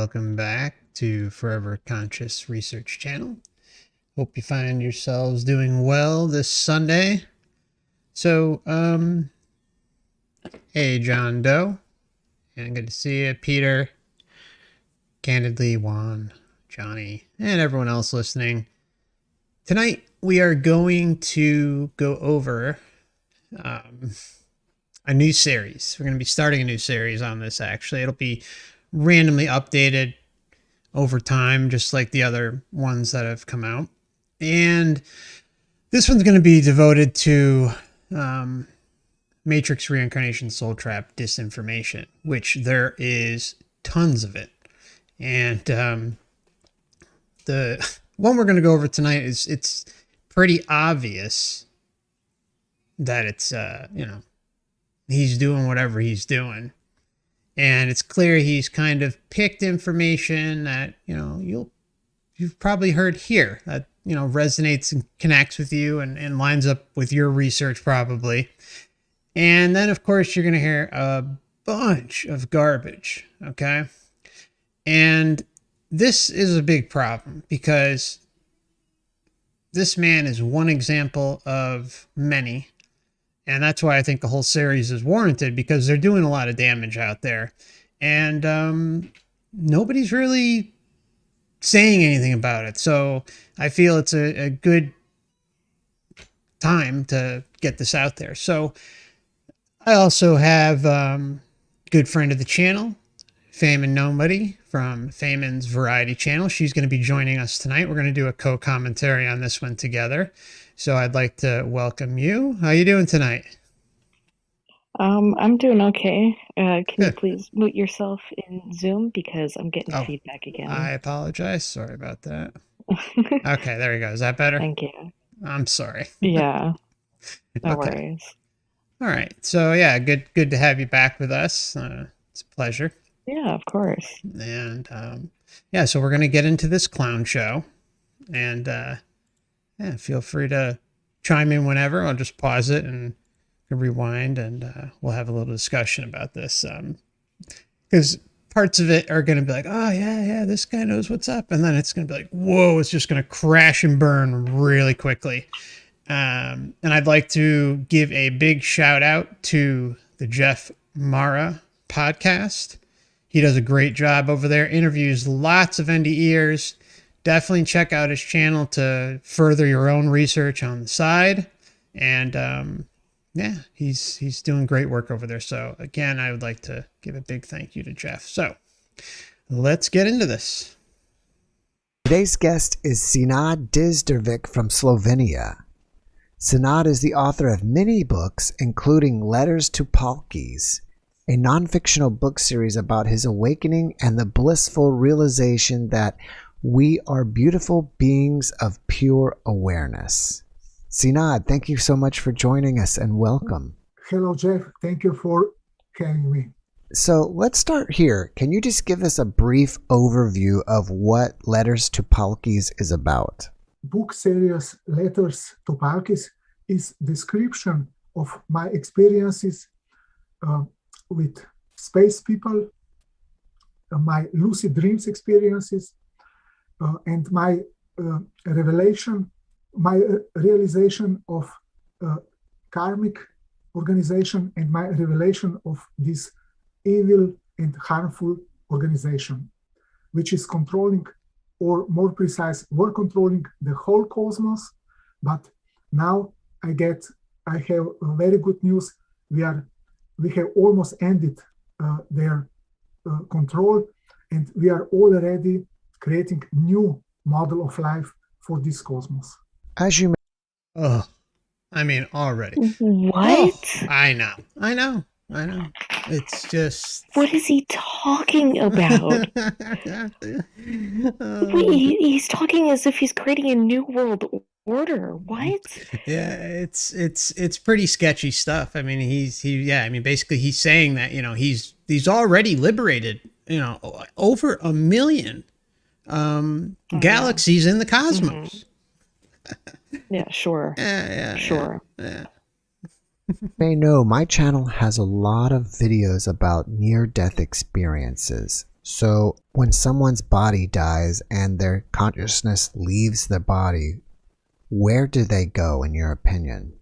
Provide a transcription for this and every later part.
welcome back to Forever Conscious Research Channel. Hope you find yourselves doing well this Sunday. So, hey, John Doe, and good to see you, Peter, Candidly, Juan, Johnny, and everyone else listening. Tonight, we are going to go over a new series. We're going to be starting a new series on this, actually. It'll be randomly updated over time, just like the other ones that have come out. And this one's going to be devoted to Matrix, Reincarnation, Soul Trap, Disinformation, which there is tons of it. And the one we're going to go over tonight is, it's pretty obvious that it's, he's doing whatever he's doing. And it's clear he's kind of picked information that, you've probably heard here that, resonates and connects with you and lines up with your research probably. And then, of course, you're going to hear a bunch of garbage, okay? And this is a big problem because this man is one example of many. And that's why I think the whole series is warranted, because they're doing a lot of damage out there. And nobody's really saying anything about it. So I feel it's a good time to get this out there. So I also have good friend of the channel, Fame and Nobody from Famin's Variety channel. She's going to be joining us tonight. We're going to do a co-commentary on this one together. So I'd like to welcome you. How you doing tonight? I'm doing okay. Can you please mute yourself in Zoom because I'm getting feedback again. I apologize. Sorry about that. Okay, there we go. Is that better? Thank you. I'm sorry. Yeah. No worries. All right. So yeah, good to have you back with us. It's a pleasure. Yeah, of course. And yeah, so we're gonna get into this clown show, and yeah, feel free to chime in whenever. I'll just pause it and rewind, and we'll have a little discussion about this. Because parts of it are going to be like, oh, yeah, this guy knows what's up. And then it's going to be like, whoa, it's just going to crash and burn really quickly. And I'd like to give a big shout out to the Jeff Mara podcast. He does a great job over there, interviews lots of NDEers. Definitely check out his channel to further your own research on the side. And yeah, he's doing great work over there. So again, I would like to give a big thank you to Jeff. So let's get into this. Today's guest is Senad Dizdarevic from Slovenia. Senad is the author of many books, including Letters to Palkis, a non-fictional book series about his awakening and the blissful realization that we are beautiful beings of pure awareness. Senad, thank you so much for joining us and welcome. Hello, Jeff. Thank you for having me. So let's start here. Can you just give us a brief overview of what Letters to Palkis is about? Book series Letters to Palkis is description of my experiences with space people, my lucid dreams experiences, and my realization of karmic organization and my revelation of this evil and harmful organization, which is controlling, or more precise, were controlling the whole cosmos. But now I have very good news. We have almost ended their control, and we are already creating new model of life for this cosmos. As you Already. What? Oh, I know. It's just... What is he talking about? Wait, he's talking as if he's creating a new world order. What? Yeah, it's pretty sketchy stuff. I mean, basically he's saying that, he's already liberated, over 1 million galaxies in the cosmos. Yeah, sure. Sure. You may know, my channel has a lot of videos about near-death experiences. So when someone's body dies and their consciousness leaves the body, where do they go, in your opinion?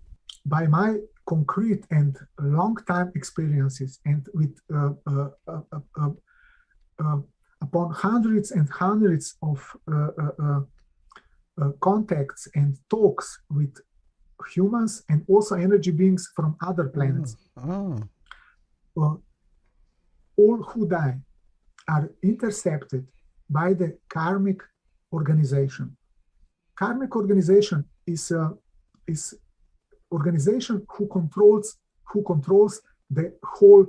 By my concrete and long time experiences, and with upon hundreds and hundreds of contacts and talks with humans and also energy beings from other planets. All who die are intercepted by the karmic organization. Karmic organization is organization who controls the whole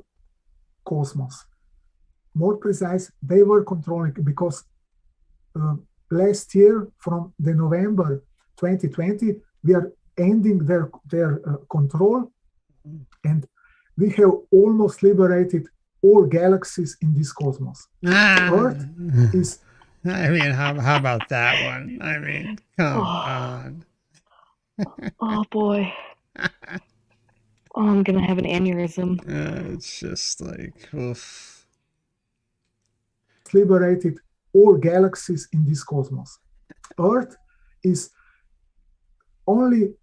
cosmos. More precise, they were controlling because last year, from the November 2020, we are ending their control, and we have almost liberated all galaxies in this cosmos. Earth is. I mean, how about that one? I mean, come on. Oh boy. Oh, I'm gonna have an aneurysm. It's just like, oof. Liberated all galaxies in this cosmos. Earth is only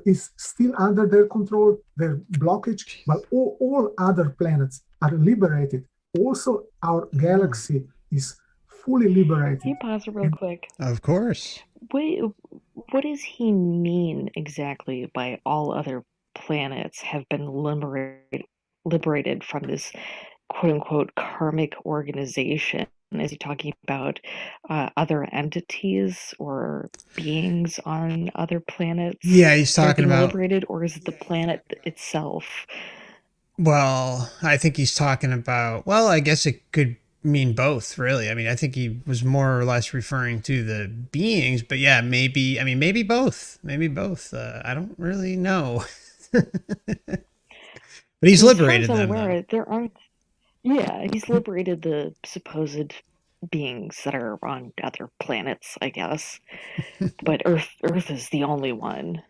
is still under their control, their blockage, but all other planets are liberated. Also, our galaxy is fully liberated. Can you pause it real quick? Of course. Wait, what does he mean exactly by all other planets have been liberated from this quote-unquote karmic organization? Is he talking about other entities or beings on other planets? Yeah, he's talking about liberated, or is it the planet itself? Well, I think he's talking about, well, I guess it could mean both, really. I mean, I think he was more or less referring to the beings, but yeah, maybe, I mean, maybe both. Maybe both. I don't really know. But he's liberated them. There aren't. Yeah, he's liberated the supposed beings that are on other planets, I guess. But Earth is the only one.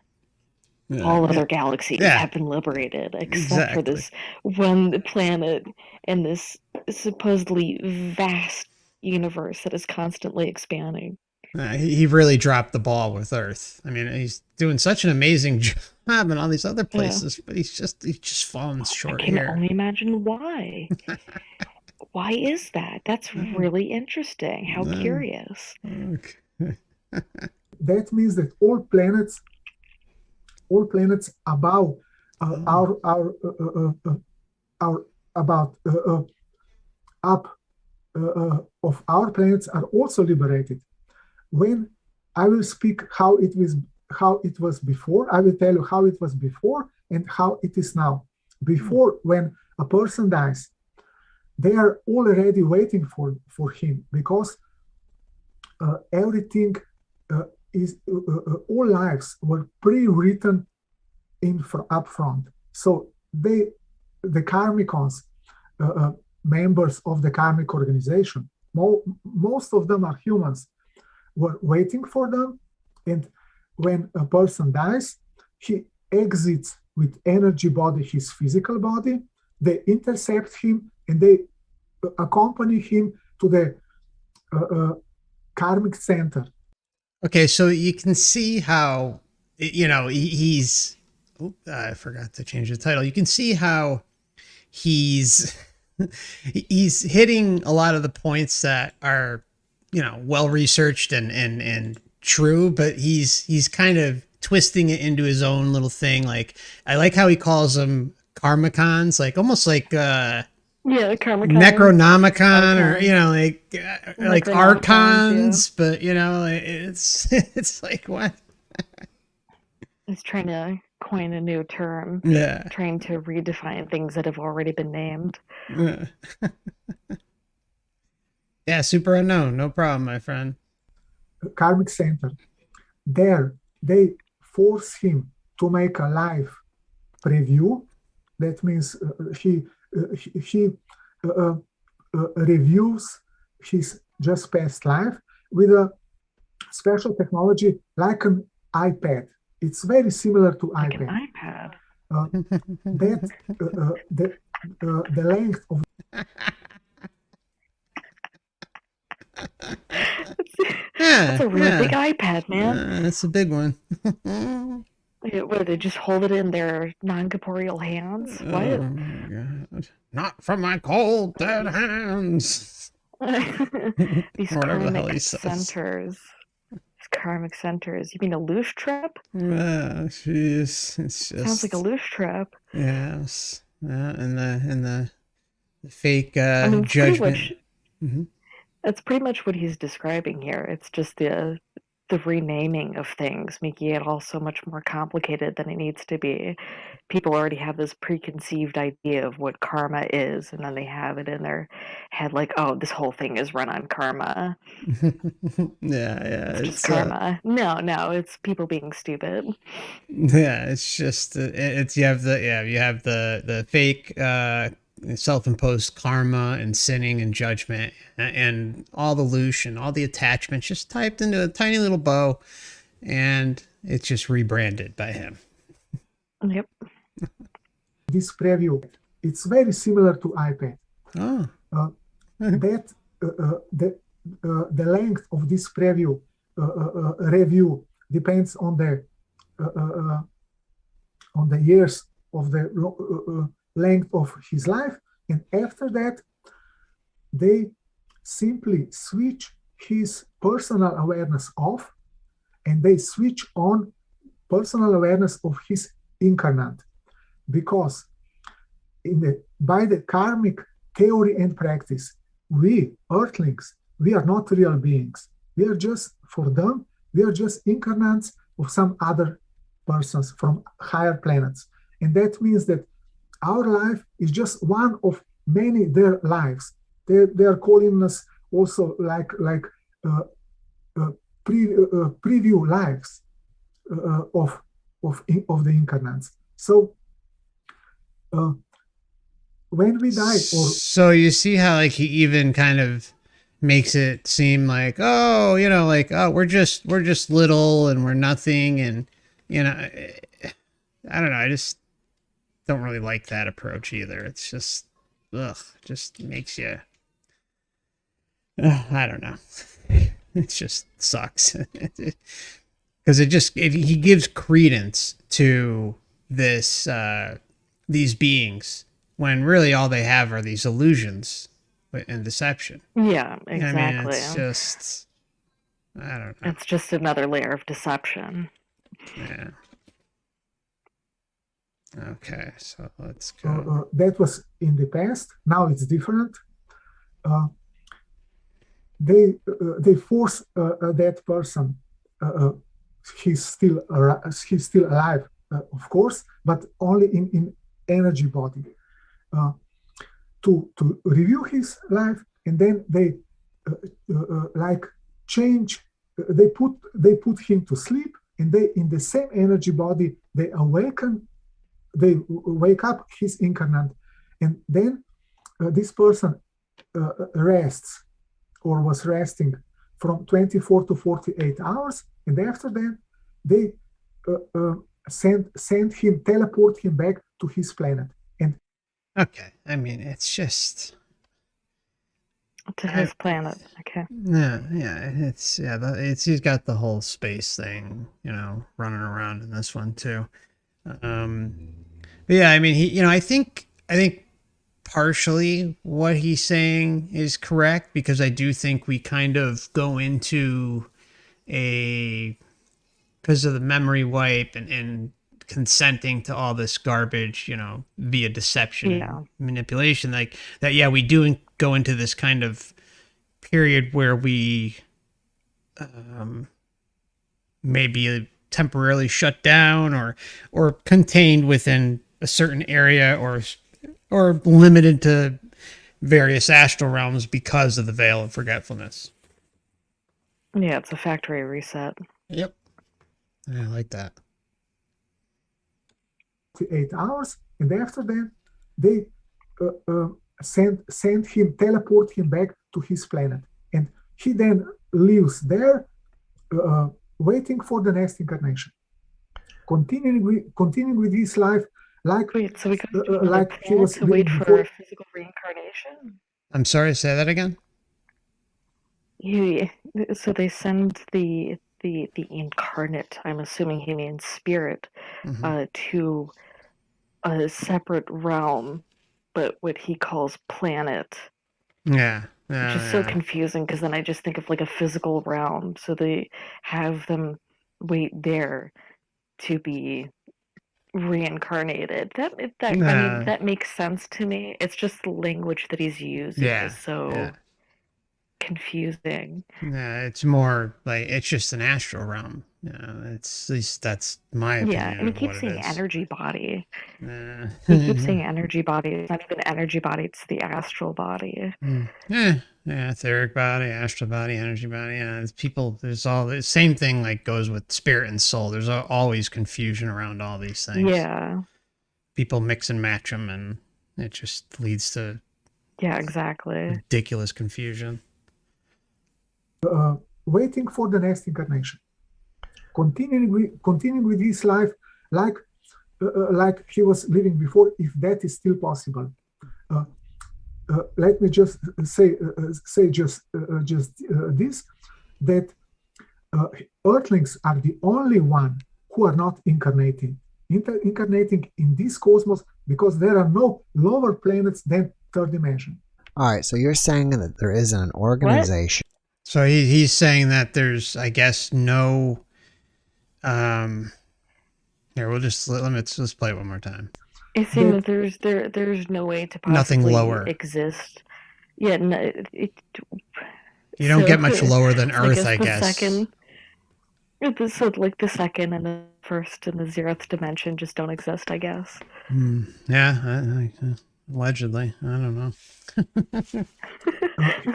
Yeah, all other galaxies have been liberated, except for this one planet and this supposedly vast universe that is constantly expanding. He really dropped the ball with Earth. I mean, he's doing such an amazing job in all these other places, but he's just falling short here. I can only imagine why. Why is that? That's really interesting. How curious. Okay. That means that all planets above of our planets are also liberated. When I will speak how it was before, I will tell you how it was before and how it is now. Before, when a person dies, they are already waiting for him, because everything is all lives were pre-written up front. So the karmicons, members of the karmic organization, most of them are humans, were waiting for them. And when a person dies, he exits with energy body, his physical body. They intercept him and they accompany him to the karmic center. Okay, so you can see how, you know, he's, I forgot to change the title. You can see how he's hitting a lot of the points that are, you know, well researched and true, but he's kind of twisting it into his own little thing. Like, I like how he calls them karmicons, like almost like Necronomicon, or, you know, like archons, but, you know, it's like, what? It's trying to coin a new term. Yeah. Trying to redefine things that have already been named. Yeah, super unknown. No problem, my friend. Karmic center. There, they force him to make a live preview. That means he reviews his just past life with a special technology like an iPad. It's very similar to like iPad. An iPad. The length of That's a really big iPad, man. That's a big one. What, they just hold it in their non-corporeal hands? What? Oh my god! Not from my cold dead hands. These Or whatever the hell he karmic says. centers. These karmic centers. You mean a loose trip? Jeez, it's just Sounds like a loose trip. yes. Yeah, and the fake I mean, it's judgment. pretty much, Mhm. that's pretty much what he's describing here. It's just the renaming of things, making it all so much more complicated than it needs to be. People already have this preconceived idea of what karma is, and then they have it in their head like, oh, this whole thing is run on karma. Yeah, It's just karma. No, it's people being stupid. Yeah, it's just it's you have the fake self-imposed karma and sinning and judgment and all the illusion, all the attachments just typed into a tiny little bow, and it's just rebranded by him. Yep. This preview, it's very similar to iPad. Oh. The length of this preview review depends on the years of the length of his life, and after that they simply switch his personal awareness off and they switch on personal awareness of his incarnate, because by the karmic theory and practice, we earthlings, we are not real beings. We are just, for them, we are just incarnates of some other persons from higher planets. And that means that our life is just one of many their lives. They are calling us also like preview lives of the incarnates. So when we die, so you see how like he even kind of makes it seem like, oh, like, oh, we're just little and we're nothing, and I don't know, I just don't really like that approach either. It's just just makes you I don't know. It just sucks. Because he gives credence to this these beings when really all they have are these illusions and deception. Yeah, exactly. I mean, it's just, I don't know. It's just another layer of deception. Yeah. Okay, so let's go. That was in the past. Now it's different. They force that person. He's still alive, of course, but only in energy body. To review his life, and then they change. They put him to sleep, and they, in the same energy body, they awaken. They wake up his incarnate, and then this person rests, or was resting, from 24 to 48 hours, and after that they teleport him back to his planet. And okay, I mean, it's just to his planet. Okay. He's got the whole space thing, running around in this one too. But yeah, I mean, I think partially what he's saying is correct, because I do think we kind of go into because of the memory wipe and consenting to all this garbage, via deception, and manipulation, like that. Yeah, we do go into this kind of period where we maybe temporarily shut down or contained within a certain area, or limited to various astral realms because of the veil of forgetfulness. Yeah, it's a factory reset. Yep. I like that. 8 hours, and after that they teleport him back to his planet, and he then lives there, waiting for the next incarnation, continuing with his life. Wait, so we go he was to wait for physical reincarnation? I'm sorry, say that again. You So they send the incarnate, I'm assuming he means spirit, to a separate realm, but what he calls planet, Yeah. which is so confusing because then I just think of like a physical realm. So they have them wait there to be reincarnated. I mean, that makes sense to me. It's just the language that he's using is so confusing. Yeah, it's more like it's just an astral realm. It's at least that's my opinion. Yeah, and he of keeps what saying it is. energy body. He keeps saying energy body. It's not even energy body, it's the astral body. Yeah, etheric body, astral body, energy body. Yeah, it's people. There's all the same thing. Like goes with spirit and soul. There's always confusion around all these things. Yeah. People mix and match them, and it just leads to exactly ridiculous confusion. Waiting for the next incarnation, continuing with his life like he was living before, if that is still possible. Let me just say this, that Earthlings are the only one who are not incarnating in this cosmos, because there are no lower planets than third dimension. All right, so you're saying that there isn't an organization. What? So he's saying that there's, I guess, no. Here, let's play it one more time. It's saying that there's no way to possibly nothing lower exist. Yeah, no, you don't get much lower than Earth, I guess. So like the second and the first and the 0th dimension just don't exist, I guess. Yeah, allegedly. I don't know.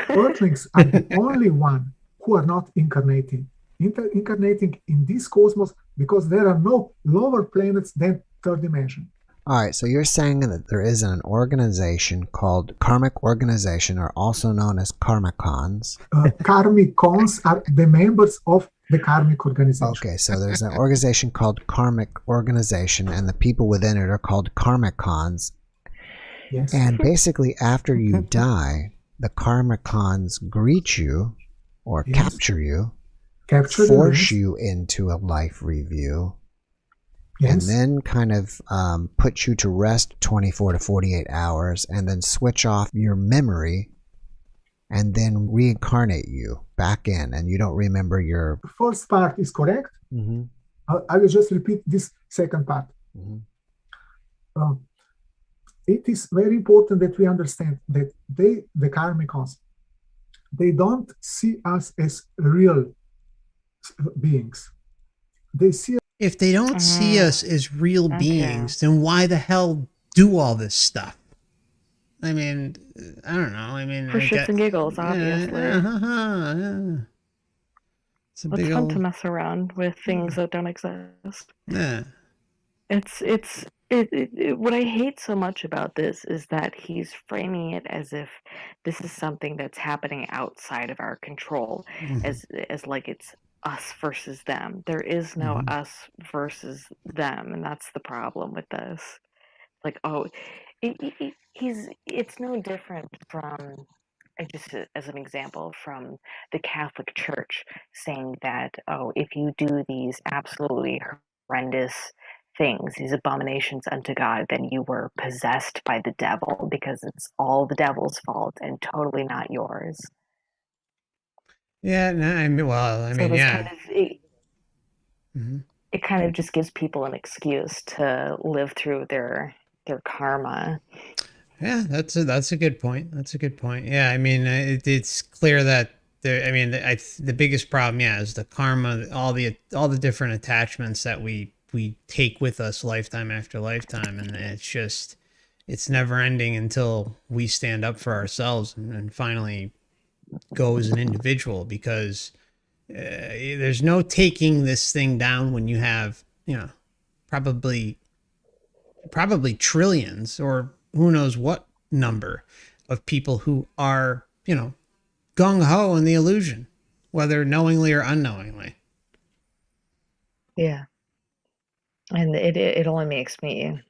Earthlings are the only one who are not incarnating in this cosmos, because there are no lower planets than third dimension. All right, so you're saying that there isn't an organization called Karmic Organization, or also known as Karmicons. Karmicons are the members of the Karmic Organization. Okay, so there's an organization called Karmic Organization, and the people within it are called Karmicons. Yes. And basically, after you die, the Karmicons greet you, or capture you, force you into a life review, and then kind of put you to rest 24 to 48 hours, and then switch off your memory, and then reincarnate you back in, and you don't remember your... The first part is correct. I will just repeat this second part. It is very important that we understand that the Karmicons, they don't see us as real beings. They see. If they don't see us as real beings, then why the hell do all this stuff? I mean, I don't know. I mean, for shits and giggles, obviously. It's fun to mess around with things that don't exist. Yeah. What I hate so much about this is that he's framing it as if this is something that's happening outside of our control, as like it's us versus them. There is no us versus them, and that's the problem with this. Like, it's no different from, just as an example, from the Catholic Church saying that, if you do these absolutely horrendous things, these abominations unto God, then you were possessed by the devil, because it's all the devil's fault and totally not yours. Yeah, no, I mean, it kind of just gives people an excuse to live through their karma. Yeah, that's a good point. That's a good point. Yeah, I mean, it's clear that the biggest problem, is the karma, all the different attachments that we take with us lifetime after lifetime, and it's never ending until we stand up for ourselves and finally go as an individual, because there's no taking this thing down when you have, probably trillions, or who knows what number of people who are, gung-ho in the illusion, whether knowingly or unknowingly. Yeah. And it only makes me,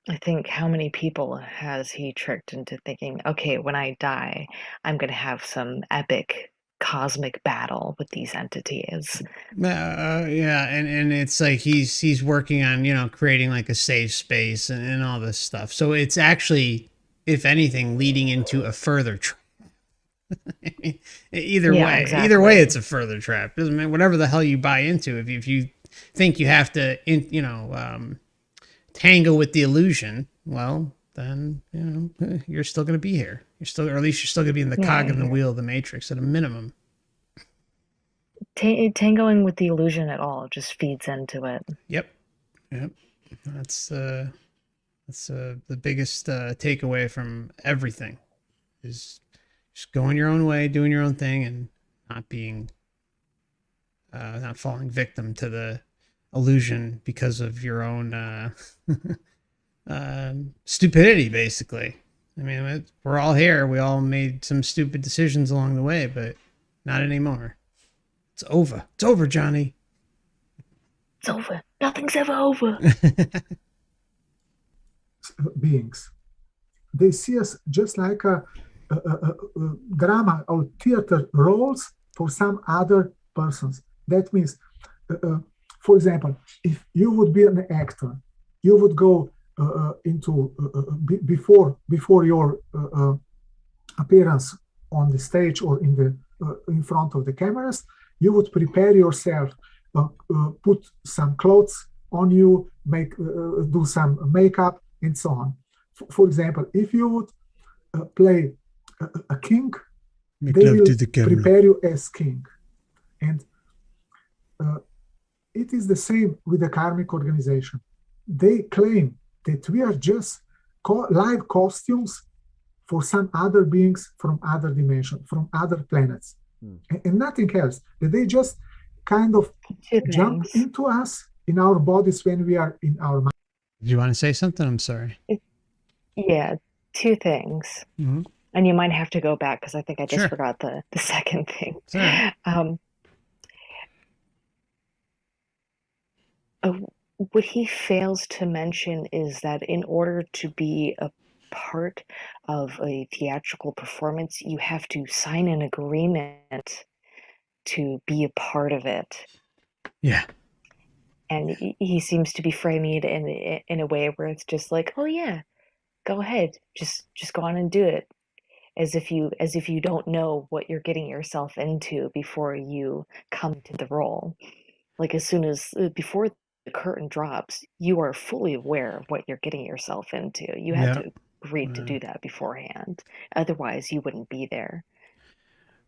I think, how many people has he tricked into thinking, okay, when I die, I'm going to have some epic cosmic battle with these entities. Yeah, and it's like he's working on, you know, creating like a safe space and all this stuff. So it's actually, if anything, leading into a further trap. Either Yeah, way, exactly. either way, it's a further trap. Doesn't matter, whatever the hell you buy into. If you think you have to, you know, tangle with the illusion, well, then, you know, you're still going to be here. You're still, or at least you're still going to be in the cog in the wheel of the matrix at a minimum. Tangoing with the illusion at all just feeds into it. Yep. That's the biggest takeaway from everything, is just going your own way, doing your own thing, and not being not falling victim to the illusion because of your own stupidity, basically. I mean, we're all here. We all made some stupid decisions along the way, but not anymore. It's over. It's over, Johnny. It's over. Nothing's ever over. Beings. They see us just like a drama or theater roles for some other persons. That means, for example, if you would be an actor, you would go into before your appearance on the stage or in front of the cameras, you would prepare yourself, put some clothes on you, do some makeup, and so on. For example, if you would play a king, they will prepare you as king. And it is the same with the karmic organization. They claim that we are just live costumes for some other beings from other dimensions, from other planets, and nothing else. That they just kind of jump into us, in our bodies, when we are in our mind. Do you want to say something? I'm sorry. Yeah, two things. Mm-hmm. And you might have to go back because I think I just forgot the second thing. What he fails to mention is that in order to be a part of a theatrical performance, you have to sign an agreement to be a part of it. Yeah. And he seems to be framing it in a way where it's just like, oh yeah, go ahead, just go on and do it, as if you don't know what you're getting yourself into before you come to the role. Like as soon as before the curtain drops, you are fully aware of what you're getting yourself into. You had to agree to do that beforehand. Otherwise, you wouldn't be there.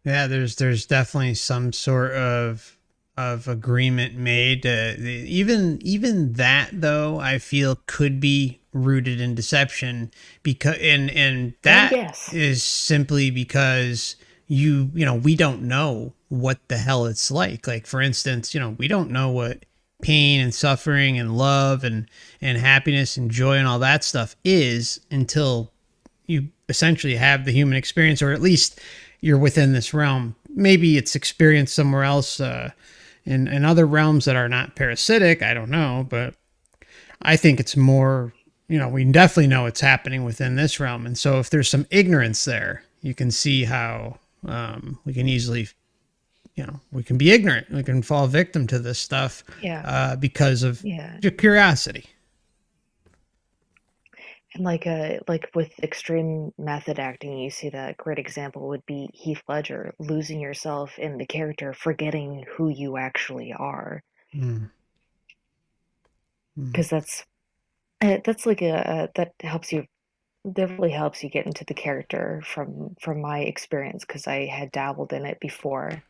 Yeah, there's definitely some sort of agreement made. Even that, though, I feel could be rooted in deception, because and that is simply because you know, we don't know what the hell it's like. Like, for instance, you know, we don't know what pain and suffering and love and happiness and joy and all that stuff is until you essentially have the human experience, or at least you're within this realm. Maybe it's experienced somewhere else, in other realms that are not parasitic. I don't know, but I think it's more, you know, we definitely know it's happening within this realm. And so if there's some ignorance there, you can see how we can easily, you know, we can be ignorant. We can fall victim to this stuff because of curiosity. And like with extreme method acting, you see that great example would be Heath Ledger, losing yourself in the character, forgetting who you actually are. Because that's like that helps you. That really helps you get into the character from my experience, because I had dabbled in it before.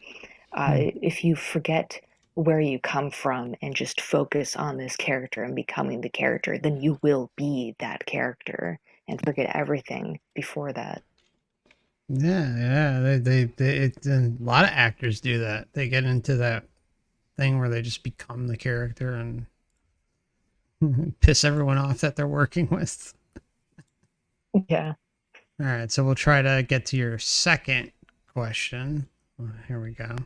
If you forget where you come from and just focus on this character and becoming the character, then you will be that character and forget everything before that. Yeah. And a lot of actors do that. They get into that thing where they just become the character and piss everyone off that they're working with. Yeah. All right, so we'll try to get to your second question. Here we go.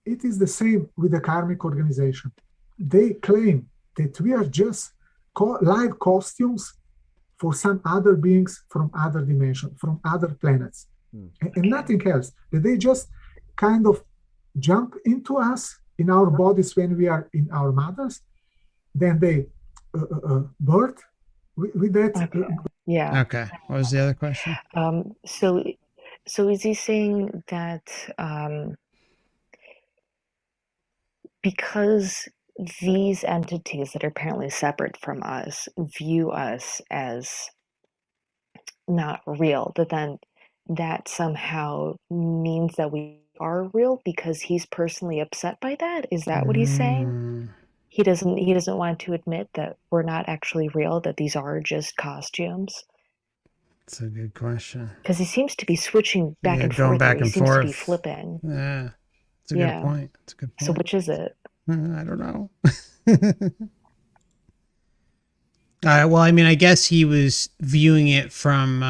It is the same with the karmic organization. They claim that we are just live costumes for some other beings from other dimensions, from other planets, and nothing else. That they just kind of jump into us in our bodies when we are in our mothers. Then they birth with that. Okay. Yeah. Okay. What was the other question? So is he saying that because these entities that are apparently separate from us view us as not real, that then that somehow means that we are real because he's personally upset by that? Is that what he's saying? He doesn't want to admit that we're not actually real, that these are just costumes? That's a good question. Because he seems to be switching back and going forth. back He and seems to be forth. flipping. Yeah. That's a good point. That's a good point. So which is it? I don't know. Well, I mean, I guess he was viewing it from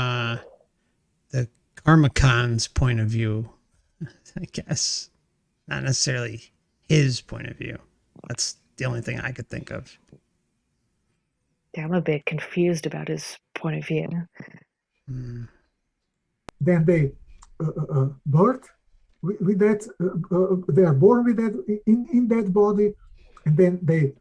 the Karmakan's point of view, I guess. Not necessarily his point of view. That's the only thing I could think of. Yeah, I'm a bit confused about his point of view. Then they birth with that. They are born with that in that body, and then they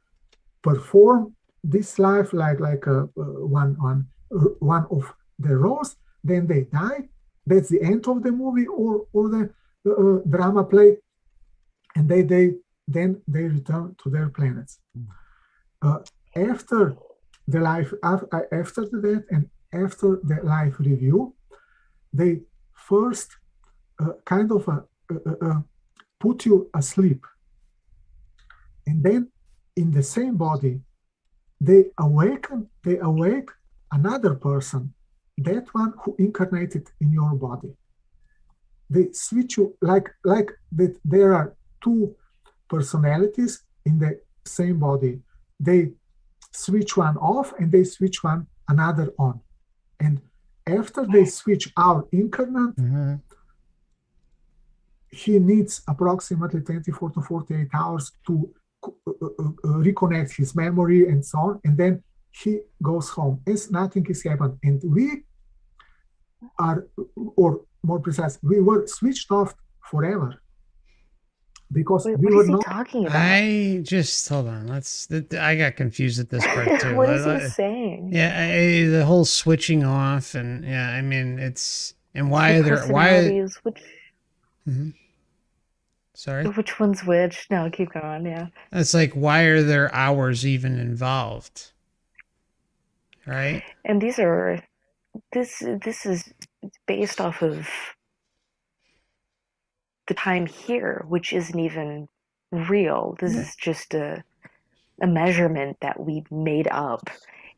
perform this life like one of the roles. Then they die. That's the end of the movie or the drama play, and then they return to their planets. After the life, after the death, and after the life review, they first kind of put you asleep, and then in the same body they awake another person, that one who incarnated in your body. They switch you like that. There are two personalities in the same body. They switch one off and they switch another on. And after they switch our incarnate, he needs approximately 24 to 48 hours to reconnect his memory and so on. And then he goes home as nothing is happened. And we are, or more precise, we were switched off forever. Because Wait, we what were is he not. talking about? I just hold on. I got confused at this part too. What is he saying? Yeah, the whole switching off, and yeah, I mean it's and why The are there personalities, which sorry, which one's which? No, keep going. Yeah, it's like why are there hours even involved, right? and these are this is based off of the time here, which isn't even real. This is just a measurement that we made up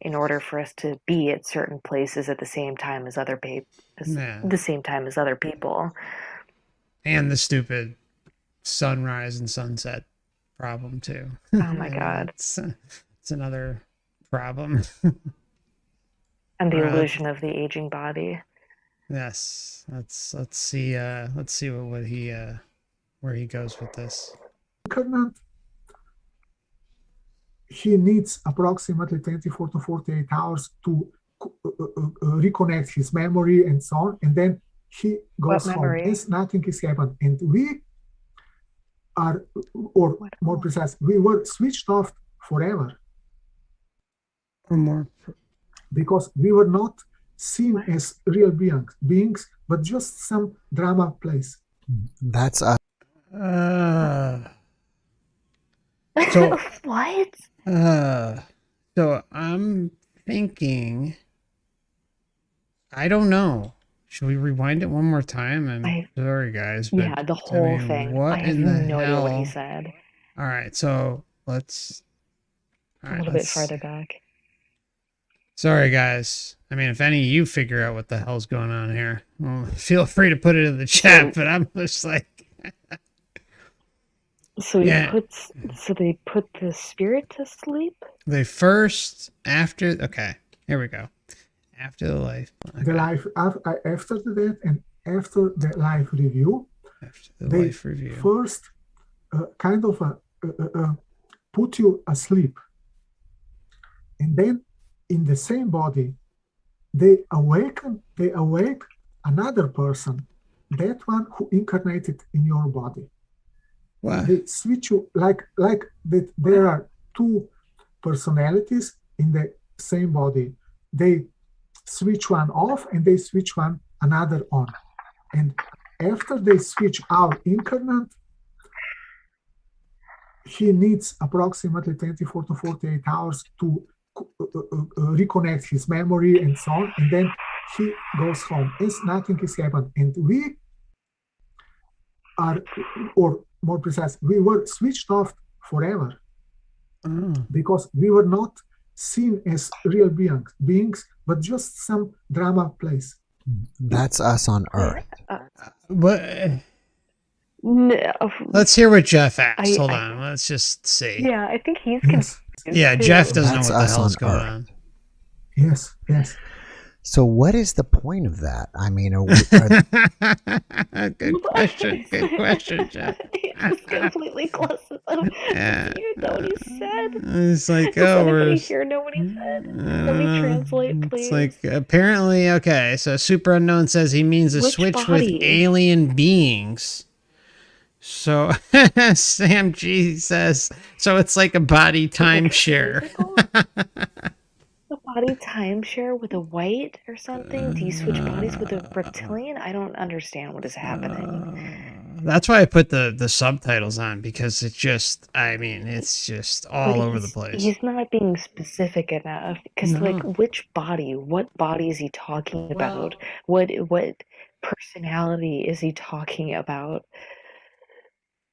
in order for us to be at certain places at the same time as other the same time as other people. And the stupid sunrise and sunset problem too. Oh my god. It's another problem. And the illusion of the aging body. Yes. Let's see what he where he goes with this. He needs approximately 24 to 48 hours to reconnect his memory and so on, and then he goes home as nothing is happened. And we are, or more precise, we were switched off forever. Or more, because we were not seen as real beings, but just some drama plays. That's so what? So I'm thinking, I don't know. Should we rewind it one more time? I'm sorry, guys. But, yeah, the whole thing. I have no idea what he said. All right, so let's... a little bit farther back. Sorry, guys. I mean, if any of you figure out what the hell's going on here, well, feel free to put it in the chat, but I'm just like... So they put the spirit to sleep? They first, after... Okay, here we go. After the life. Okay. The life after the death and after the life review. After the life review. First kind of put you asleep. And then in the same body, they awake another person, that one who incarnated in your body. Wow. They switch you like that. There are two personalities in the same body. They switch one off and they switch one another on. And after they switch our incarnate, he needs approximately 24 to 48 hours to reconnect his memory and so on, and then he goes home as nothing has happened. And we are, or more precise, we were switched off forever because we were not seen as real beings, but just some drama place. That's us on Earth. What? No. Let's hear what Jeff asks. Hold on. Let's just see. Yeah, I think he's Yes. confused. Yeah, too. Jeff doesn't That's know what the us hell's on going Earth. on. Yes, yes. So what is the point of that? I mean, Good question. Good question, Jeff. It's completely close. Yeah. You know what he said? It's like, Does oh, anybody we're. here know what he said? I Let don't me know. translate, please. It's like apparently okay. So Super Unknown says he means a Which switch body? with alien beings. So Sam G says so it's like a body timeshare. A body timeshare with a white or something? Do you switch bodies with a reptilian? I don't understand what is happening. That's why I put the subtitles on because it's just I mean it's just all over the place. He's not being specific enough because like which body? What body is he talking about? What personality is he talking about?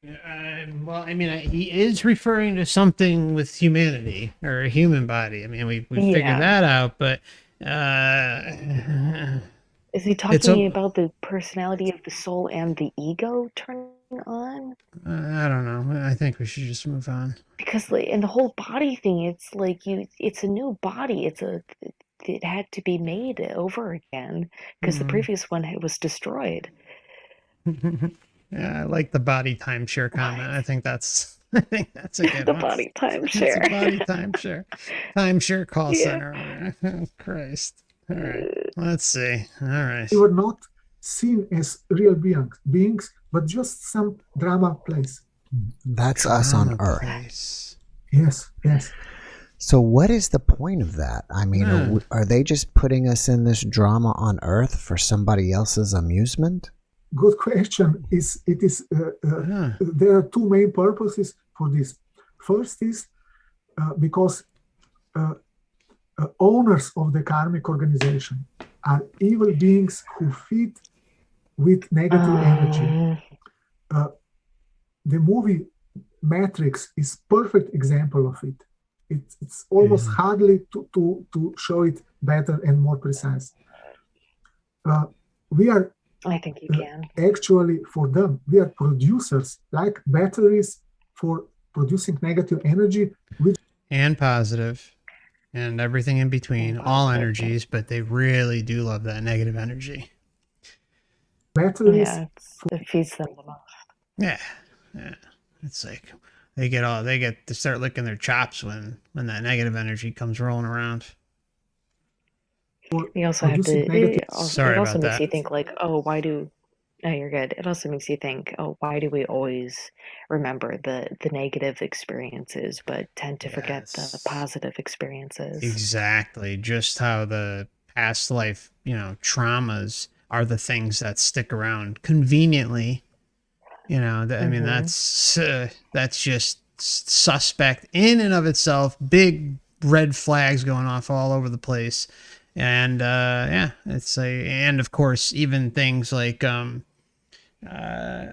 Well, I mean, he is referring to something with humanity or a human body. I mean, we figured that out, but is he talking about the personality of the soul and the ego turning on? I don't know. I think we should just move on because like in the whole body thing, it's like it's a new body. It had to be made over again because the previous one was destroyed. Yeah, I like the body timeshare comment. I think that's a good The one. body timeshare. It's a body timeshare call center. Christ. All right, let's see. All right. We were not seen as real beings, but just some drama place. That's us on Earth. Yes, yes. So what is the point of that? I mean, are they just putting us in this drama on Earth for somebody else's amusement? Good question. There are two main purposes for this. First is because owners of the karmic organization are evil beings who feed with negative energy. The movie Matrix is perfect example of it. It's almost hardly to show it better and more precise. We are I think you can. Actually, for them, we are producers, like batteries for producing negative energy. And positive, and everything in between, all energies, but they really do love that negative energy. Batteries. Yeah, it feeds them the most. Yeah. It's like they get to start licking their chops when that negative energy comes rolling around. You also have to. It also makes you think like, oh, why do? No, you're good. It also makes you think, oh, why do we always remember the negative experiences, but tend to forget the positive experiences? Exactly. Just how the past life, traumas are the things that stick around conveniently. I mean, that's just suspect in and of itself. Big red flags going off all over the place. And and of course even things like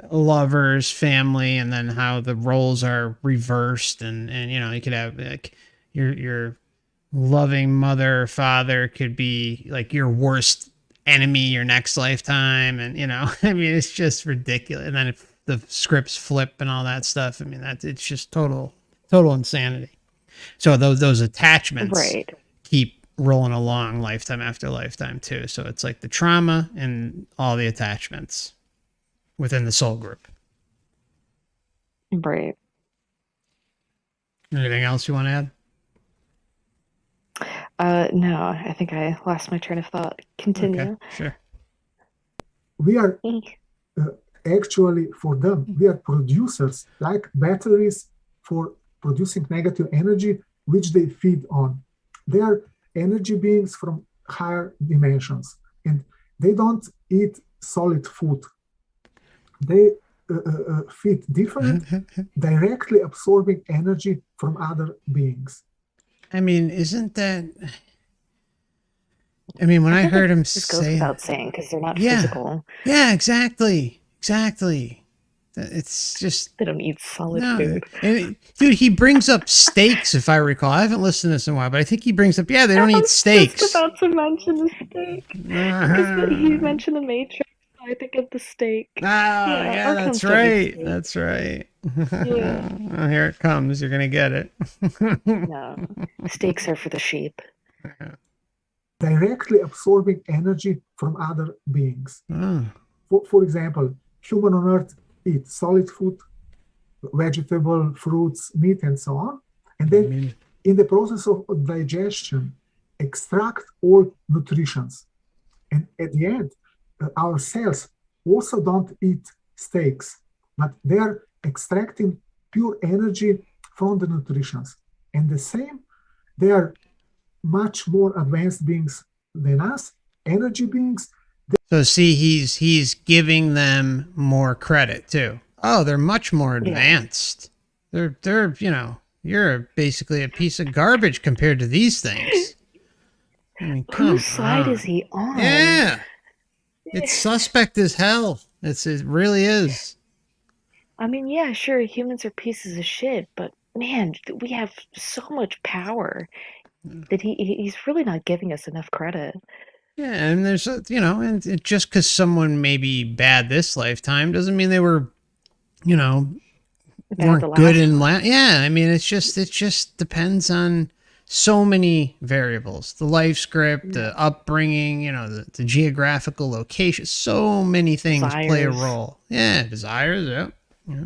lovers, family, and then how the roles are reversed, and you could have like your loving mother or father could be like your worst enemy your next lifetime, and I mean it's just ridiculous. And then if the scripts flip and all that stuff, I mean it's just total insanity. So those attachments keep rolling along lifetime after lifetime too. So it's like the trauma and all the attachments within the soul group. Right. Anything else you want to add? No, I think I lost my train of thought. Continue. Okay, sure. We are actually for them, we are producers, like batteries for producing negative energy, which they feed on. They are energy beings from higher dimensions, and they don't eat solid food. They feed different, directly absorbing energy from other beings. I mean, isn't that... I mean, when I heard him This goes say... without saying because they're not Yeah. physical. Yeah, exactly. Exactly. It's just... They don't eat solid No. food. And dude, he brings up steaks, if I recall. I haven't listened to this in a while, but I think he brings up, yeah, they don't eat steaks. Just about to mention the steak. Because he mentioned the Matrix. I think of the steak. Yeah, I'll that's come to you, right. steak. That's right. Yeah. Oh, here it comes. You're going to get it. No, steaks are for the sheep. Directly absorbing energy from other beings. Oh. For example, human on Earth eat solid food, vegetable, fruits, meat, and so on. And then in the process of digestion, extract all nutritions. And at the end, our cells also don't eat steaks, but they're extracting pure energy from the nutritions. And the same, they are much more advanced beings than us, energy beings. So see, he's giving them more credit too. Oh, they're much more advanced. They're you're basically a piece of garbage compared to these things. I mean, Whose side is he on? Yeah. It's suspect as hell. It really is. I mean, yeah, sure, humans are pieces of shit, but man, we have so much power that he's really not giving us enough credit. Yeah, and there's and just because someone may be bad this lifetime doesn't mean they were, weren't good in last. Yeah, I mean, it just depends on so many variables: the life script, the upbringing, the geographical location. So many things play a role. Yeah, desires. Yeah.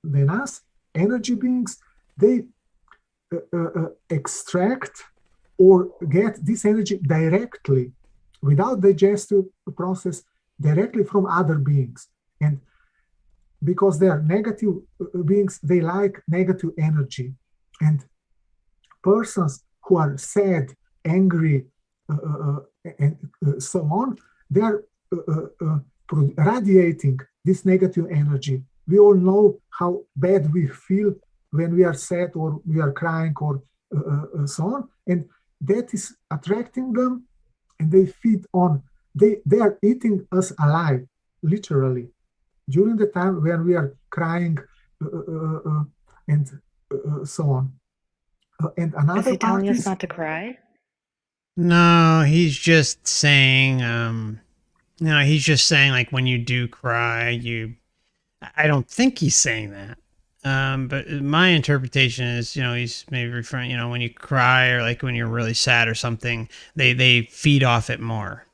Than us, energy beings, they extract or get this energy directly, without digestive process, directly from other beings. And because they are negative beings, they like negative energy. And persons who are sad, angry, and so on, they are radiating this negative energy. We all know how bad we feel when we are sad or we are crying or so on. And that is attracting them, and they feed on. They are eating us alive, literally, during the time when we are crying and so on. And another is he telling part us not to cry? No, he's just saying. He's just saying, like, when you do cry, I don't think he's saying that. But my interpretation is, he's maybe referring, when you cry or like when you're really sad or something, they feed off it more.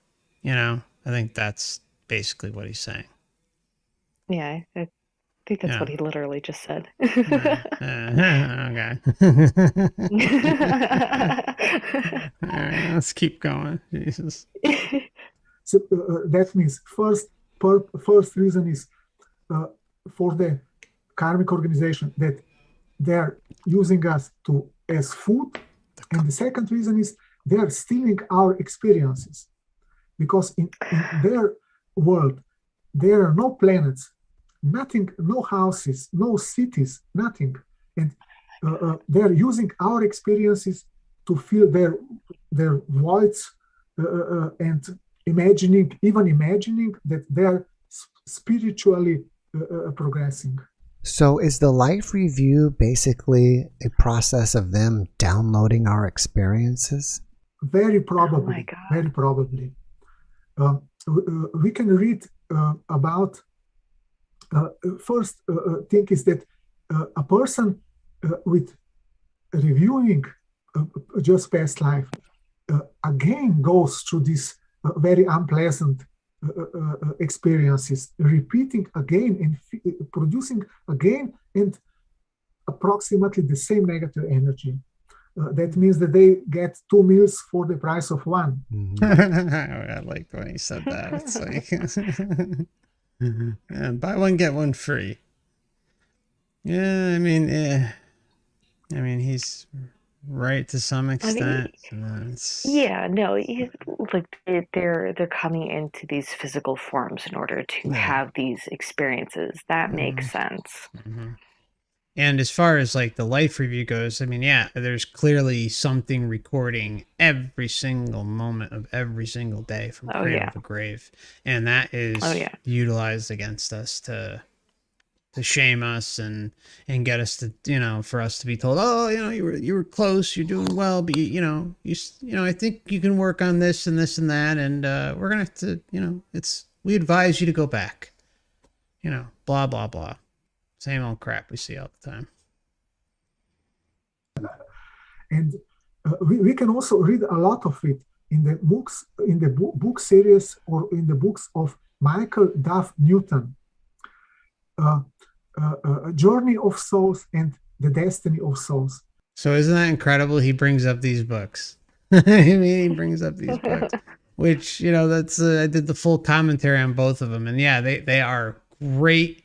I think that's basically what he's saying. Yeah, I think that's what he literally just said. Okay. All right, let's keep going. Jesus. So that means first reason is for the karmic organization that they're using us as food, and the second reason is they're stealing our experiences, because in their world there are no planets, nothing, no houses, no cities, nothing, and they're using our experiences to fill their voids and imagining that they're spiritually progressing. So is the life review basically a process of them downloading our experiences? Very probably. Oh my God. Very probably. We can read about, first thing is that a person with reviewing just past life again goes through these very unpleasant experiences, repeating again and producing again and approximately the same negative energy. that means that they get 2 meals for the price of one. I liked when he said that. It's like, yeah, buy one, get one free. Yeah, I mean, he's right to some extent. Yeah, no, like they're coming into these physical forms in order to have these experiences. That makes sense. And as far as like the life review goes, I mean, yeah, there's clearly something recording every single moment of every single day from cradle to grave, and that is utilized against us to shame us and get us to, for us to be told, oh, you were close, you're doing well, but I think you can work on this and this and that, and we're gonna have to, we advise you to go back, blah blah blah. Same old crap we see all the time. And we can also read a lot of it in the books, in the book series, or in the books of Michael Duff Newton, Journey of Souls and The Destiny of Souls. So isn't that incredible? He brings up these books. I mean, he brings up these books, which, that's, I did the full commentary on both of them. And yeah, they are great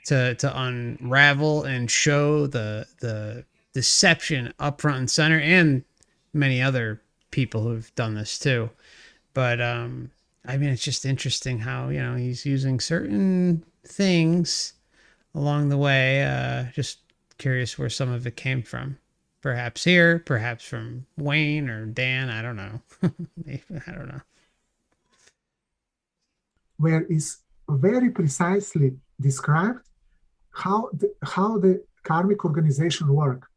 to unravel and show the deception up front and center, and many other people who've done this too. But I mean, it's just interesting how he's using certain things along the way. Just curious where some of it came from. Perhaps here, perhaps from Wayne or Dan. I don't know. Maybe, I don't know. Where is very precisely described how the karmic organization works.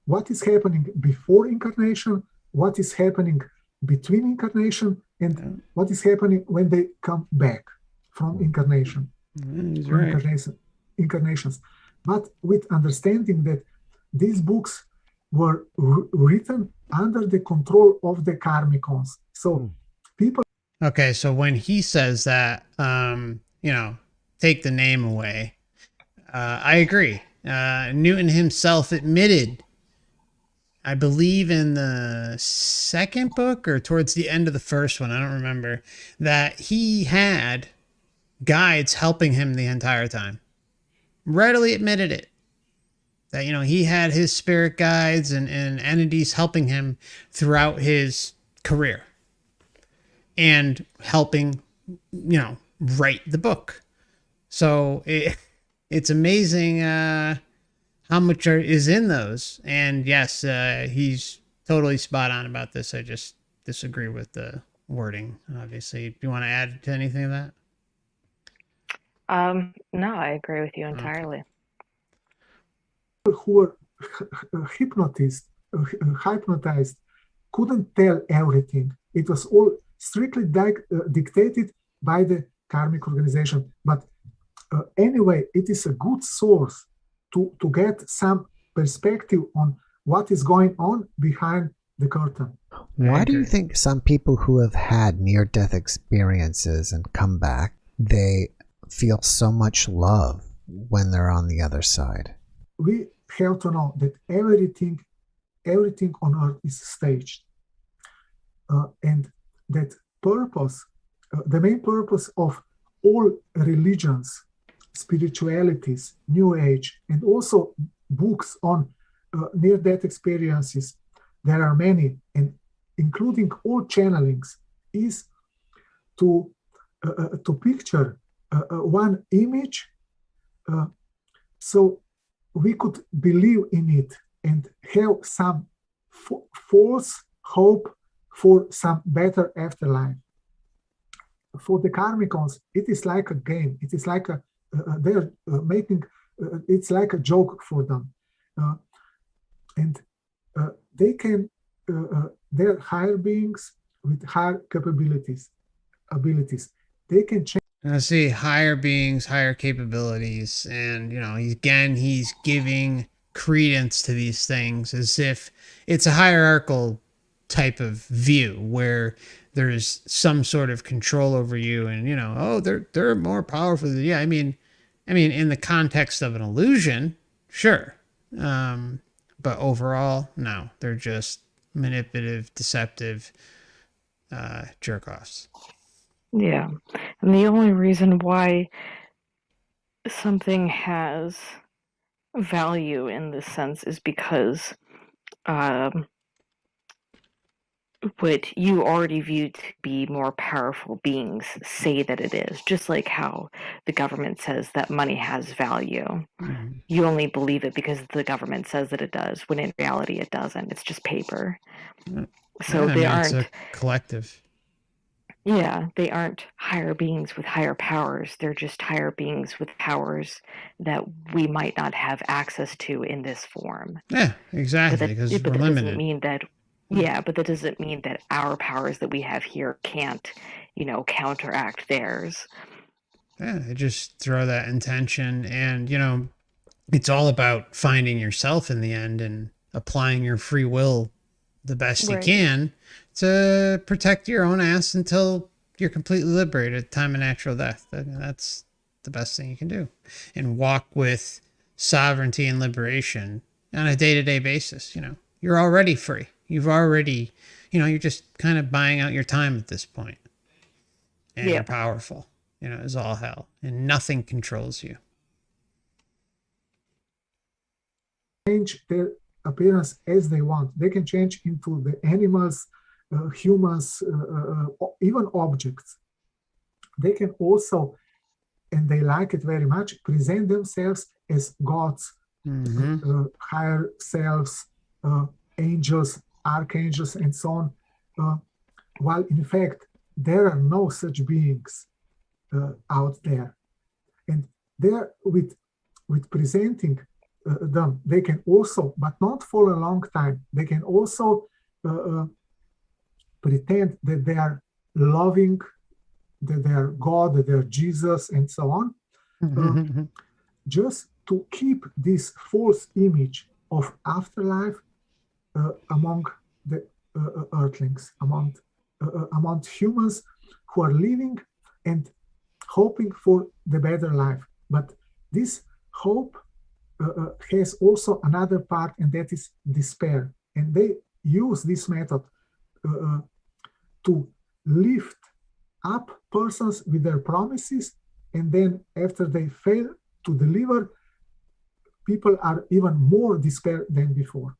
What is happening before incarnation, what is happening between incarnation, and what is happening when they come back from incarnation. Incarnations. But with understanding that these books were written under the control of the karmicons. So people... Okay, so when he says that, take the name away, I agree. Newton himself admitted, I believe in the second book or towards the end of the first one, I don't remember, that he had guides helping him the entire time. Readily admitted it. That, he had his spirit guides and entities helping him throughout his career. And helping, write the book. So it's amazing how much is in those. And yes, he's totally spot on about this. I just disagree with the wording, obviously. Do you want to add to anything of that? No, I agree with you entirely. Who were hypnotized couldn't tell everything. It was all strictly dictated by the karmic organization. But anyway, it is a good source to get some perspective on what is going on behind the curtain. Why do you think some people who have had near-death experiences and come back, they feel so much love when they're on the other side? We have to know that everything on earth is staged. And that purpose, the main purpose of all religions, spiritualities, New Age, and also books on near-death experiences, there are many, and including all channelings, is to picture one image so we could believe in it and have some false hope for some better afterlife. For the karmicons, it is like a game. It is like they're making, it's like a joke for them. And they can, they're higher beings with higher abilities. They can change. I see higher beings, higher capabilities. And, he's giving credence to these things as if it's a hierarchical type of view where there's some sort of control over you and, they're more powerful than, in the context of an illusion, sure. But overall, no, they're just manipulative, deceptive jerk-offs. Yeah. And the only reason why something has value in this sense is because what you already view to be more powerful beings say that it is, just like how the government says that money has value. Mm-hmm. You only believe it because the government says that it does, when in reality it doesn't. It's just paper. So Yeah, they it's aren't a collective. Yeah, they aren't higher beings with higher powers. They're just higher beings with powers that we might not have access to in this form. Yeah, But exactly, that, because but we're that doesn't limited. mean that, yeah, but that doesn't mean that our powers that we have here can't, counteract theirs. Yeah, they just throw that intention, and it's all about finding yourself in the end and applying your free will the best you Right. can to protect your own ass until you're completely liberated at the time of natural death. That's the best thing you can do, and walk with sovereignty and liberation on a day-to-day basis. You're already free. You've already, you're just kind of buying out your time at this point, and Yeah. you're powerful. Is all hell, and nothing controls you. Change their appearance as they want. They can change into the animals, humans, even objects. They can also, and they like it very much, present themselves as gods, higher selves, angels, archangels, and so on. While in fact, there are no such beings out there. And there, with presenting them, they can also, but not for a long time, they can also pretend that they are loving, that they are God, that they are Jesus, and so on, just to keep this false image of afterlife among the earthlings, among humans who are living and hoping for the better life. But this hope has also another part, and that is despair. And they use this method to lift up persons with their promises, and then after they fail to deliver, people are even more despair than before.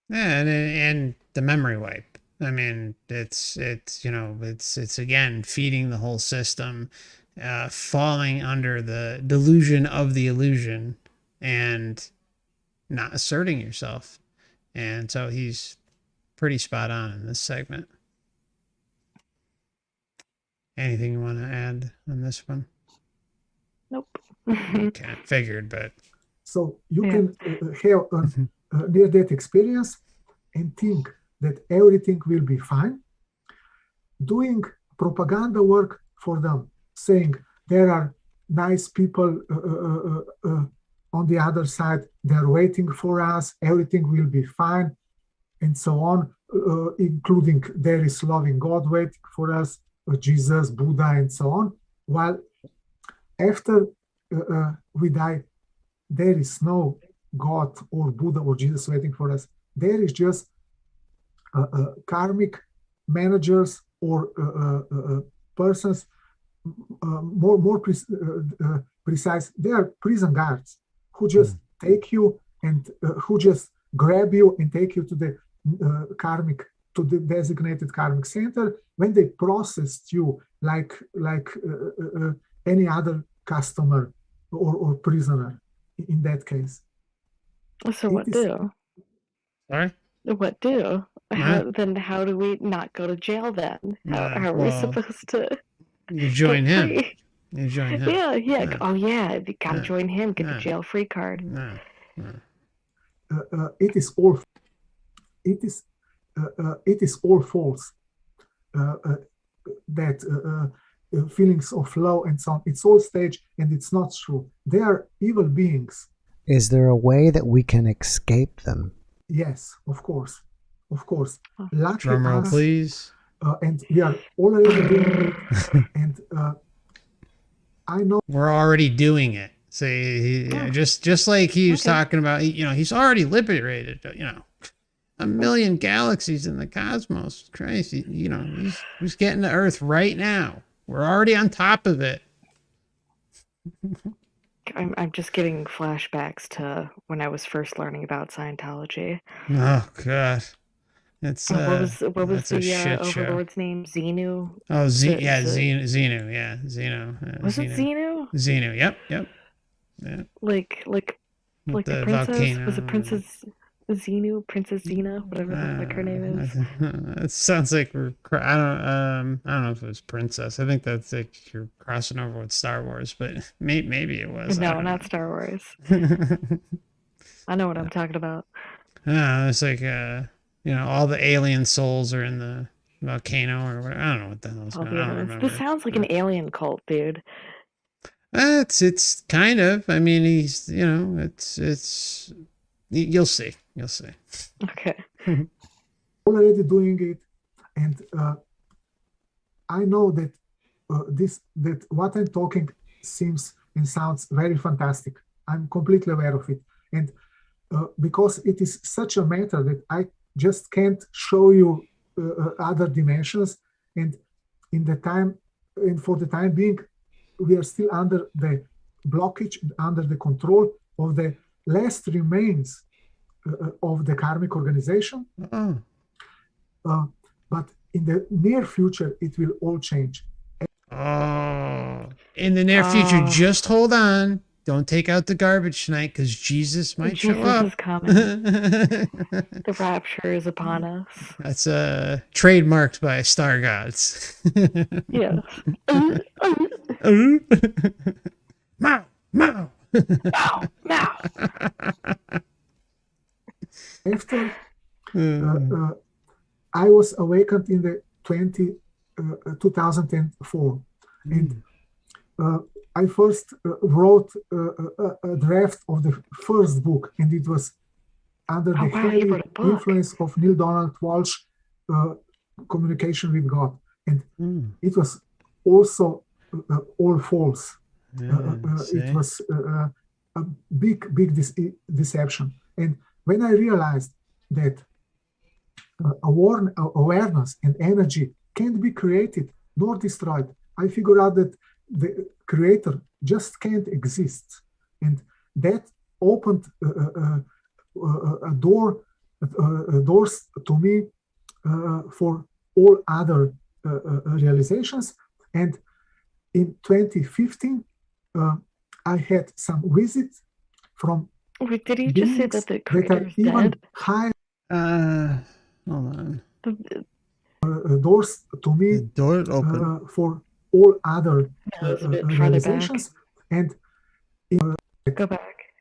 Yeah, and the memory wipe. I mean, it's again feeding the whole system, falling under the delusion of the illusion, and not asserting yourself. And so he's pretty spot on in this segment. Anything you want to add on this one? Nope. Okay, figured, but so you can have a near-death experience and think that everything will be fine, doing propaganda work for them, saying there are nice people on the other side, they're waiting for us, everything will be fine, and so on, including there is loving God waiting for us, Jesus, Buddha, and so on. While after we die, there is no God or Buddha or Jesus waiting for us. There is just karmic managers or persons, more precise, they are prison guards who just take you and who just grab you and take you to the designated karmic center, when they processed you like any other customer or prisoner in that case. So what do? Sorry? What do? Then how do we not go to jail then? How are we supposed to? You join him. Free? You join him. Yeah. Oh yeah, you gotta join him. Get the jail-free card. It is all. It is all false. That feelings of love and so on. It's all staged, and it's not true. They are evil beings. Is there a way that we can escape them? Yes, of course. Lucky Drum roll, us, please. and we are already doing it. And I know we're already doing it. So just like he was talking about, he's already liberated, 1,000,000 galaxies in the cosmos. Christ, he's getting to Earth right now. We're already on top of it. I'm just getting flashbacks to when I was first learning about Scientology. Oh God, it's what was that's a the shit show. overlord's name? Xenu. Oh, Xenu, yeah, Xenu. Was it Xenu? Xenu, yep. Yeah. Like With the the princess? volcano. Was it Princess Xenu? Princess Xena? Whatever the her name is. It sounds like I don't know if it was princess. I think that's like you're crossing over with Star Wars, but maybe it was. No, not Star Wars. I know what I'm talking about. It's like all the alien souls are in the volcano or whatever. I don't know what the hell's going on. I don't remember. This sounds like an alien cult, dude. It's kind of. I mean, he's it's you'll see. Okay. Already doing it, and I know that that what I'm talking seems and sounds very fantastic. I'm completely aware of it, and because it is such a matter that I just can't show you other dimensions, and for the time being, we are still under the blockage, under the control of the last remains of the karmic organization. But in the near future, it will all change. In the near future, just hold on. Don't take out the garbage tonight, because Jesus might show up. Is coming. The rapture is upon us. That's trademarked by Star Gods. Yes. Mow. Now. After I was awakened in the 2004, and I first wrote a draft of the first book, and it was under the heavy influence of Neil Donald Walsh, Communication with God, and it was also all false. It was a big deception. And when I realized that awareness and energy can't be created nor destroyed, I figured out that the creator just can't exist. And that opened doors to me for all other realizations. And in 2015, I had some visits from Wait, did he just say that the creator is even dead? higher. Hold on. Doors to me The door open. for all other No, it's a bit further realizations, and Go back.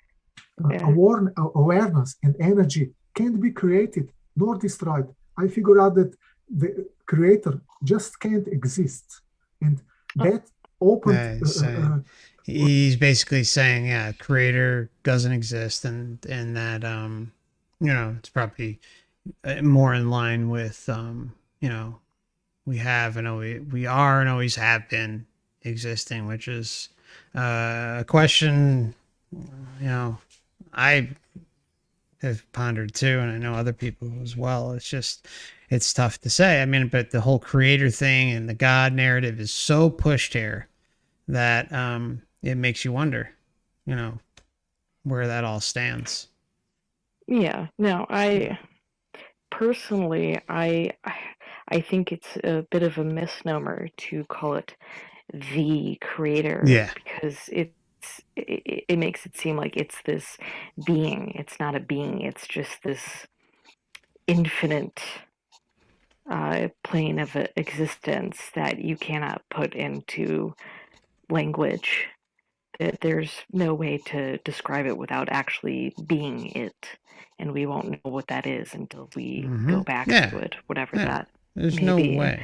awareness and energy can't be created nor destroyed. I figured out that the creator just can't exist, and that opened. He's basically saying, creator doesn't exist, and that it's probably more in line with we have and we are and always have been existing, which is a question I have pondered too, and I know other people as well. It's tough to say. I mean, but the whole creator thing and the God narrative is so pushed here that it makes you wonder, where that all stands. Yeah. No, I personally, I think it's a bit of a misnomer to call it the creator. Yeah. Because it makes it seem like it's this being. It's not a being. It's just this infinite plane of existence that you cannot put into language. There's no way to describe it without actually being it, and we won't know what that is until we go back to it, whatever that There's may no be. way.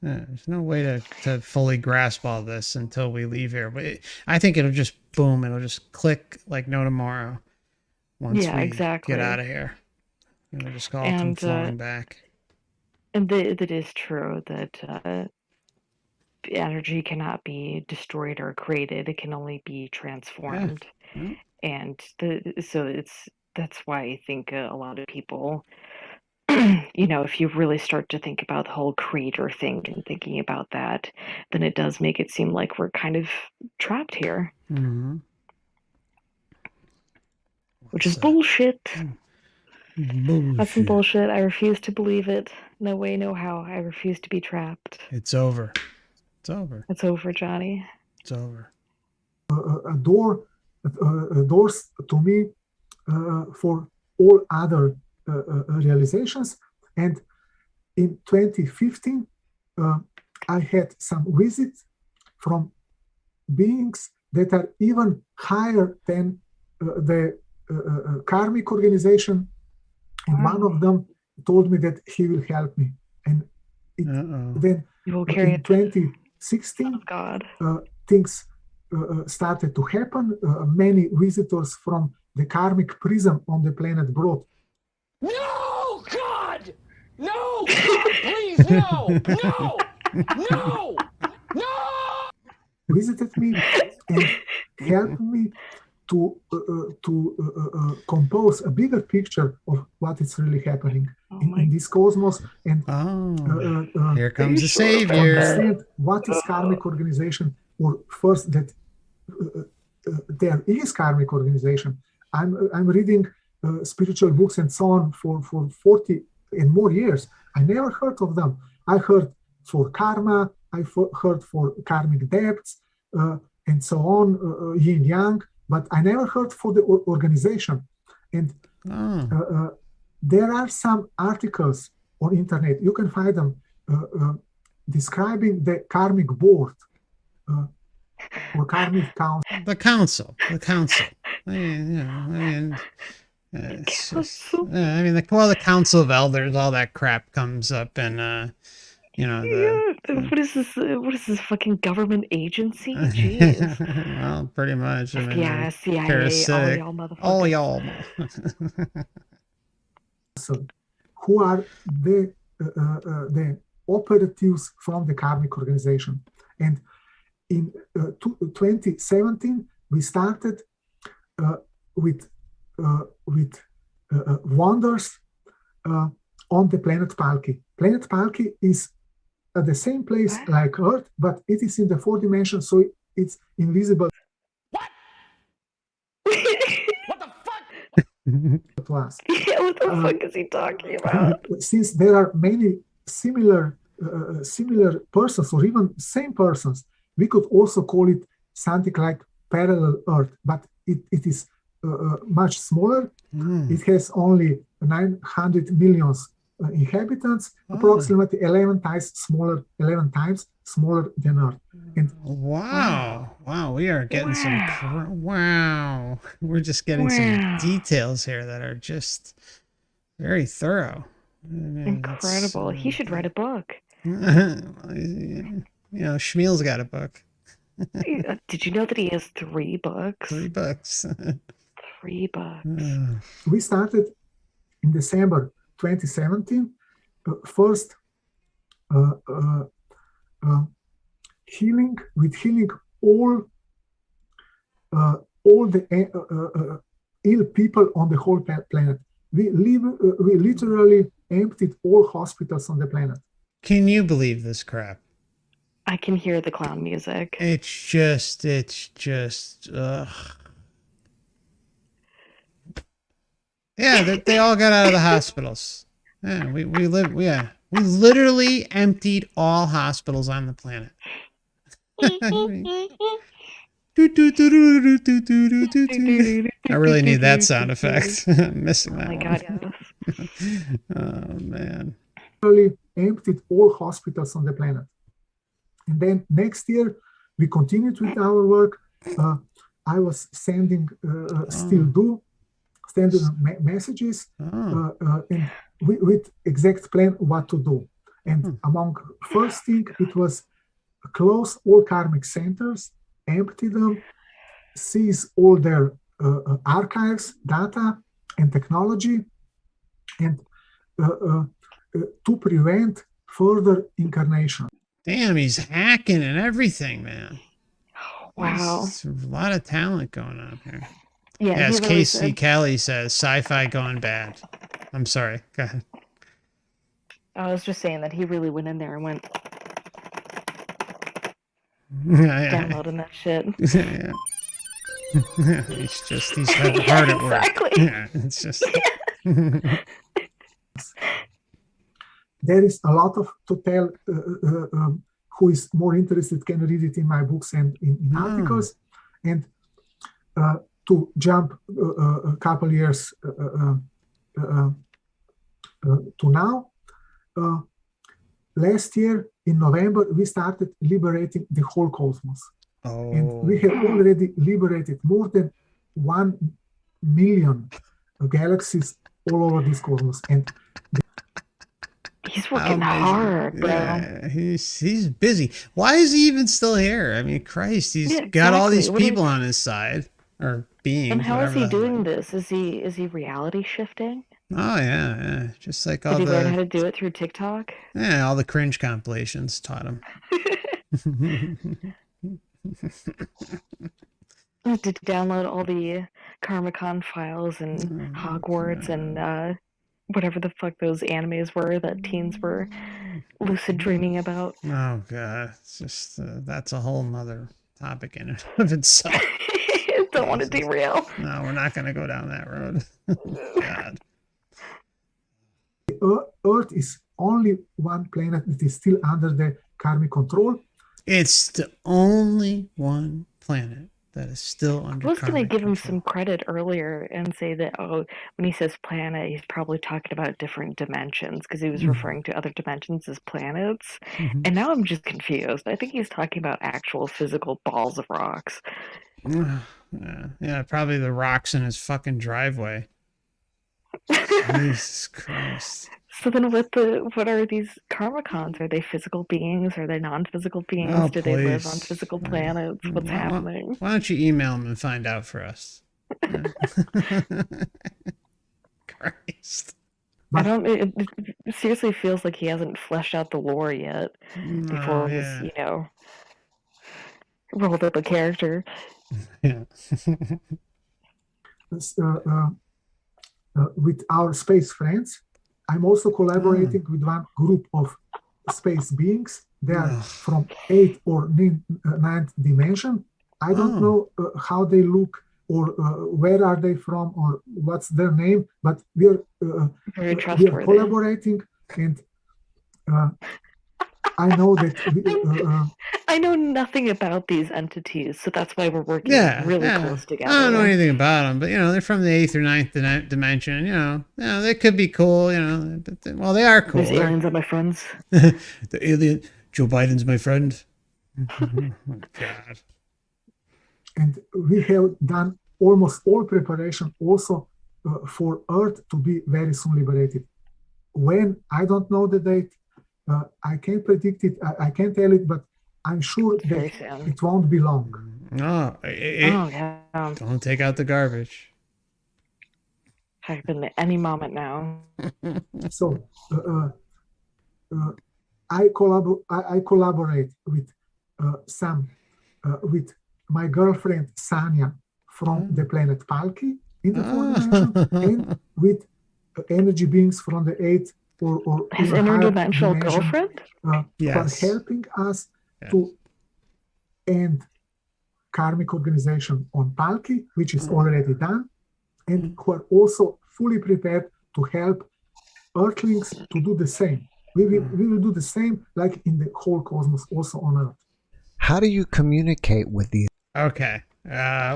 There's no way to fully grasp all this until we leave here. But I think it'll just boom. It'll just click like no tomorrow once we exactly. get out of here. It'll just all come flowing back. And that is true that energy cannot be destroyed or created; it can only be transformed. Yeah. And that's why I think a lot of people, if you really start to think about the whole creator thing and thinking about that, then it does make it seem like we're kind of trapped here, which is bullshit. That's some bullshit. I refuse to believe it. No way, no how. I refuse to be trapped. It's over. It's over. It's over, Johnny. It's over. Doors to me for all other realizations. And in 2015, I had some visits from beings that are even higher than the karmic organization. And one of them told me that he will help me. And then in 2016, things started to happen. Many visitors from the karmic prism on the planet brought. No, God! No, God, please, no! No! No! No! Visited me and helped me to compose a bigger picture of what is really happening in this cosmos. And here comes the savior. Understand what is karmic organization, or first that there is karmic organization. I'm reading spiritual books and so on for 40 and more years. I never heard of them. I heard for karma, I heard for karmic debts, and so on, yin yang, but I never heard for the organization. And there are some articles on internet, you can find them, describing the karmic board or karmic council. The council. I mean, it's just, the Council of Elders, all that crap comes up, and what is this? What is this fucking government agency? Jeez. Well, pretty much. I mean, FBI, CIA, parasitic. all y'all motherfuckers. All y'all. So, who are the operatives from the karmic organization? And in 2017, we started with wonders on the planet Palki. Planet Palki is at the same place like Earth, but it is in the 4th dimension, so it's invisible. What? What the fuck? To us. Yeah, what the fuck is he talking about? Since there are many similar persons, or even same persons, we could also call it something like parallel Earth, but it is much smaller. It has only 900 million inhabitants, approximately 11 times smaller than Earth. And wow, we are getting some. We're just getting some details here that are just very thorough. Incredible. He should write a book. Shmuel's got a book. Did you know that he has 3 books? 3 books. 3 books. We started in December 2017. First, healing all the ill people on the whole planet. We literally emptied all hospitals on the planet. Can you believe this crap? I can hear the clown music. It's just, yeah, they all got out of the hospitals. Yeah, we literally emptied all hospitals on the planet. I really need that sound effect. I'm missing that one. God, yes. Oh man. Literally emptied all hospitals on the planet. And then next year, we continued with our work. I was sending, sending messages and with exact plan what to do. And among first thing, it was close all karmic centers, empty them, seize all their archives, data, and technology, and to prevent further incarnation. Damn, he's hacking and everything, man. Wow. There's a lot of talent going on here. Yeah, As he really Casey said, Kelly says, sci-fi gone bad. I'm sorry. Go ahead. I was just saying that he really went in there and went Yeah. downloading that shit. Yeah. He's hard at work. Exactly. Yeah, it's just. There is a lot of to tell. Who is more interested can read it in my books and in articles. And to jump a couple years to now, last year in November, we started liberating the whole cosmos. Oh. And we have already liberated more than 1 million galaxies all over this cosmos. And He's working Amazing. hard, bro. Yeah, he's busy. Why is he even still here? I mean, Christ, he's Yeah, got all these exactly. people on his side, or beings. And how is whatever he the hell. doing this? Is he reality shifting? Oh yeah. Just like all Did he learn how the to do it through TikTok? all the cringe compilations taught him. Did download all the Karmacon files and Hogwarts and whatever the fuck those animes were that teens were lucid dreaming about. Oh god, it's just that's a whole nother topic in and of itself. Don't want to derail. No, we're not going to go down that road. God. Earth is only one planet that is still under the karmic control. It's the only one planet that is still under I was going to karmic give him control. some credit earlier and say that, when he says planet, he's probably talking about different dimensions because he was referring to other dimensions as planets. And now I'm just confused. I think he's talking about actual physical balls of rocks. Yeah, probably the rocks in his fucking driveway. Jesus Christ. So then what are these Karmacons? Are they physical beings? Are they non-physical beings? Oh, Do they live on please. physical planets? What's happening? Why don't you email him and find out for us? Christ. It seriously feels like he hasn't fleshed out the lore yet before yeah. he's, rolled up a character. Yeah. With our space friends, I'm also collaborating with one group of space beings. They are from 8th or 9th dimension. I don't know how they look or where are they from or what's their name, but we are collaborating, and I know that I know nothing about these entities, so that's why we're working really close together. I don't know anything about them, but they're from the 8th or 9th dimension. They could be cool. But they are cool. These aliens are my friends. The alien Joe Biden's my friend. Oh my God. And we have done almost all preparation also for Earth to be very soon liberated. When, I don't know the date, I can't predict it, I can't tell it, but I'm sure that it won't be long. No, don't take out the garbage. Happen at any moment now. So I collaborate with with my girlfriend Sanya from the planet Palki in the 4th dimension, and with energy beings from the 8th or his interdimensional girlfriend, yes, for helping us to end karmic organization on Palki, which is already done, and who are also fully prepared to help Earthlings to do the same. We will do the same, like in the whole cosmos, also on Earth. How do you communicate with these? Okay.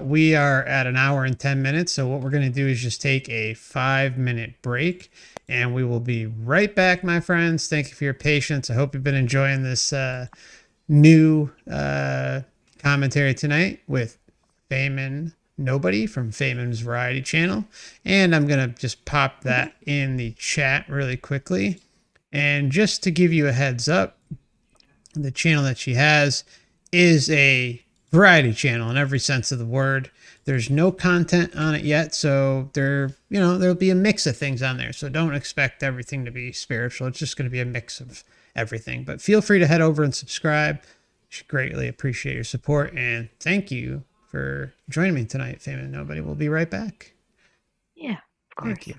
We are at 1 hour and 10 minutes. So what we're going to do is just take a 5-minute break, and we will be right back, my friends. Thank you for your patience. I hope you've been enjoying this new commentary tonight with Feynman Nobody from Feynman's Variety Channel. And I'm going to just pop that in the chat really quickly. And just to give you a heads up, the channel that she has is a variety channel in every sense of the word. There's no content on it yet, so there'll be a mix of things on there. So don't expect everything to be spiritual. It's just going to be a mix of everything. But feel free to head over and subscribe. Should greatly appreciate your support, and thank you for joining me tonight, Fame and Nobody. We'll be right back. Yeah, of course. Thank you.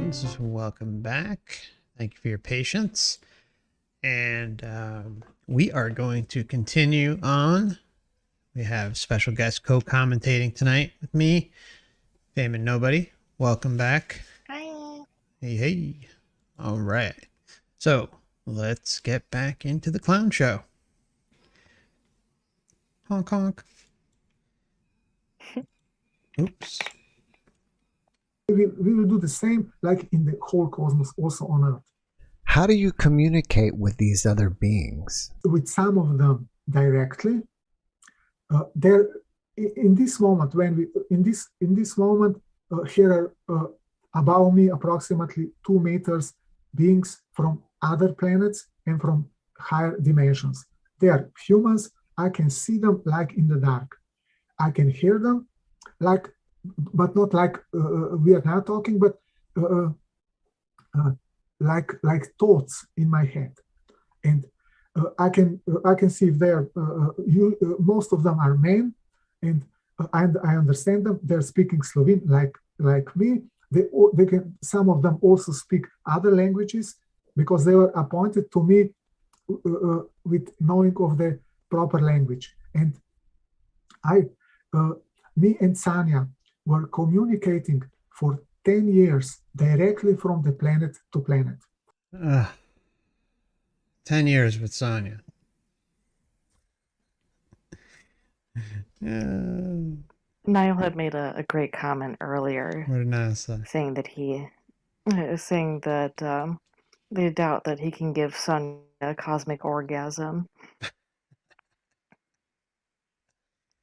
friends, welcome back. Thank you for your patience. And we are going to continue on. We have special guest co-commentating tonight with me, Fame and Nobody. Welcome back. Hi. Hey, hey. All right. So let's get back into the clown show. Honk, honk. Oops. We will do the same like in the whole cosmos, also on Earth. How do you communicate with these other beings? With some of them directly. There, in this moment, when we in this moment, here are above me approximately 2 meters beings from other planets and from higher dimensions. They are humans. I can see them like in the dark. I can hear them like, but not like we are now talking, but like thoughts in my head. And I can see if they're most of them are men, and I understand them. They're speaking Slovene like me. They can, some of them also speak other languages because they were appointed to me with knowing of the proper language. And me and Sanya were communicating for 10 years directly from the planet to planet. 10 years with Sonia. Niall had made a great comment earlier, What did I say? saying that they doubt that he can give Sonia a cosmic orgasm.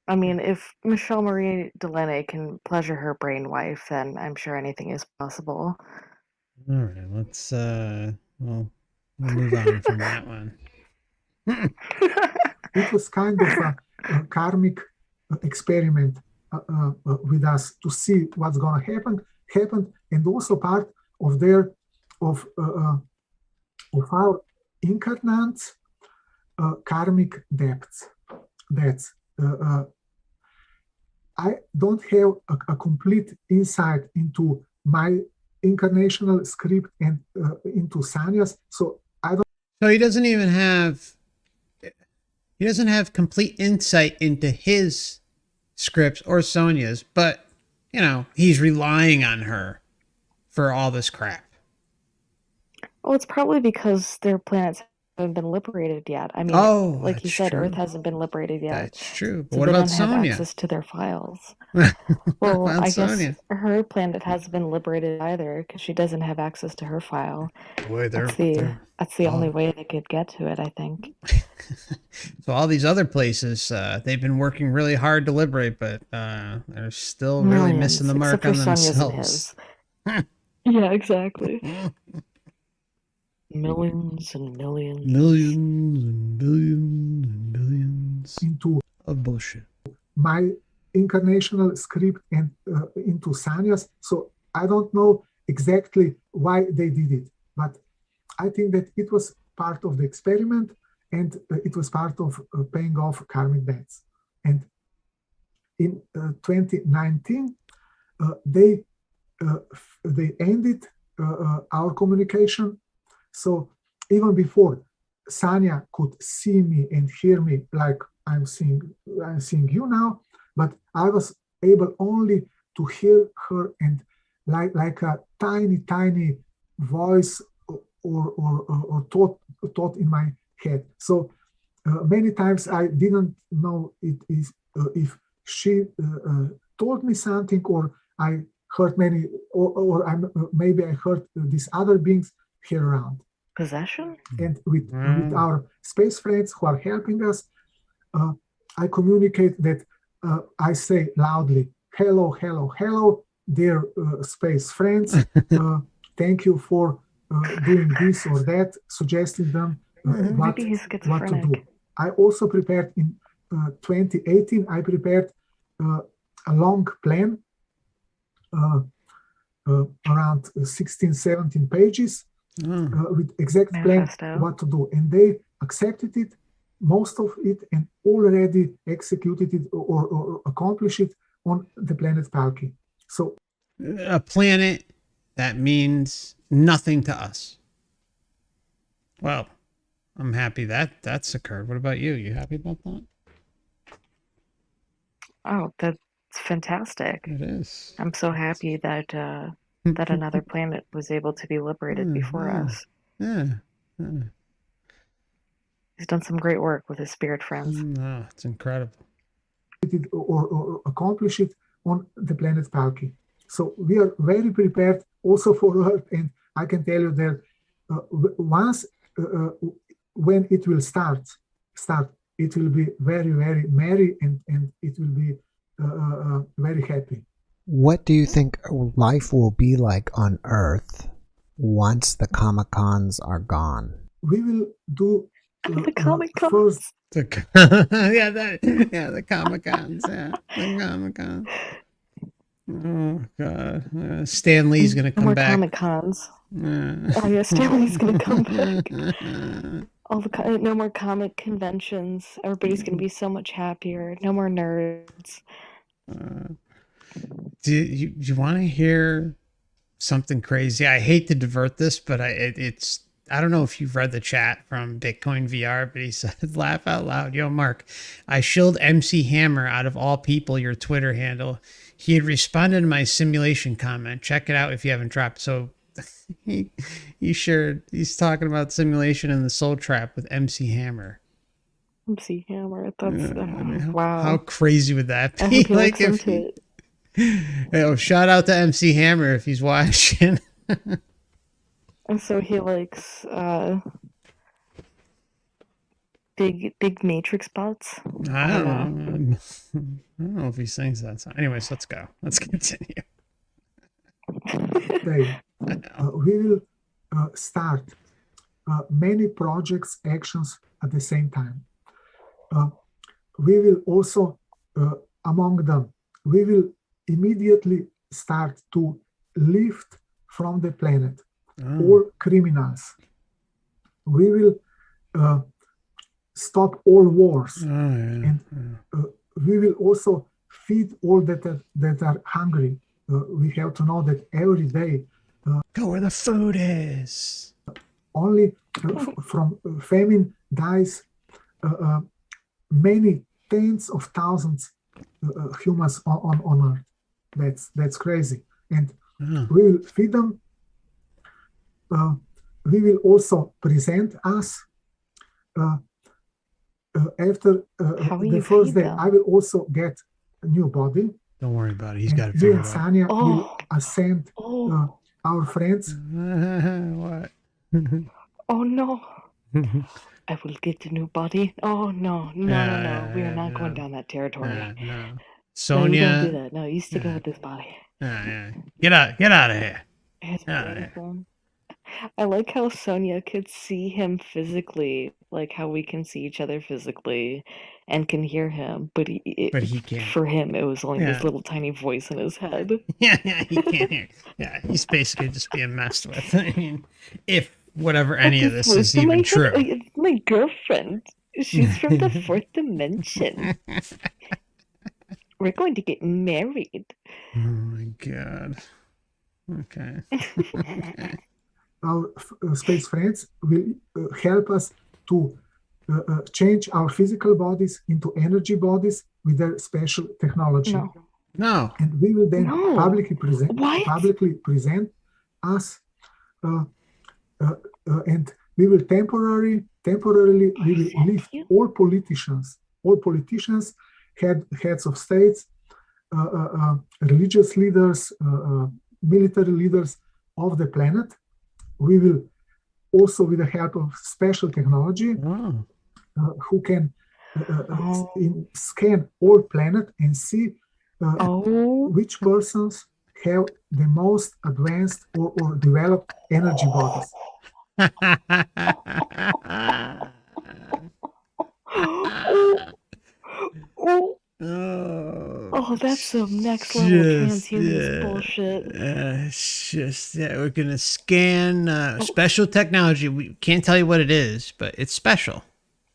I mean, if Michelle Marie Delaney can pleasure her brainwife, then I'm sure anything is possible. All right, let's we'll move on from that one. It was kind of a karmic experiment with us to see what's going to happen, and also part of our incarnate karmic depths. That's I don't have a complete insight into my incarnational script and into Sanya's, so I don't. So he doesn't have complete insight into his scripts or Sonia's, but you know, he's relying on her for all this crap. Well, it's probably because their planets haven't been liberated yet. I mean, like you that's said, true. Earth hasn't been liberated yet. That's true. But So what they about don't have Sonia? access to their files. What Well, about I Sonia? guess her planet hasn't been liberated either because she doesn't have access to her file. Boy, That's the only way they could get to it, I think. So all these other places, they've been working really hard to liberate, but they're still really missing the mark on themselves. Yeah, exactly. Millions and millions. Millions and billions and billions Into of bullshit. My incarnational script and into Sanya's, so I don't know exactly why they did it, but I think that it was part of the experiment, and it was part of paying off karmic debts. And in 2019, they ended our communication. So even before Sanya could see me and hear me like I'm seeing you now, but I was able only to hear her, and like a tiny voice or thought in my head. So many times I didn't know if she told me something, or I heard many, or maybe I heard these other beings here around. Possession? And with our space friends who are helping us, I communicate that I say loudly, hello, dear space friends. Thank you for doing this or that, suggesting them what to do. I also prepared in 2018, I prepared a long plan, around 16, 17 pages, with exact plan what to do. And they accepted it, most of it, and already executed it or accomplished it on the planet Palki. So a planet that means nothing to us. Well, I'm happy that that's occurred. What about you? You happy about that? Oh, that's fantastic. It is. I'm so happy that that another planet was able to be liberated before us. Yeah. He's done some great work with his spirit friends. No, it's incredible. Or accomplish it on the planet Palki. So we are very prepared also for Earth, and I can tell you that once when it will start, it will be very, very merry, and it will be very happy. What do you think life will be like on Earth once the Comic-Cons are gone? We will do The Comic-Cons. first. The Comic-Cons. Yeah, the Comic-Cons. Oh God, Stan Lee's gonna No come more back. Comic-Cons. Oh yeah, Stanley's gonna come back. No more comic conventions. Everybody's gonna be so much happier. No more nerds. Do you want to hear something crazy? I hate to divert this, but it's I don't know if you've read the chat from Bitcoin VR, but he said, laugh out loud. Yo, Mark, I shilled MC Hammer out of all people, your Twitter handle. He had responded to my simulation comment. Check it out if you haven't dropped. So he shared, he's talking about simulation and the soul trap with MC Hammer. MC Hammer. That's I mean, wow. How crazy would that I be? hope he looks into it. Oh, shout out to MC Hammer if he's watching. And so he likes big Matrix bots. I don't know if he sings that song. Anyways, let's go. Let's continue. Day, we will start many projects, actions at the same time. We will also, among them, we will immediately start to lift from the planet all criminals. We will stop all wars, and we will also feed all that are hungry. We have to know that every day, Go where the food is. only from famine dies many tens of thousands humans on Earth. That's crazy, and we will feed them. We will also present us after the first day. I will also get a new body. Don't worry about it. He's And got it me figured and out. Sanya will ascend our friends. What? Oh no. I will get a new body. Oh no. We are not going down that territory. No. No, you Sonia. don't do that. No, you sticking with this body. Get out of here. It's Yeah. beautiful. I like how Sonia could see him physically, like how we can see each other physically and can hear him, but he can't. For him, it was only this Yeah. little tiny voice in his head. Yeah, he can't hear. Yeah, he's basically just being messed with. I mean, if whatever any of this is even true. It's my girlfriend. She's from the fourth dimension. We're going to get married. Oh my God. Okay. Our space friends will help us to change our physical bodies into energy bodies with their special technology. No. And we will then No. publicly present us, and we will temporarily we will lift all politicians, heads of states, religious leaders, military leaders of the planet. We will also, with the help of special technology, who can scan all planet and see which persons have the most advanced or developed energy bodies. Oh, that's some next level transhumanist bullshit. It's just we're gonna scan special technology. We can't tell you what it is, but it's special,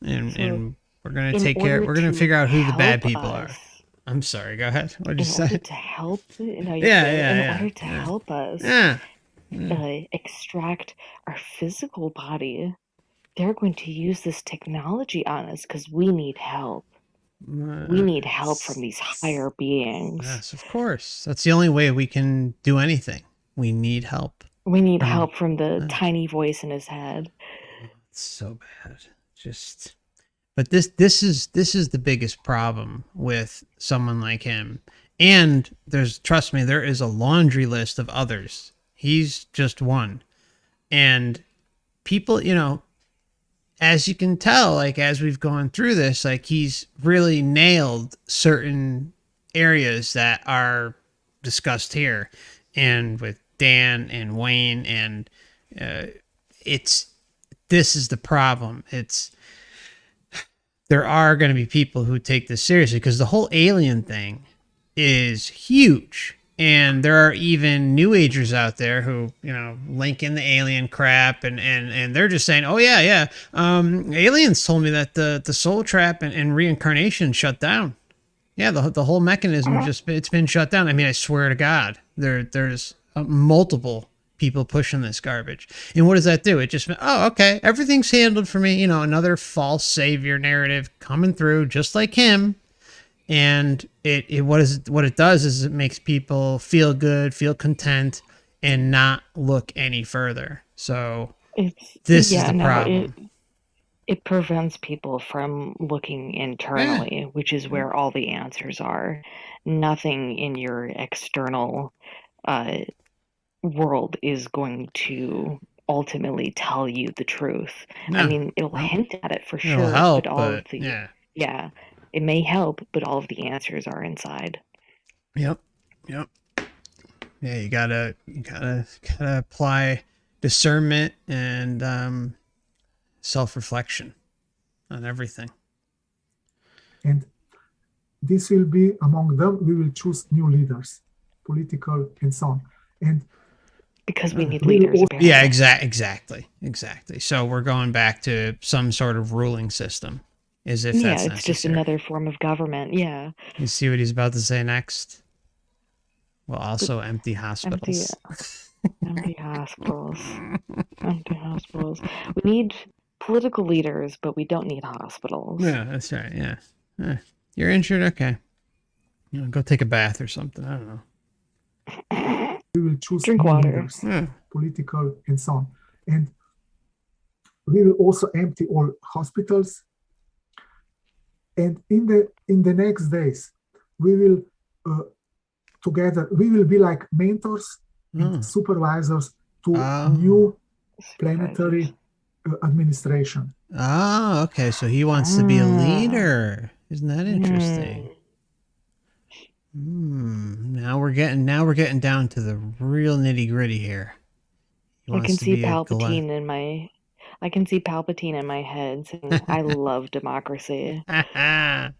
and we're gonna take care. We're gonna figure out who the bad people are. I'm sorry. Go ahead. What did you say? To help, in order to help us, extract our physical body, they're going to use this technology on us because we need help. We need help from these higher beings. Yes, of course. That's the only way we can do anything. We need help. We need help from the tiny voice in his head. It's so bad. But this is the biggest problem with someone like him. And trust me, there is a laundry list of others. He's just one. And people, as you can tell, like as we've gone through this, like he's really nailed certain areas that are discussed here, and with Dan and Wayne, and this is the problem. There are going to be people who take this seriously because the whole alien thing is huge. And there are even New Agers out there who, link in the alien crap, and they're just saying, oh, yeah. Aliens told me that the soul trap and reincarnation shut down. Yeah, the whole mechanism it's been shut down. I mean, I swear to God, there's multiple people pushing this garbage. And what does that do? It just, oh, okay, everything's handled for me. Another false savior narrative coming through just like him. And what it does is it makes people feel good, feel content, and not look any further. So this is the problem. It prevents people from looking internally, which is where all the answers are. Nothing in your external world is going to ultimately tell you the truth. No. I mean, it'll hint at it for sure. It'll help, but yeah. It may help, but all of the answers are inside. Yep. Yeah, you gotta apply discernment and self-reflection on everything. And this will be among them. We will choose new leaders, political and so on. And because we need leaders. Yeah, exactly. So we're going back to some sort of ruling system. As if that's it's necessary. Just another form of government. Yeah. You see what he's about to say next? Well, also empty hospitals. Empty hospitals. Empty hospitals. We need political leaders, but we don't need hospitals. Yeah, that's right. Yeah. You're injured? Okay. Go take a bath or something. I don't know. We will choose drink water. Leaders, political and so on. And we will also empty all hospitals. And in the next days, we will together. We will be like mentors and supervisors to new planetary administration. Oh, okay. So he wants to be a leader. Isn't that interesting? Now we're getting down to the real nitty gritty here. I can see Palpatine in my head saying, I love democracy. Yeah.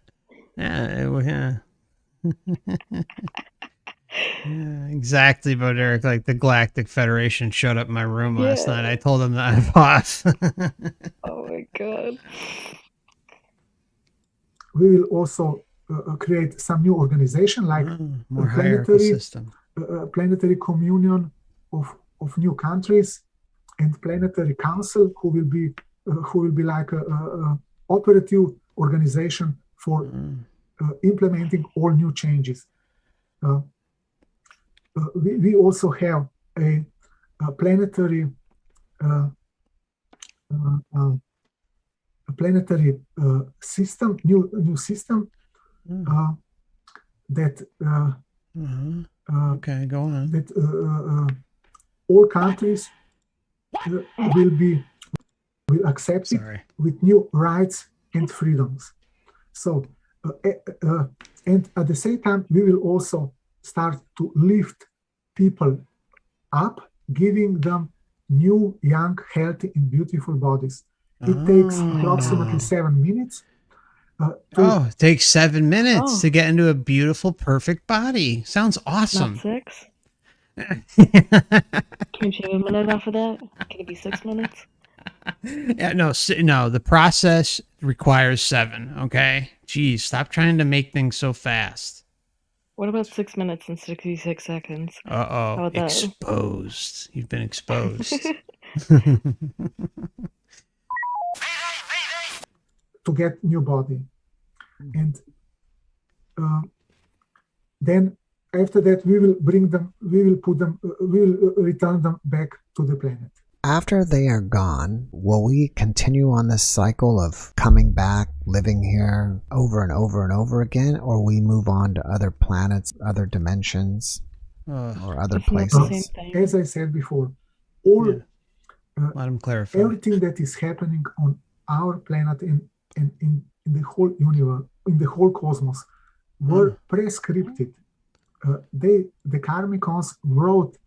Yeah, exactly, but Eric, like the Galactic Federation showed up in my room last night. I told them that I'm off. Oh my God. We will also create some new organization like more hierarchical system. Planetary communion of new countries, and planetary council who will be like a operative organization for implementing all new changes. We also have a planetary system, new system that okay, go on. That all countries will accept it with new rights and freedoms. So, and at the same time, we will also start to lift people up, giving them new, young, healthy, and beautiful bodies. It takes approximately 7 minutes. It takes 7 minutes to get into a beautiful, perfect body. Sounds awesome. Not 6? Can't you have a minute off of that? Can it be 6 minutes? Yeah, no. The process requires 7. Okay, geez, stop trying to make things so fast. What about 6 minutes and 66 seconds? How Uh-oh. about that? Exposed. You've been exposed. to get new body. And then after that, we will bring them, we will put them, we will return them back to the planet. After they are gone, will we continue on this cycle of coming back, living here over and over and over again, or we move on to other planets, other dimensions, or other Isn't that the same places? thing? As I said before, all Let him clarify. everything that is happening on our planet and in the whole universe, in the whole cosmos, were prescripted. The Karmicons wrote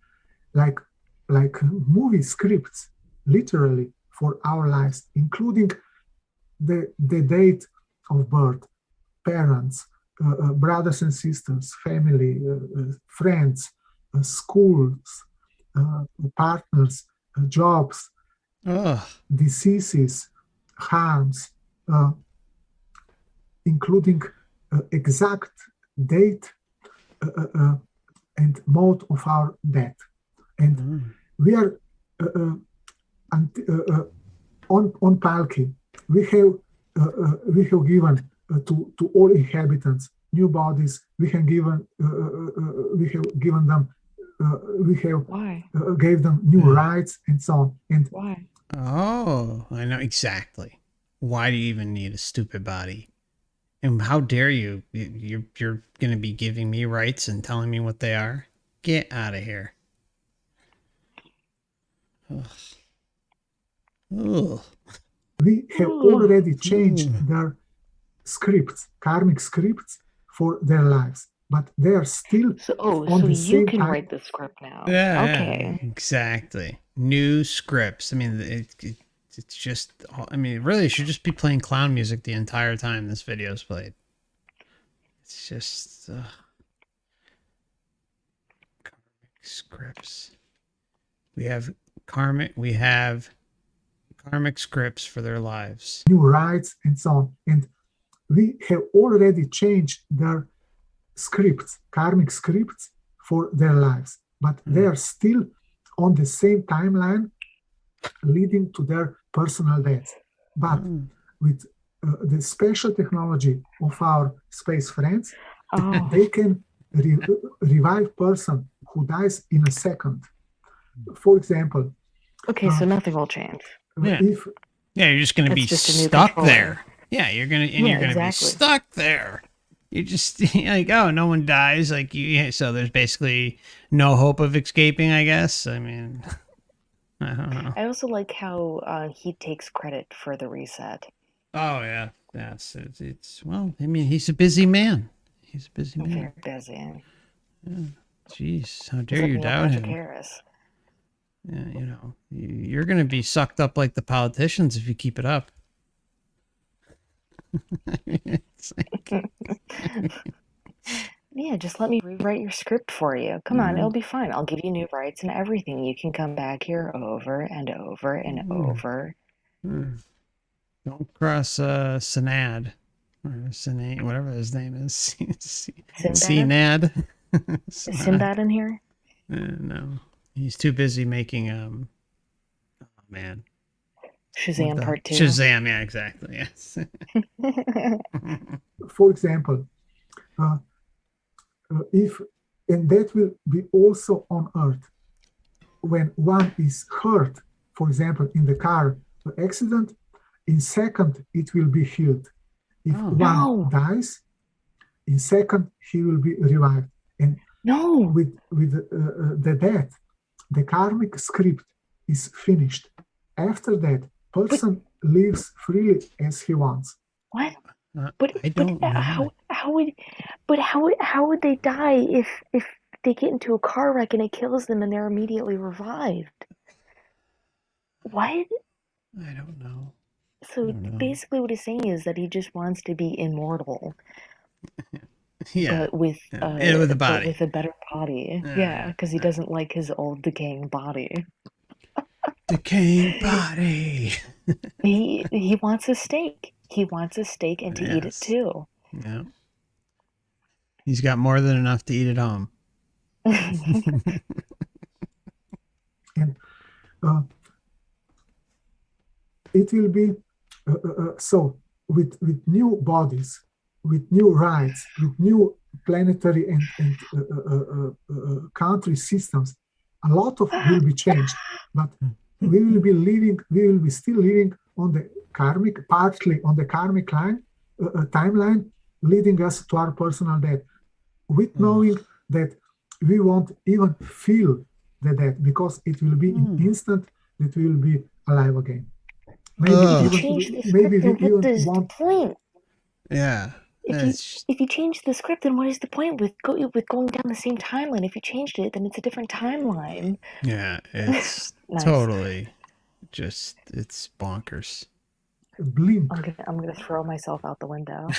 like movie scripts, literally, for our lives, including the date of birth, parents, brothers and sisters, family, friends, schools, partners, jobs, diseases, harms, including exact date and mode of our death. And we are on Palki. We have given to all inhabitants new bodies. We have given them. Why? Gave them new rights and so on. And Why? Oh, I know exactly. Why do you even need a stupid body? And how dare you? You're going to be giving me rights and telling me what they are? Get out of here. Ugh. Ugh. we have already changed their scripts, karmic scripts for their lives, but they are still So, on so the you same can time. write the script now. Yeah, Okay. exactly. New scripts. I mean, it's just, I mean, really, it should just be playing clown music the entire time this video is played. It's just, karmic scripts. We have karmic scripts for their lives. New rights and so on. And we have already changed their scripts, karmic scripts for their lives, but they are still on the same timeline leading to their personal death. But with the special technology of our space friends, Oh, they can revive person who dies in a second. For example, okay. So nothing will change. Yeah. if Yeah, you're just going to That's be just a new stuck controller. there. Yeah, you're going to, and Yeah, you're going to exactly. be stuck there. You're just like, oh, no one dies. Like you, so there's basically no hope of escaping, I guess. I mean, I don't know. I also like how he takes credit for the reset. Oh yeah, that's it's well. I mean, he's a busy man. He's a busy man. Very busy. Jeez, how He's dare like you Neil doubt Patrick him? Harris. Yeah, you know, you're gonna be sucked up like the politicians if you keep it up. It's like, Yeah, just let me rewrite your script for you. Come on, it'll be fine. I'll give you new rights and everything. You can come back here over and over and over. don't cross Senad or Senad, whatever his name is. Senad. Is Sinbad in here? No, he's too busy making oh man. Shazam Part 2. Shazam, yeah, exactly. Yes. for example, if, and that will be also on Earth, when one is hurt, for example, in the car accident, in second it will be healed. If one dies, in second he will be revived. And with the death, the karmic script is finished. After that, person lives freely as he wants. What? I don't know. How would they die if they get into a car wreck and it kills them and they're immediately revived? What? I don't know. So basically what he's saying is that he just wants to be immortal. Yeah. But with a body. but with a better body. Yeah, because he doesn't like his old decaying body. Decaying body. He wants a steak. He wants a steak and to eat it too. Yeah. He's got more than enough to eat at home. And it will be so with new bodies, with new rights, with new planetary and country systems. A lot of will be changed, but we will be still living on the karmic, partly on the karmic line, timeline, leading us to our personal death, with knowing that we won't even feel the death because it will be in instant that we will be alive again. Maybe If you change the script, then what is the point? Yeah. If you change the script, then what is the point with going down the same timeline? If you changed it, then it's a different timeline. Yeah, it's Nice. totally just, it's bonkers. Blink. I'm gonna throw myself out the window.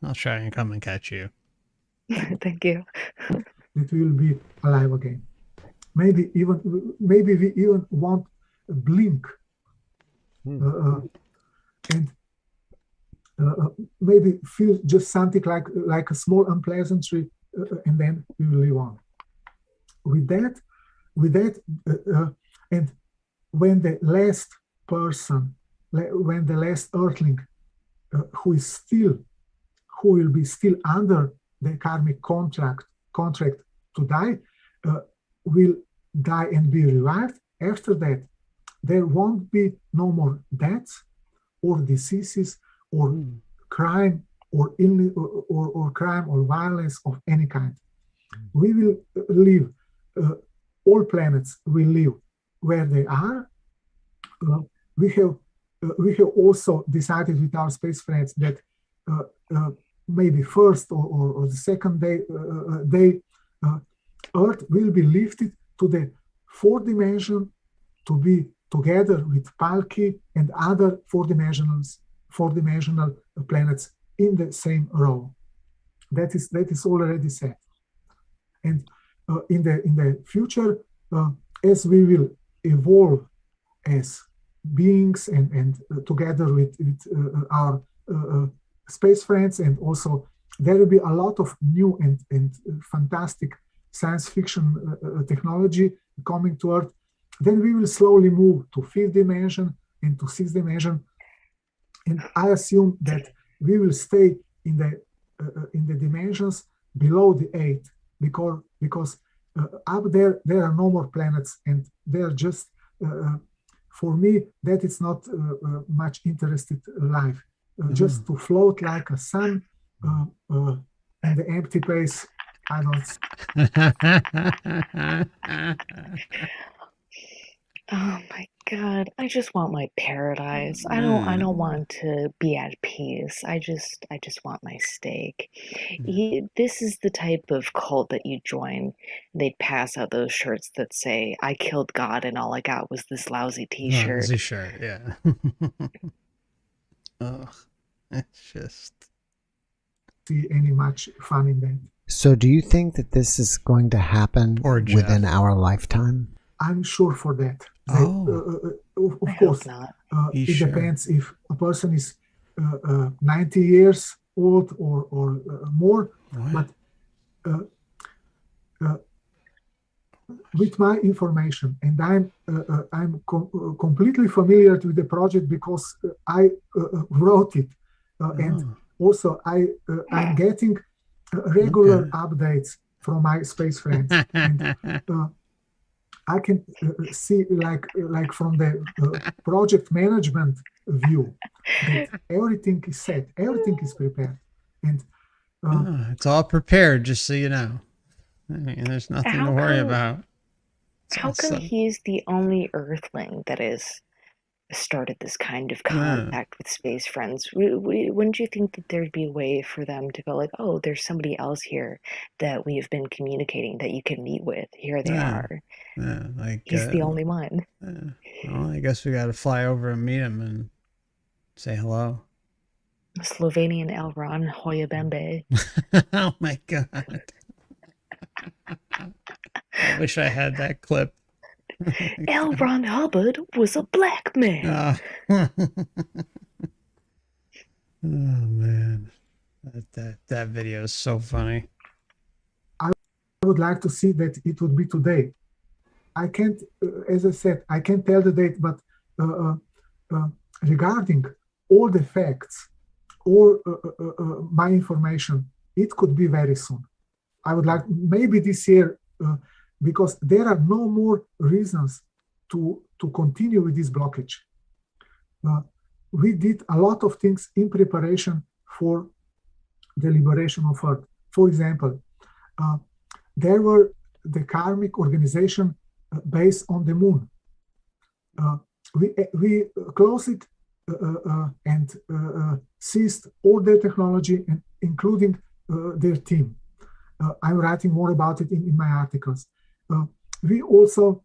I'll try and come and catch you. Thank you. That we will be alive again. Maybe we even won't blink, and maybe feel just something like a small unpleasantry, and then we will live on. With that, and when the last person, when the last earthling, who will be still under the karmic contract to die, will die and be revived. After that, there won't be no more deaths or diseases or crime or illness or crime or violence of any kind. We will live, all planets will live where they are. We have also decided with our space friends that maybe first or the second day, Earth will be lifted to the fourth dimension to be together with Palki and other four-dimensional planets in the same row. That is already set. And in the future, as we will evolve as beings and together with our space friends, and also there will be a lot of new and fantastic science fiction technology coming to Earth. Then we will slowly move to fifth dimension and to sixth dimension, and I assume that we will stay in the dimensions below the eighth, because up there are no more planets, and they are just for me that is not much interested life. Just to float like a sun in the empty space. I don't. Oh my God! I just want my paradise. I don't want to be at peace. I just want my steak. This is the type of cult that you join. They'd pass out those shirts that say, "I killed God and all I got was this lousy T-shirt." Lousy shirt, yeah. Ugh, it's just see any much fun in that. So do you think that this is going to happen within our lifetime? I'm sure for that. Of course, it depends if a person is 90 years old or more. What? But with my information, and I'm completely familiar with the project because I wrote it, and also I'm getting regular updates from my space friends. And, I can see like from the project management view that everything is set, everything is prepared, and it's all prepared. Just so you know, I mean, there's nothing to worry about. How come he's the only Earthling that has started this kind of contact with space friends? Wouldn't you think that there'd be a way for them to go like, oh, there's somebody else here that we have been communicating that you can meet with. Here they are. Yeah, like he's the only one. Well, I guess we got to fly over and meet him and say hello. Slovenian Elron Hoya Bembe. Oh my God. I wish I had that clip. L. Ron Hubbard was a black man. Oh man. That video is so funny. I would like to see that it would be today. I can't, as I said, I can't tell the date, but regarding all the facts or my information, it could be very soon. I would like maybe this year, because there are no more reasons to continue with this blockage. We did a lot of things in preparation for the liberation of Earth. For example, there were the karmic organization based on the moon. We closed it and seized all their technology, and including their team. I'm writing more about it in my articles. We also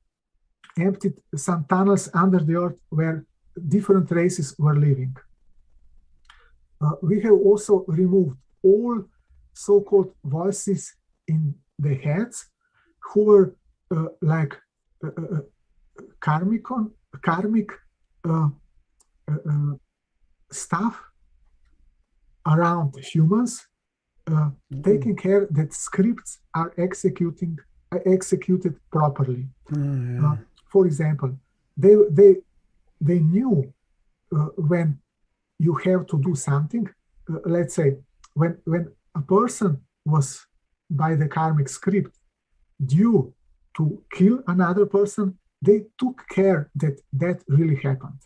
emptied some tunnels under the earth where different races were living. We have also removed all so-called voices in the heads who were like karmic stuff around humans, taking care that scripts are executed properly. For example, they knew when you have to do something. Let's say when a person was by the karmic script due to kill another person, they took care that that really happened.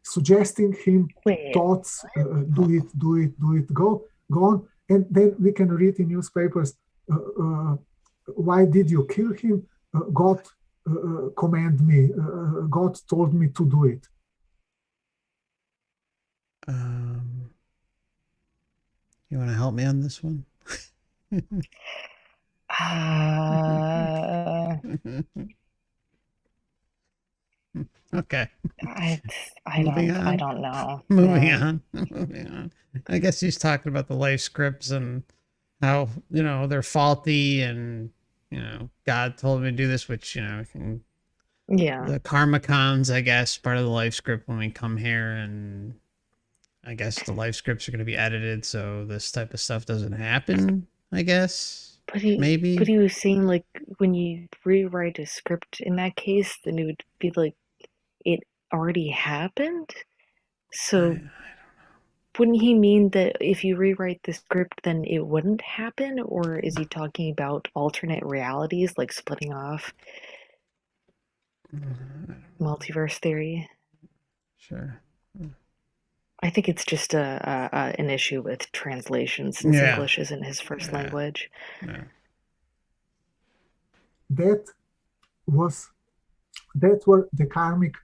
Suggesting him thoughts, do it, go on. And then we can read in newspapers, why did you kill him? God command me, God told me to do it. You want to help me on this one? Okay. I Moving on. don't know. Moving on. I guess he's talking about the life scripts and how, they're faulty, and, God told me to do this, which, Yeah. the karmicons, I guess, part of the life script when we come here, and I guess the life scripts are going to be edited so this type of stuff doesn't happen, I guess. But he was saying, like, when you rewrite a script in that case, then it would be like it already happened. So wouldn't he mean that if you rewrite the script, then it wouldn't happen? Or is he talking about alternate realities, like splitting off? Multiverse theory? Sure. I think it's just an issue with translation, since English isn't his first language. Yeah. That were the karmic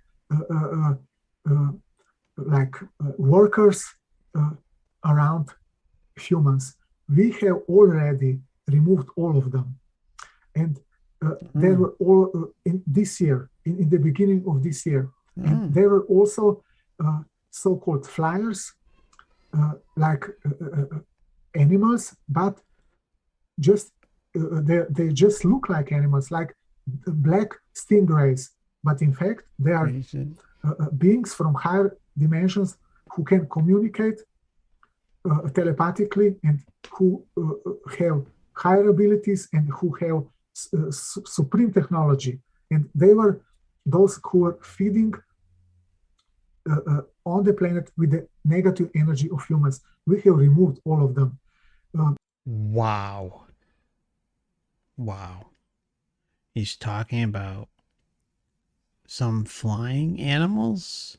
workers around humans. We have already removed all of them, and they were all in this year, in the beginning of this year, and there were also so-called flyers, like animals, but just they just look like animals, like black stingrays, but in fact they are beings from higher dimensions who can communicate telepathically, and who have higher abilities, and who have supreme technology. And they were those who were feeding on the planet with the negative energy of humans. We have removed all of them. Wow. He's talking about some flying animals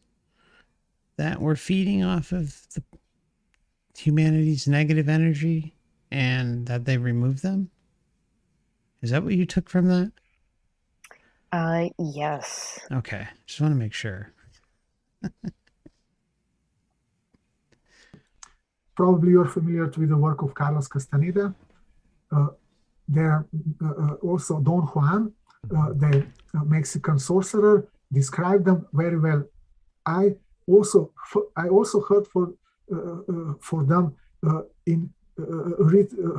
that were feeding off of the humanity's negative energy, and that they removed them? Is that what you took from that? Yes. Okay, just want to make sure. Probably you're familiar with the work of Carlos Castaneda. There also Don Juan, the Mexican sorcerer, described them very well. I also heard for them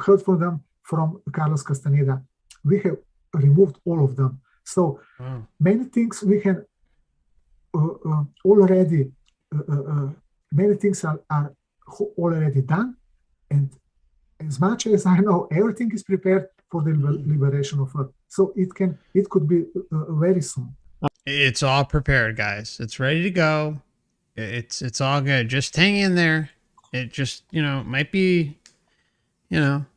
heard for them from Carlos Castaneda. We have removed all of them. So many things we can already. Many things are already done, and as much as I know, everything is prepared for the liberation of Earth. So it could be very soon. It's all prepared, guys. It's ready to go. It's all good. Just hang in there. It just, might be, about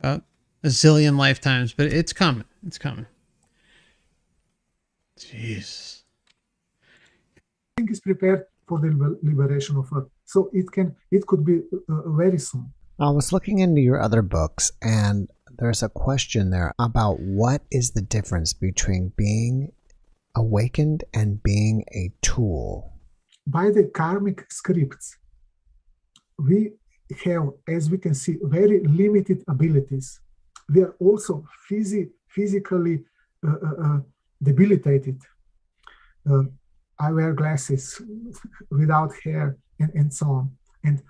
a zillion lifetimes, but it's coming. It's coming. Jeez. Everything is prepared for the liberation of Earth. So it could be very soon. I was looking into your other books, and there's a question there about what is the difference between being awakened and being a tool. By the karmic scripts, we have, as we can see, very limited abilities. We are also physically debilitated. I wear glasses without hair and so on. And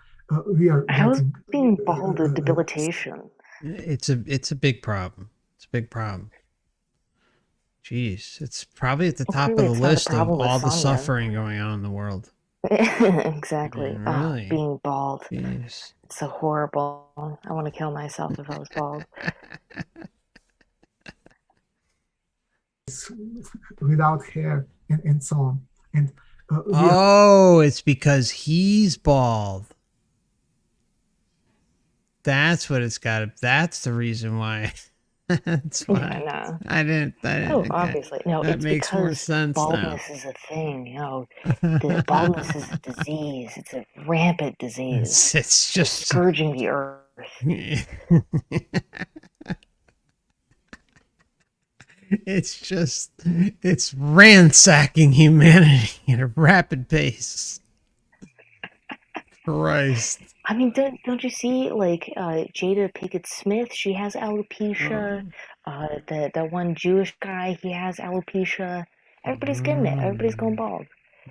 we are How is getting, being bald a debilitation? It's a big problem. It's a big problem. Jeez, it's probably at the top of clearly the it's not a list of problem with all the Sonya. suffering going on in the world. Exactly. Yeah, really? Being bald. Jeez. It's so horrible. I want to kill myself if I was bald. without hair and so on. And we are Oh, it's because he's bald. That's what it's got. That's the reason why. That's why. Yeah, no. I didn't. Oh, okay. obviously. No, That it's makes more because sense now. baldness is a thing. The baldness is a disease. It's a rampant disease. It's just Scourging the earth. it's ransacking humanity at a rapid pace. Christ. I mean, don't you see, like, Jada Pinkett Smith, she has alopecia. That one Jewish guy, he has alopecia. Everybody's getting it. Everybody's going bald.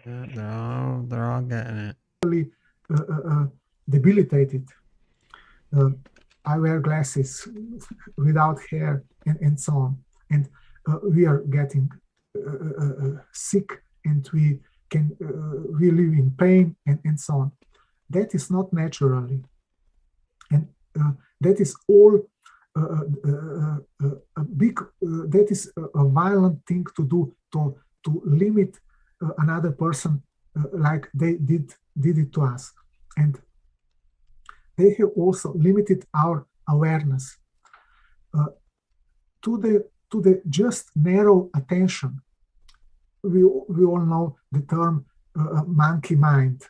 Yeah, they're all getting it. debilitated. I wear glasses without hair and so on. And we are getting sick, and we live in pain and so on. That is not naturally. And that is all that is a violent thing to do, to limit another person like they did it to us. And they have also limited our awareness to the just narrow attention. We all know the term monkey mind,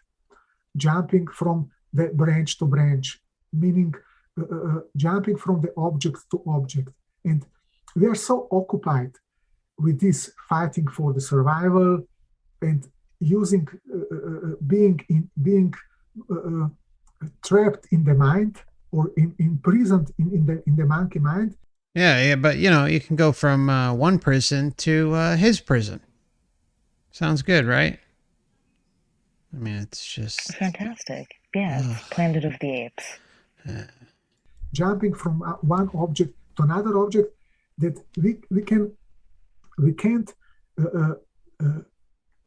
jumping from the branch to branch, meaning jumping from the object to object. And we are so occupied with this fighting for the survival and using being trapped in the mind, or imprisoned in the monkey mind. Yeah, but you can go from one prison to his prison. Sounds good, right? I mean, it's just Fantastic. Yeah, it's Planet of the Apes. Jumping from one object to another object, that we can't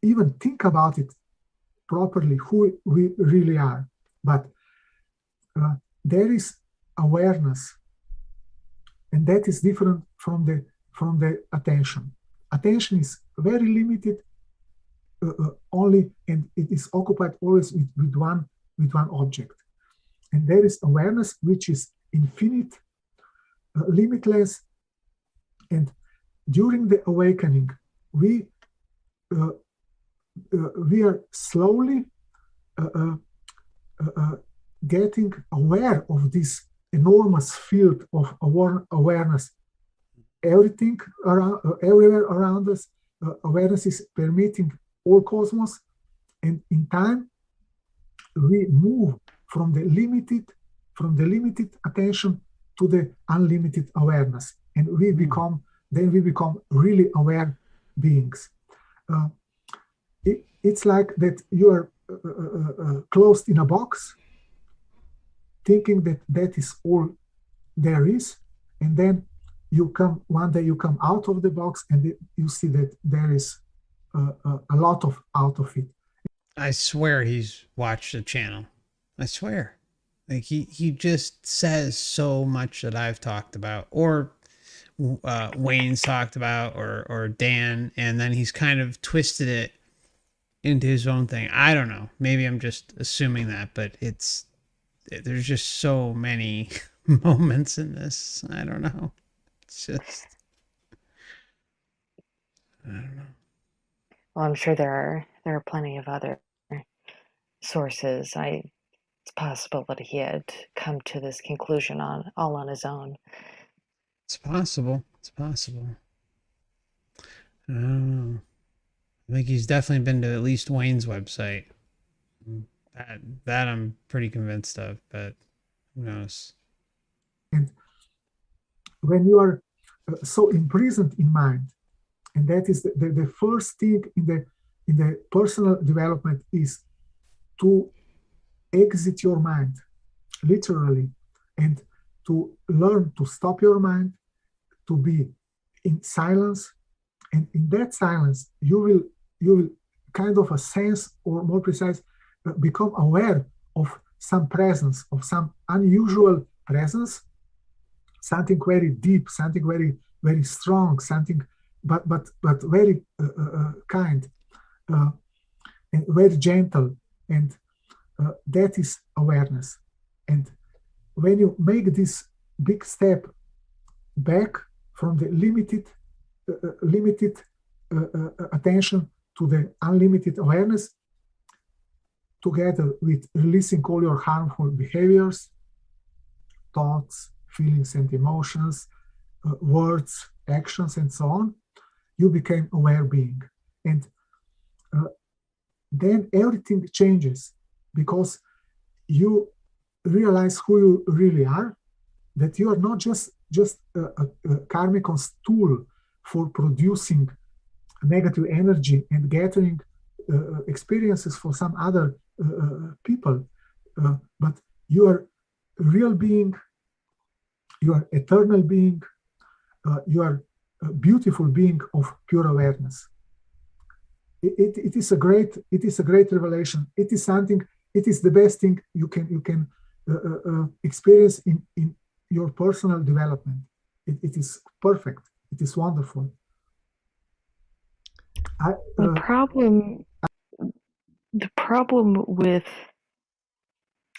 even think about it properly, who we really are. But there is awareness, and that is different from the attention. Attention is very limited, only, and it is occupied always with one object. And there is awareness, which is infinite, limitless. And during the awakening, we are slowly getting aware of this enormous field of awareness. Everything everywhere around us, awareness is permeating all cosmos, and in time we move from the limited attention to the unlimited awareness, and we become really aware beings. It's like that you are closed in a box, thinking that is all there is, and then one day you come out of the box, and you see that there is a lot out of it. I swear he's watched the channel. I swear. Like he just says so much that I've talked about, or Wayne's talked about, or Dan, and then he's kind of twisted it into his own thing. I don't know. Maybe I'm just assuming that, but there's just so many moments in this. I don't know. It's just, I don't know. Well, I'm sure there are plenty of other sources. It's possible that he had come to this conclusion all on his own. It's possible. It's possible. I don't know. I think he's definitely been to at least Wayne's website. That I'm pretty convinced of, but who knows? And when you are so imprisoned in mind, and that is the first thing in the personal development is to exit your mind, literally, and to learn to stop your mind, to be in silence, and in that silence you will kind of a sense, or more precise, become aware of some presence, of some unusual presence, something very deep, something very very strong, something but very kind and very gentle, and that is awareness. And when you make this big step back from the limited attention to the unlimited awareness, together with releasing all your harmful behaviors, thoughts, feelings and emotions, words, actions, and so on, you became aware being. And then everything changes, because you realize who you really are, that you are not just a karmic tool for producing negative energy and gathering experiences for some other people, but you are a real being, you are eternal being, you are a beautiful being of pure awareness. It is a great revelation. It is something. It is the best thing you can experience in your personal development. It is perfect. It is wonderful. The problem with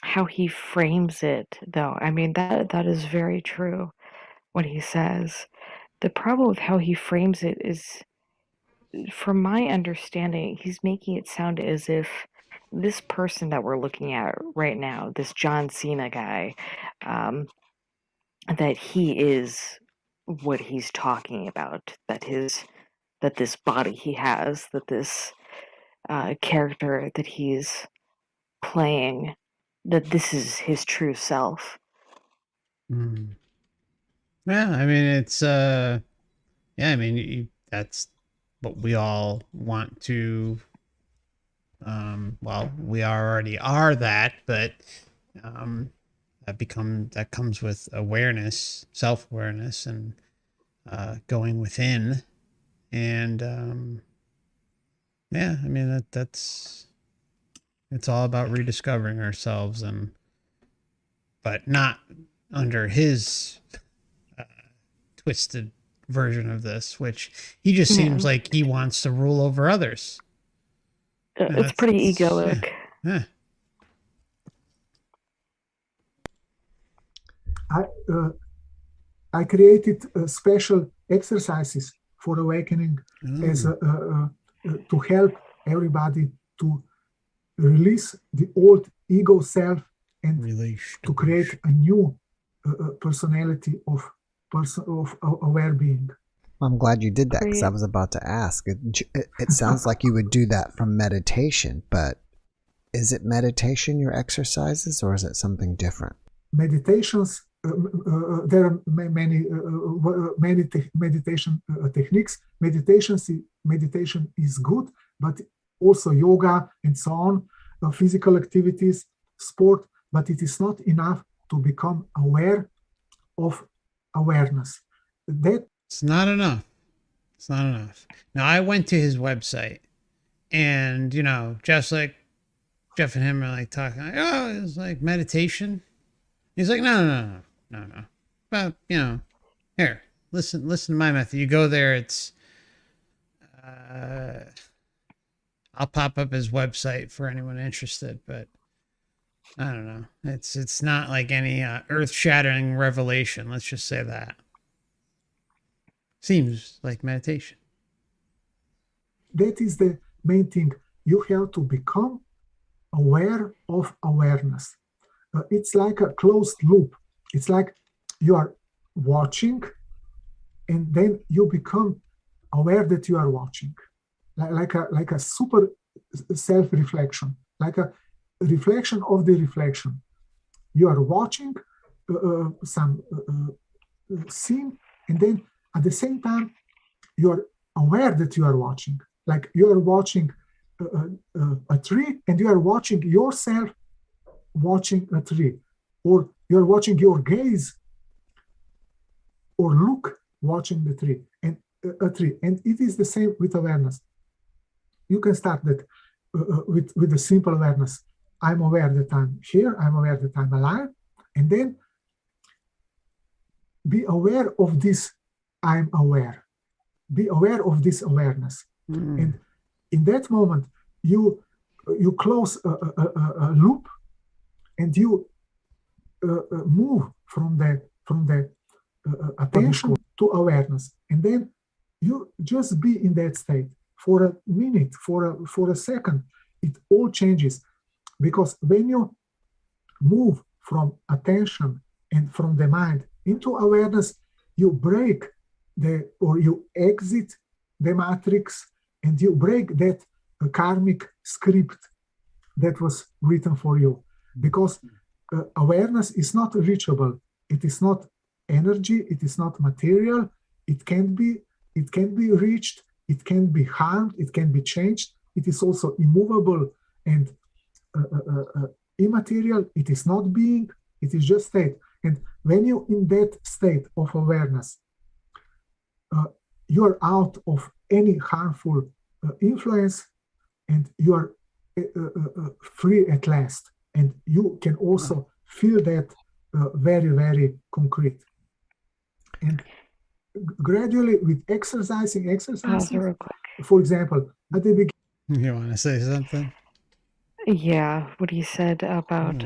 how he frames it, though, I mean, that is very true, what he says. The problem with how he frames it is, from my understanding, he's making it sound as if this person that we're looking at right now, this John Cena guy, that he is what he's talking about, that this body he has, that this character that he's playing, that this is his true self. Yeah, I mean, it's yeah, I mean, that's what we all want to, well, we already are that, but that comes with awareness, self-awareness, and going within. And yeah, I mean, it's all about rediscovering ourselves, but not under his twisted version of this, which he just seems like he wants to rule over others. It's pretty egoic. Yeah. I created special exercises for awakening as to help everybody to release the old ego self and to create a new personality of aware being. I'm glad you did that, because I was about to ask. It sounds like you would do that from meditation, but is it meditation, your exercises, or is it something different? Meditations, there are many meditation techniques. Meditation is good, but also yoga and so on, physical activities, sport, but it is not enough to become aware of awareness. It's not enough. It's not enough. Now, I went to his website, and, just like Jeff and him are like talking, like, oh, it's like meditation. He's like, no. But, you know, here, listen to my method. You go there, it's, I'll pop up his website for anyone interested, but I don't know. It's not like any earth-shattering revelation. Let's just say that. Seems like meditation. That is the main thing. You have to become aware of awareness. It's like a closed loop. It's like you are watching, and then you become aware that you are watching, like a super self-reflection, like a reflection of the reflection. You are watching some scene, and then at the same time you are aware that you are watching, like you are watching a tree, and you are watching yourself watching a tree, or you are watching your gaze or look watching the tree, and a tree. And it is the same with awareness. You can start that with the simple awareness. I'm aware that I'm here, I'm aware that I'm alive, and then be aware of this I'm aware. Be aware of this awareness. And in that moment, you close a loop, and you move from the attention to awareness, and then you just be in that state for a minute, for a second. It all changes, because when you move from attention and from the mind into awareness, you break you exit the matrix, and you break that karmic script that was written for you, because awareness is not reachable. It is not energy. It is not material. It can be reached. It can be harmed. It can be changed. It is also immovable and immaterial. It is not being. It is just state. And when you in that state of awareness, you are out of any harmful influence, and you are free at last. And you can also feel that very, very concrete. And gradually, with exercising, Real quick. for example, at the beginning. You want to say something? Yeah, what he said about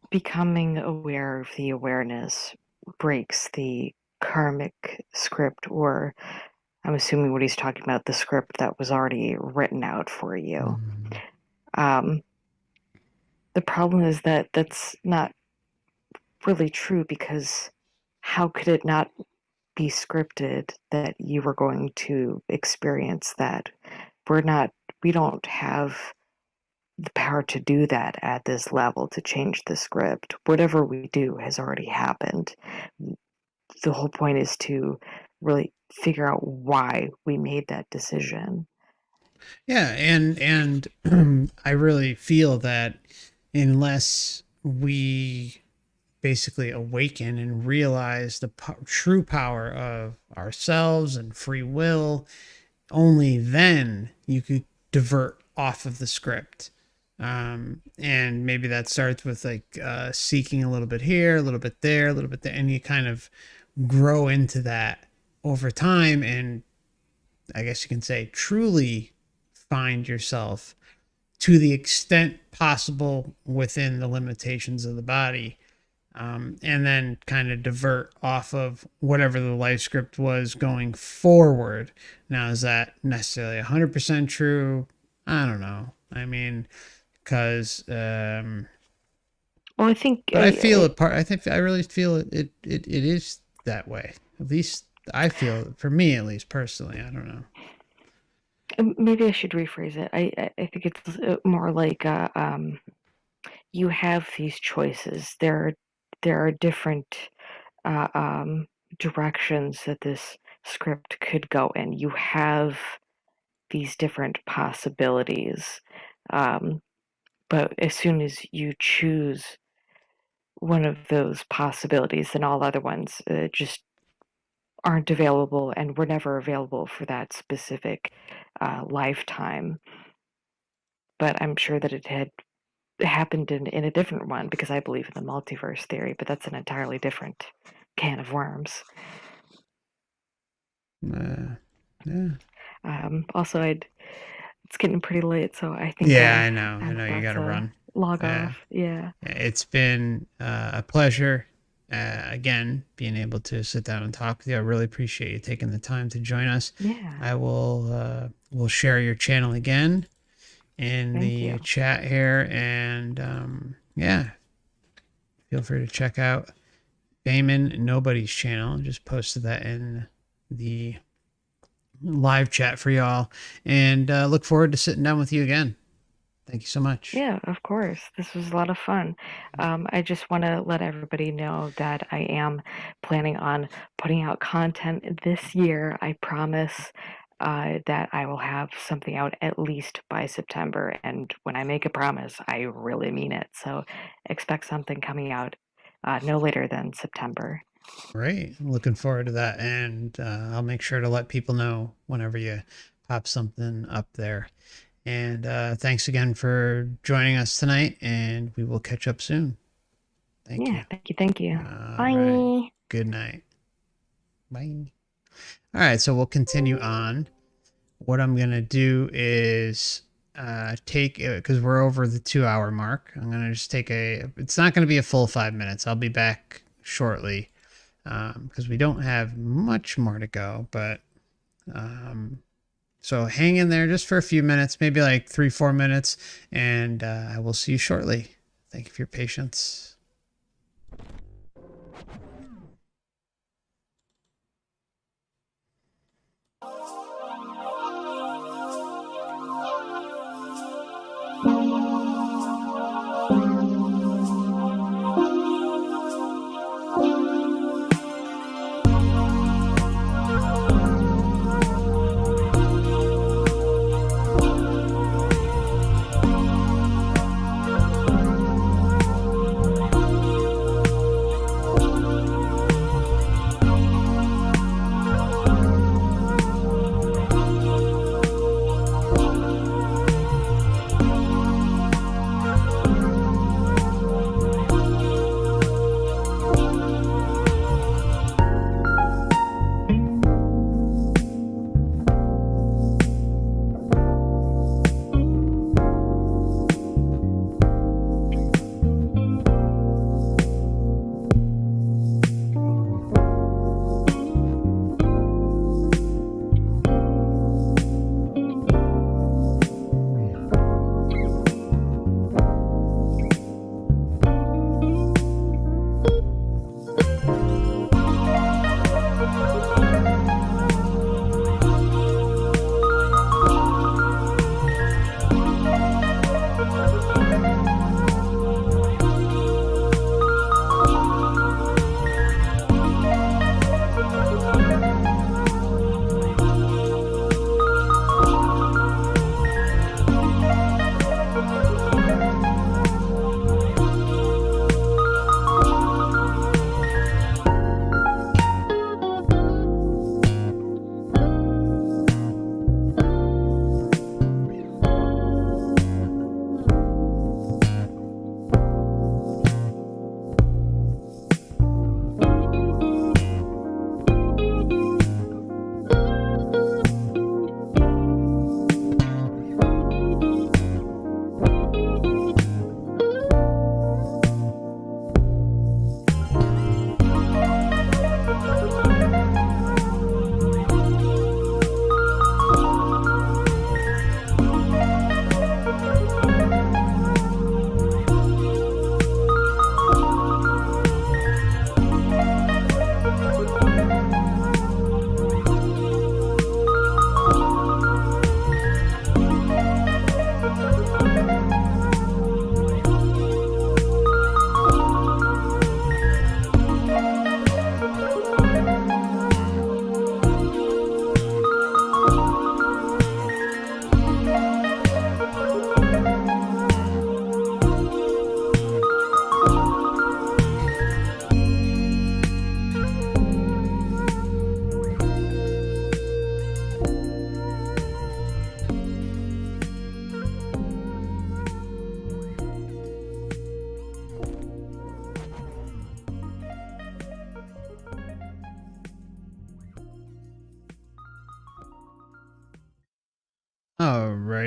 becoming aware of the awareness breaks the karmic script, or I'm assuming what he's talking about, the script that was already written out for you. The problem is that that's not really true, because how could it not be scripted that you were going to experience that? We don't have the power to do that at this level, to change the script. Whatever we do has already happened. The whole point is to really figure out why we made that decision. Yeah, and I really feel that unless we basically awaken and realize the true power of ourselves and free will, only then you could divert off of the script. And maybe that starts with like seeking a little bit here, a little bit there, a little bit there, and you kind of grow into that over time, and I guess you can say truly find yourself to the extent possible within the limitations of the body, and then kind of divert off of whatever the life script was going forward. Now, is that necessarily 100% true? I don't know. I mean, because well, I think, but I feel it. I really feel it is that way. At least I feel it, for me, at least personally. I don't know. Maybe I should rephrase it. I think it's more like you have these choices. There are different directions that this script could go in. You have these different possibilities, but as soon as you choose one of those possibilities, then all other ones just aren't available and were never available for that specific lifetime. but I'm sure that it had happened in a different one because I believe in the multiverse theory, but that's an entirely different can of worms. Yeah. Also, it's getting pretty late, so I think Yeah, I know. I'm You about got to to run. log Yeah. off. Yeah. It's been a pleasure, again, being able to sit down and talk with you. I really appreciate you taking the time to join us. Yeah. I will share your channel again in Thank the you. chat here, and yeah, feel free to check out Bayman Nobody's channel. I just posted that in the live chat for y'all, and look forward to sitting down with you again. Thank you so much. Yeah, of course. This was a lot of fun. I just want to let everybody know that I am planning on putting out content this year. I promise that I will have something out at least by September. And when I make a promise, I really mean it. So expect something coming out no later than September. Great. I'm looking forward to that. And I'll make sure to let people know whenever you pop something up there. And thanks again for joining us tonight, and we will catch up soon. Thank you. Thank you. All Bye. right. Good night. Bye. All right, so we'll continue on. What I'm going to do is take, because we're over the 2-hour mark, I'm going to just take it's not going to be a full 5 minutes. I'll be back shortly because we don't have much more to go, but so hang in there just for a few minutes, maybe like 3-4 minutes, and I will see you shortly. Thank you for your patience.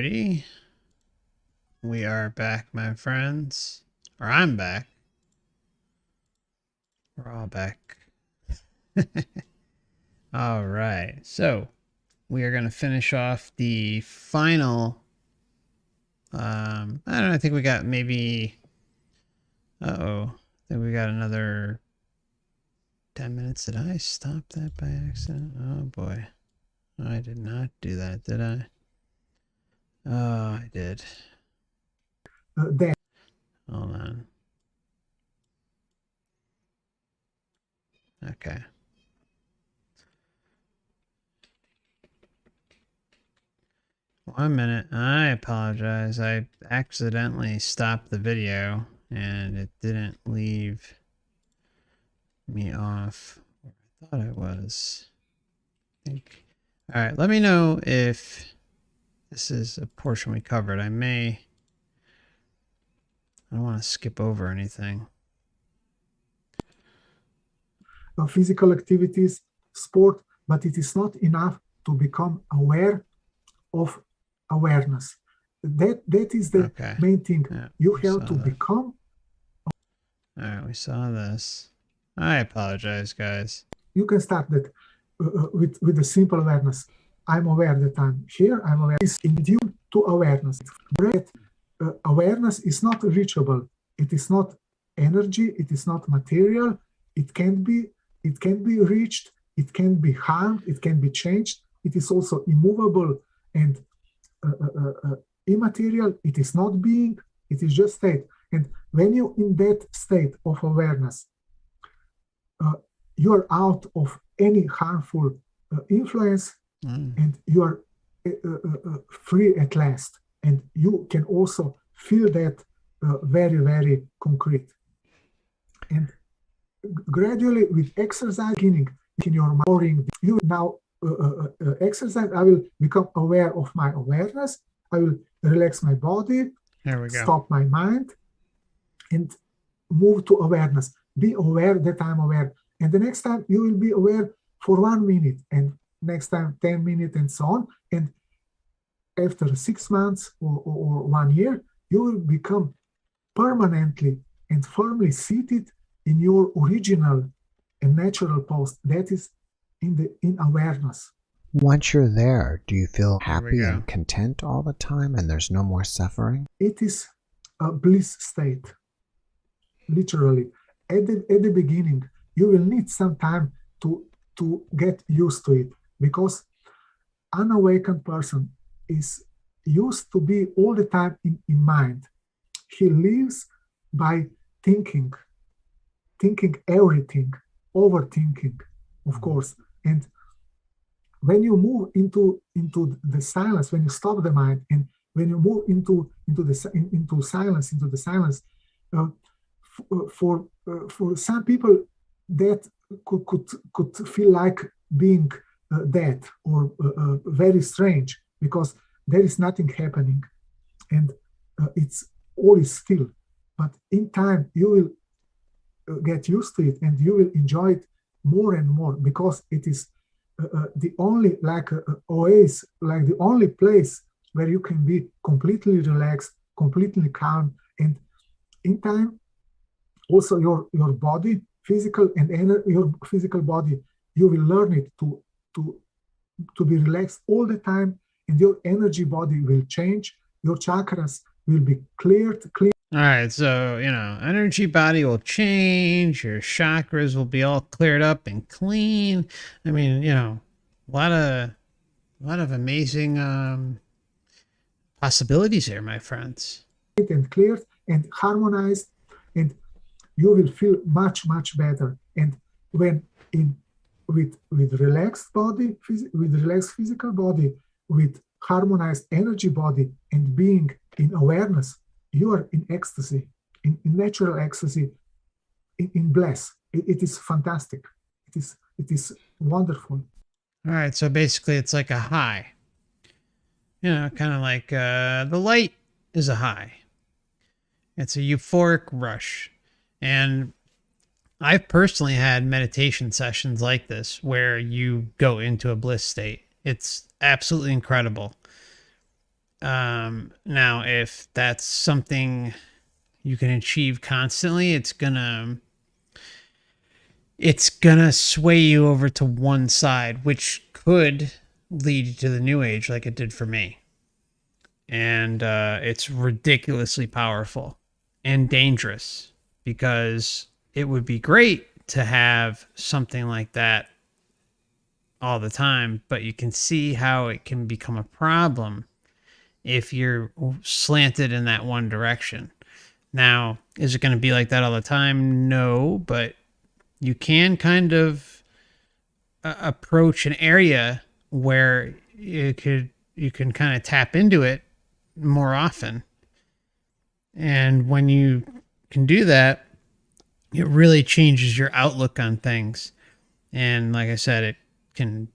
Alrighty. We are back, my friends. Or I'm back. We're all back. Alright, so we are going to finish off the final. I don't know, I think we got maybe. I think we got another 10 minutes. Did I stop that by accident? Oh boy. I did not do that, did I? Oh, I did. There. Hold on. Okay. One minute. I apologize. I accidentally stopped the video and it didn't leave me off where I thought it was. I think. All right. Let me know if this is a portion we covered. I don't want to skip over anything. Physical activities, sport, but it is not enough to become aware of awareness. That is the main thing. Yeah, you have to become. All right, we saw this. I apologize, guys. You can start that with a simple awareness. I'm aware that I'm here. I'm aware. It's in tune to awareness. But awareness is not reachable. It is not energy. It is not material. It can be reached. It can be harmed. It can be changed. It is also immovable and immaterial. It is not being. It is just state. And when you in that state of awareness, you are out of any harmful influence, and you are free at last. And you can also feel that very, very concrete. And gradually, with exercise, beginning in your mind, you now exercise. I will become aware of my awareness. I will relax my body. There we go. Stop my mind, and move to awareness. Be aware that I'm aware. And the next time you will be aware for 1 minute, and next time 10 minutes, and so on. And after 6 months or 1 year, you will become permanently and firmly seated in your original and natural post. That is in awareness. Once you're there, do you feel happy and content all the time and there's no more suffering? It is a bliss state, literally. At the beginning, you will need some time to get used to it, because unawakened person is used to be all the time in mind. He lives by thinking everything, overthinking, of course. And when you move into the silence, when you stop the mind, and when you move into the silence, for some people that could feel like being dead or very strange, because there is nothing happening, and it's all is still. But in time you will get used to it, and you will enjoy it more and more, because it is the only oasis, like the only place where you can be completely relaxed, completely calm. And in time, also your body, physical and your physical body, you will learn it to be relaxed all the time, and your energy body will change. Your chakras will be cleared. All right, so, energy body will change. Your chakras will be all cleared up and clean. I mean, a lot of amazing possibilities here, my friends. And cleared and harmonized, and you will feel much, much better. And when with relaxed body, with relaxed physical body, with harmonized energy body, and being in awareness, you are in ecstasy, in natural ecstasy, in bliss. It is fantastic. It is wonderful. All right, so basically it's like a high. Kind of like the light is a high. It's a euphoric rush. And I've personally had meditation sessions like this where you go into a bliss state. It's absolutely incredible. Now, if that's something you can achieve constantly, it's gonna sway you over to one side, which could lead you to the new age like it did for me. And it's ridiculously powerful and dangerous, because it would be great to have something like that all the time, but you can see how it can become a problem if you're slanted in that one direction. Now, is it going to be like that all the time? No, but you can kind of approach an area where you can kind of tap into it more often. And when you can do that, it really changes your outlook on things. And like I said, it can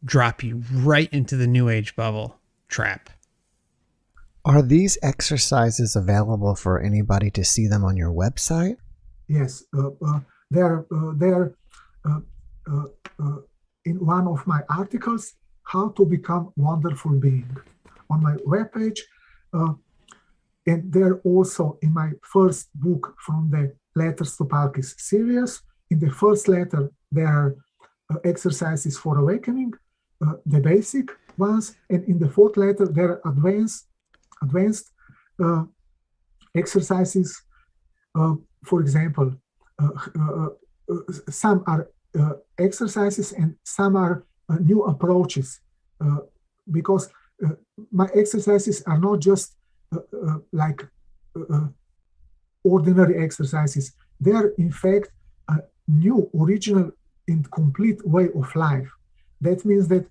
drop you right into the new age bubble trap. Are these exercises available for anybody to see them on your website? Yes, they are in one of my articles, How to Become Wonderful Being, on my webpage. And they're also in my first book from the Letters to Palkis series. In the first letter, there are exercises for awakening, the basic ones. And in the fourth letter, there are advanced exercises. For example, some are exercises and some are new approaches, because my exercises are not just like ordinary exercises. They are in fact a new, original and complete way of life. That means that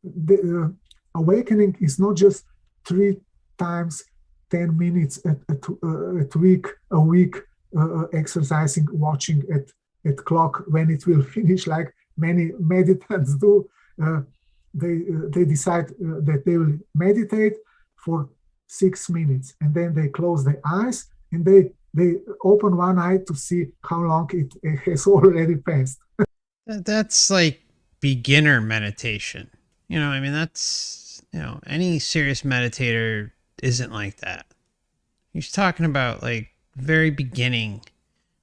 the awakening is not just 3 times 10 minutes a week exercising, watching at clock when it will finish, like many meditants do. They decide that they will meditate for 6 minutes, and then they close their eyes and they open one eye to see how long it has already passed. That's like beginner meditation. I mean, that's, any serious meditator isn't like that. He's talking about like very beginning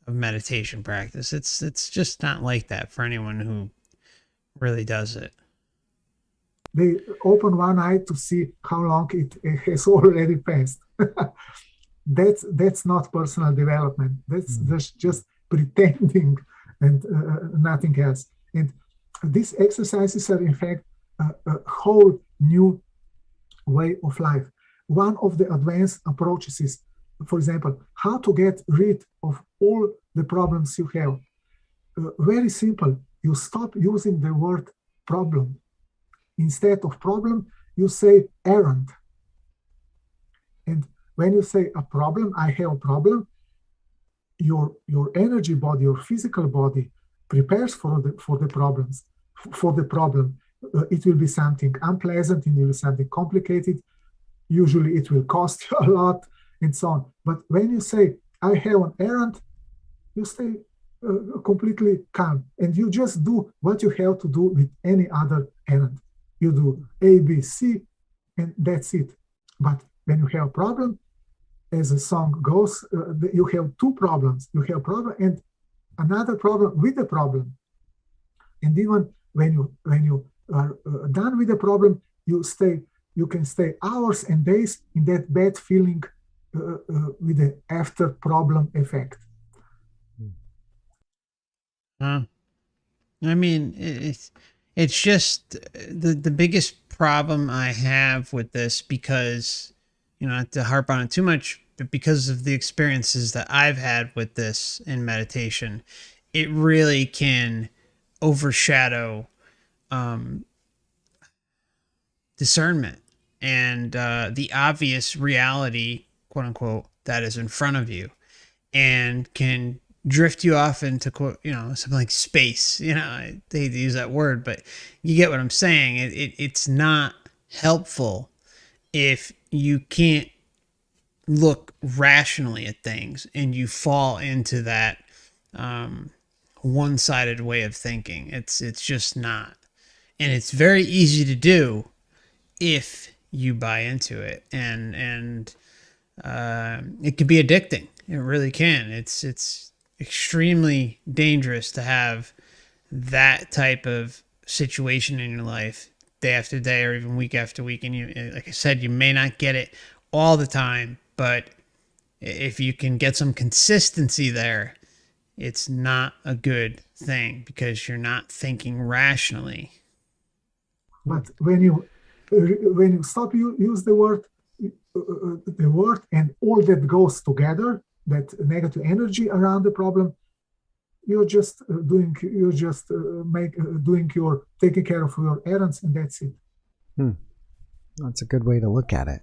of meditation practice. It's just not like that for anyone who really does it. They open one eye to see how long it has already passed. That's not personal development. That's just pretending and nothing else. And these exercises are in fact a whole new way of life. One of the advanced approaches is, for example, how to get rid of all the problems you have. Very simple. You stop using the word problem. Instead of problem, you say errand. And when you say a problem, I have a problem, your energy body, your physical body prepares for the problems, for the problem. It will be something unpleasant, it will be something complicated. Usually it will cost you a lot and so on. But when you say, I have an errand, you stay completely calm and you just do what you have to do with any other errand. You do A, B, C, and that's it. But when you have a problem, as the song goes, you have 2 problems. You have a problem and another problem with the problem. And even when you are done with the problem, you can stay hours and days in that bad feeling with the after problem effect. I mean, it's just the biggest problem I have with this, because, not to harp on it too much, but because of the experiences that I've had with this in meditation, it really can overshadow discernment and the obvious reality, quote unquote, that is in front of you, and can drift you off into, something like space. They hate to use that word, but you get what I'm saying. It's not helpful if you can't look rationally at things and you fall into that one-sided way of thinking. It's just not. And it's very easy to do if you buy into it, and it can be addicting. It really can. It's extremely dangerous to have that type of situation in your life day after day or even week after week. And you, like I said, you may not get it all the time, but if you can get some consistency there, it's not a good thing because you're not thinking rationally. But when you stop, you use the word and all that goes together, that negative energy around the problem, you're just taking care of your errands, and that's it. That's a good way to look at it.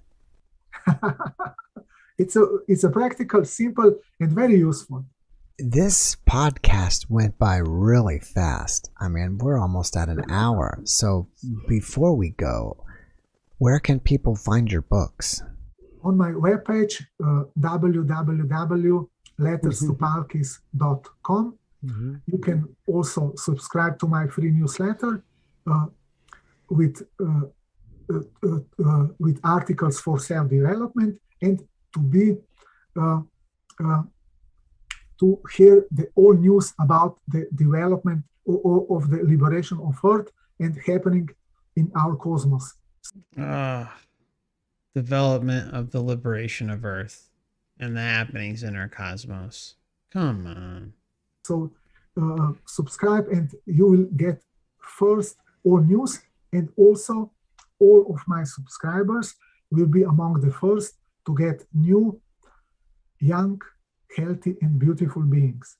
It's a practical, simple, and very useful. This podcast went by really fast. I mean, we're almost at an hour. So before we go, where can people find your books? On my webpage, www.letterstopalkis.com. You can also subscribe to my free newsletter with articles for self-development, and to hear the all news about the development of the liberation of Earth and happening in our cosmos. Development of the liberation of Earth and the happenings in our cosmos. Come on. So subscribe and you will get first all news, and also all of my subscribers will be among the first to get new, young, healthy, and beautiful beings.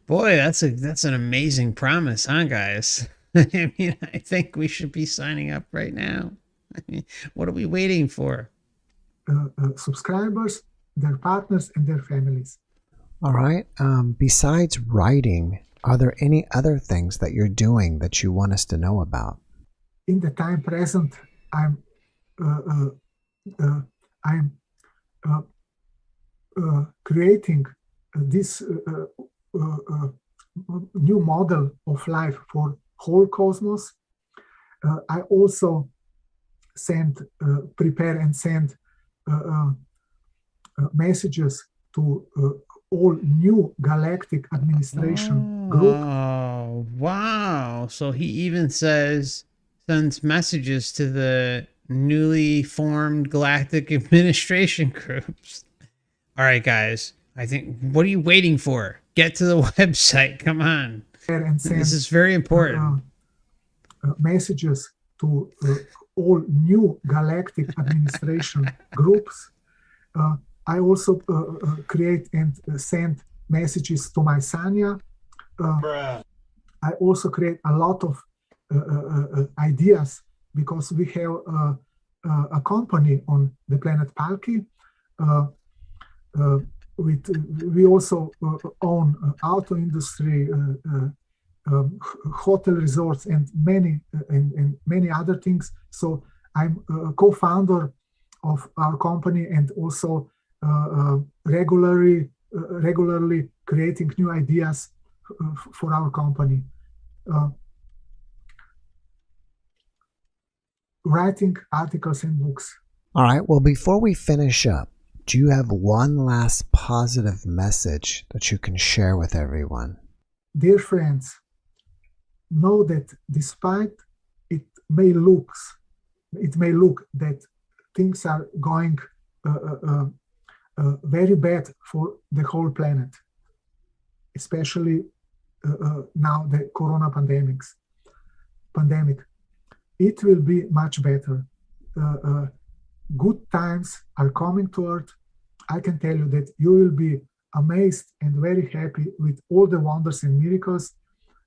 Boy, that's an amazing promise, huh, guys? I mean, I think we should be signing up right now. I mean, what are we waiting for? Subscribers, their partners, and their families. All right. Besides writing, are there any other things that you're doing that you want us to know about? In the time present, I'm creating this new model of life for whole cosmos. I also prepare and send messages to all new galactic administration group. Oh, wow. So he even sends messages to the newly formed galactic administration groups. All right, guys. I think, what are you waiting for? Get to the website. Come on. And send, this is very important. Messages to all new galactic administration groups. I also create and send messages to my Sanya. I also create a lot of ideas, because we have a company on the planet Palki. We also own auto industry, hotel resorts, and many other things. So I'm a co-founder of our company, and also regularly creating new ideas for our company. Writing articles and books. All right. Well, before we finish up, do you have one last positive message that you can share with everyone? Dear friends, know that despite it may look that things are going very bad for the whole planet, especially now the corona pandemic, it will be much better. Good times are coming to Earth. I can tell you that you will be amazed and very happy with all the wonders and miracles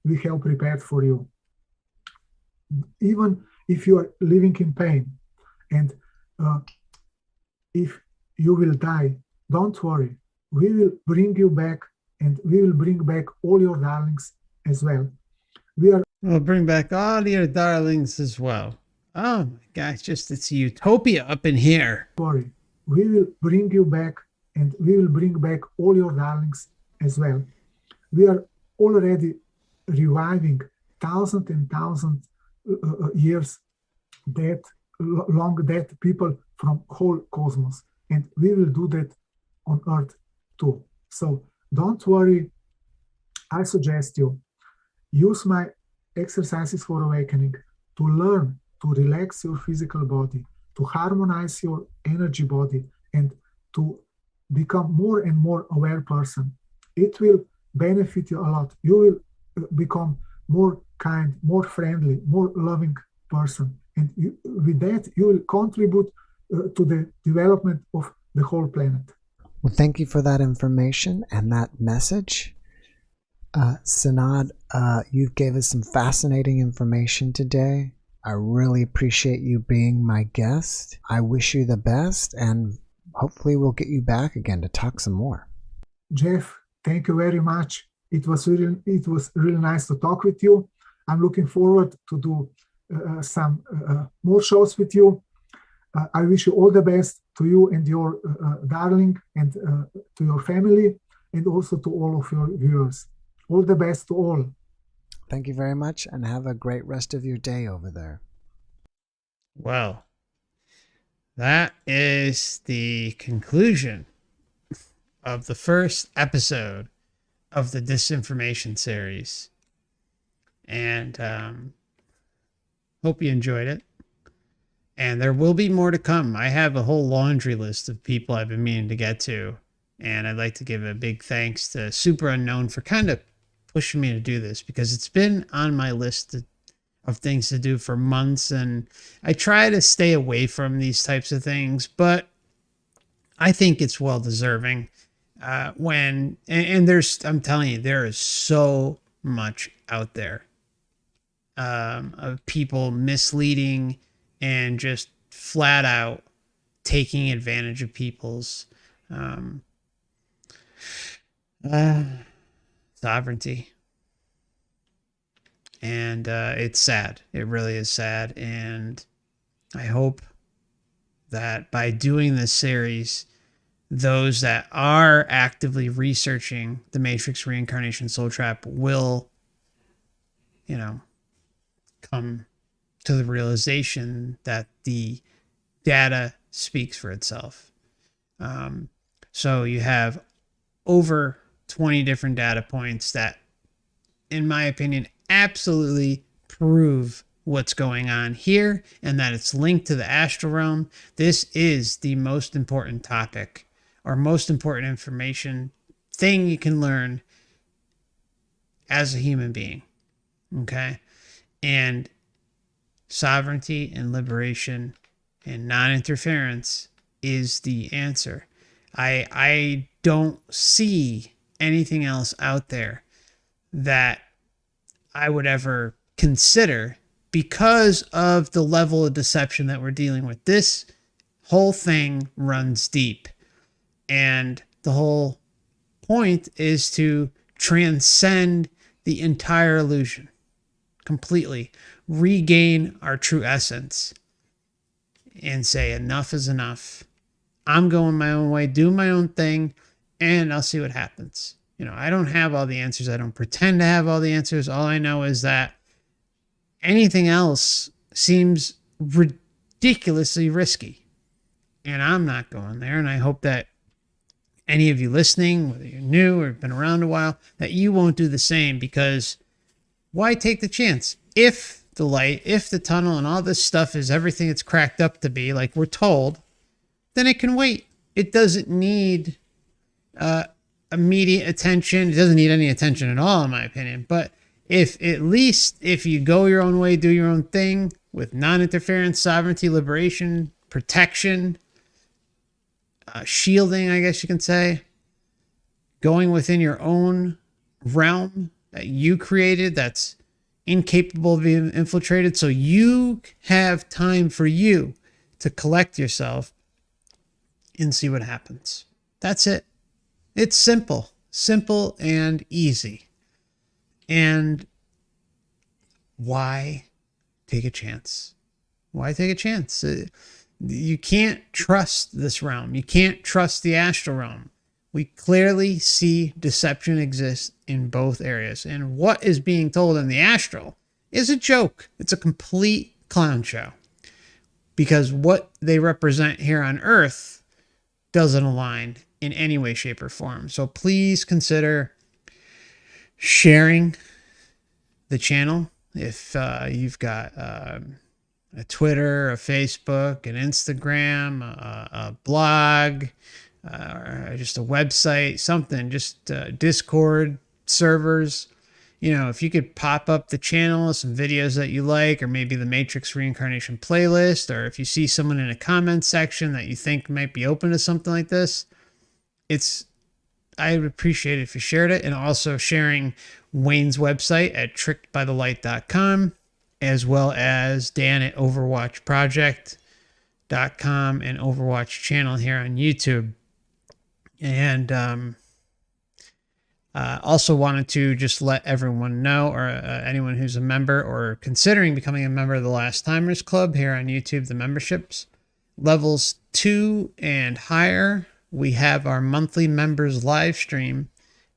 we have prepared for you. Even if you are living in pain, and if you will die, don't worry. We will bring you back, and we will bring back all your darlings as well. We'll bring back all your darlings as well. Oh my gosh, it's a utopia up in here. Worry. We will bring you back, and we will bring back all your darlings as well. We are already reviving thousands and thousands years dead, long dead people from whole cosmos. And we will do that on Earth too. So don't worry. I suggest you use my exercises for awakening to learn to relax your physical body, to harmonize your energy body, and to become more and more aware person. It will benefit you a lot. You will become more kind, more friendly, more loving person. And with that, you will contribute to the development of the whole planet. Well, thank you for that information and that message. Senad, you gave us some fascinating information today. I really appreciate you being my guest. I wish you the best, and hopefully we'll get you back again to talk some more. Jeff, thank you very much. It was really nice to talk with you. I'm looking forward to do some more shows with you. I wish you all the best to you and your darling, and to your family, and also to all of your viewers. All the best to all. Thank you very much, and have a great rest of your day over there. Well, that is the conclusion of the first episode of the Disinformation series. And hope you enjoyed it. And there will be more to come. I have a whole laundry list of people I've been meaning to get to. And I'd like to give a big thanks to Super Unknown for kind of pushing me to do this, because it's been on my list of things to do for months. And I try to stay away from these types of things, but I think it's well deserving. And I'm telling you, there is so much out there of people misleading and just flat out taking advantage of people's sovereignty. And it's sad. It really is sad. And I hope that by doing this series, those that are actively researching the Matrix, Reincarnation, Soul Trap will, come to the realization that the data speaks for itself. So you have over 20 different data points that, in my opinion, absolutely prove what's going on here, and that it's linked to the astral realm. This is the most important topic, or most important information thing you can learn as a human being. Okay? And sovereignty and liberation and non-interference is the answer. I don't see anything else out there that I would ever consider, because of the level of deception that we're dealing with. This whole thing runs deep. And the whole point is to transcend the entire illusion completely, regain our true essence, and say enough is enough. I'm going my own way, doing my own thing, and I'll see what happens. I don't have all the answers. I don't pretend to have all the answers. All I know is that anything else seems ridiculously risky, and I'm not going there. And I hope that any of you listening, whether you're new or been around a while, that you won't do the same, because why take the chance? If the light, if the tunnel and all this stuff is everything it's cracked up to be, like we're told, then it can wait. It doesn't need immediate attention. It doesn't need any attention at all, in my opinion. But if you go your own way, do your own thing with non-interference, sovereignty, liberation, protection, shielding, I guess you can say, going within your own realm that you created, that's incapable of being infiltrated, so you have time for you to collect yourself and see what happens. That's it. It's simple and easy. And why take a chance? Why take a chance? You can't trust this realm. You can't trust the astral realm. We clearly see deception exists in both areas. And what is being told in the astral is a joke. It's a complete clown show. because what they represent here on Earth doesn't align in any way, shape, or form. So please consider sharing the channel. If you've got a Twitter, a Facebook, an Instagram, a blog, or just a website, something, just Discord servers. You know, if you could pop up the channel, some videos that you like, or maybe the Matrix Reincarnation playlist, or if you see someone in a comment section that you think might be open to something like this, I would appreciate it if you shared it. And also sharing Wayne's website at trickedbythelight.com, as well as Dan at overwatchproject.com and Overwatch channel here on YouTube. And also wanted to just let everyone know, or anyone who's a member or considering becoming a member of the Last Timers Club here on YouTube, the memberships, levels 2 and higher, we have our monthly members live stream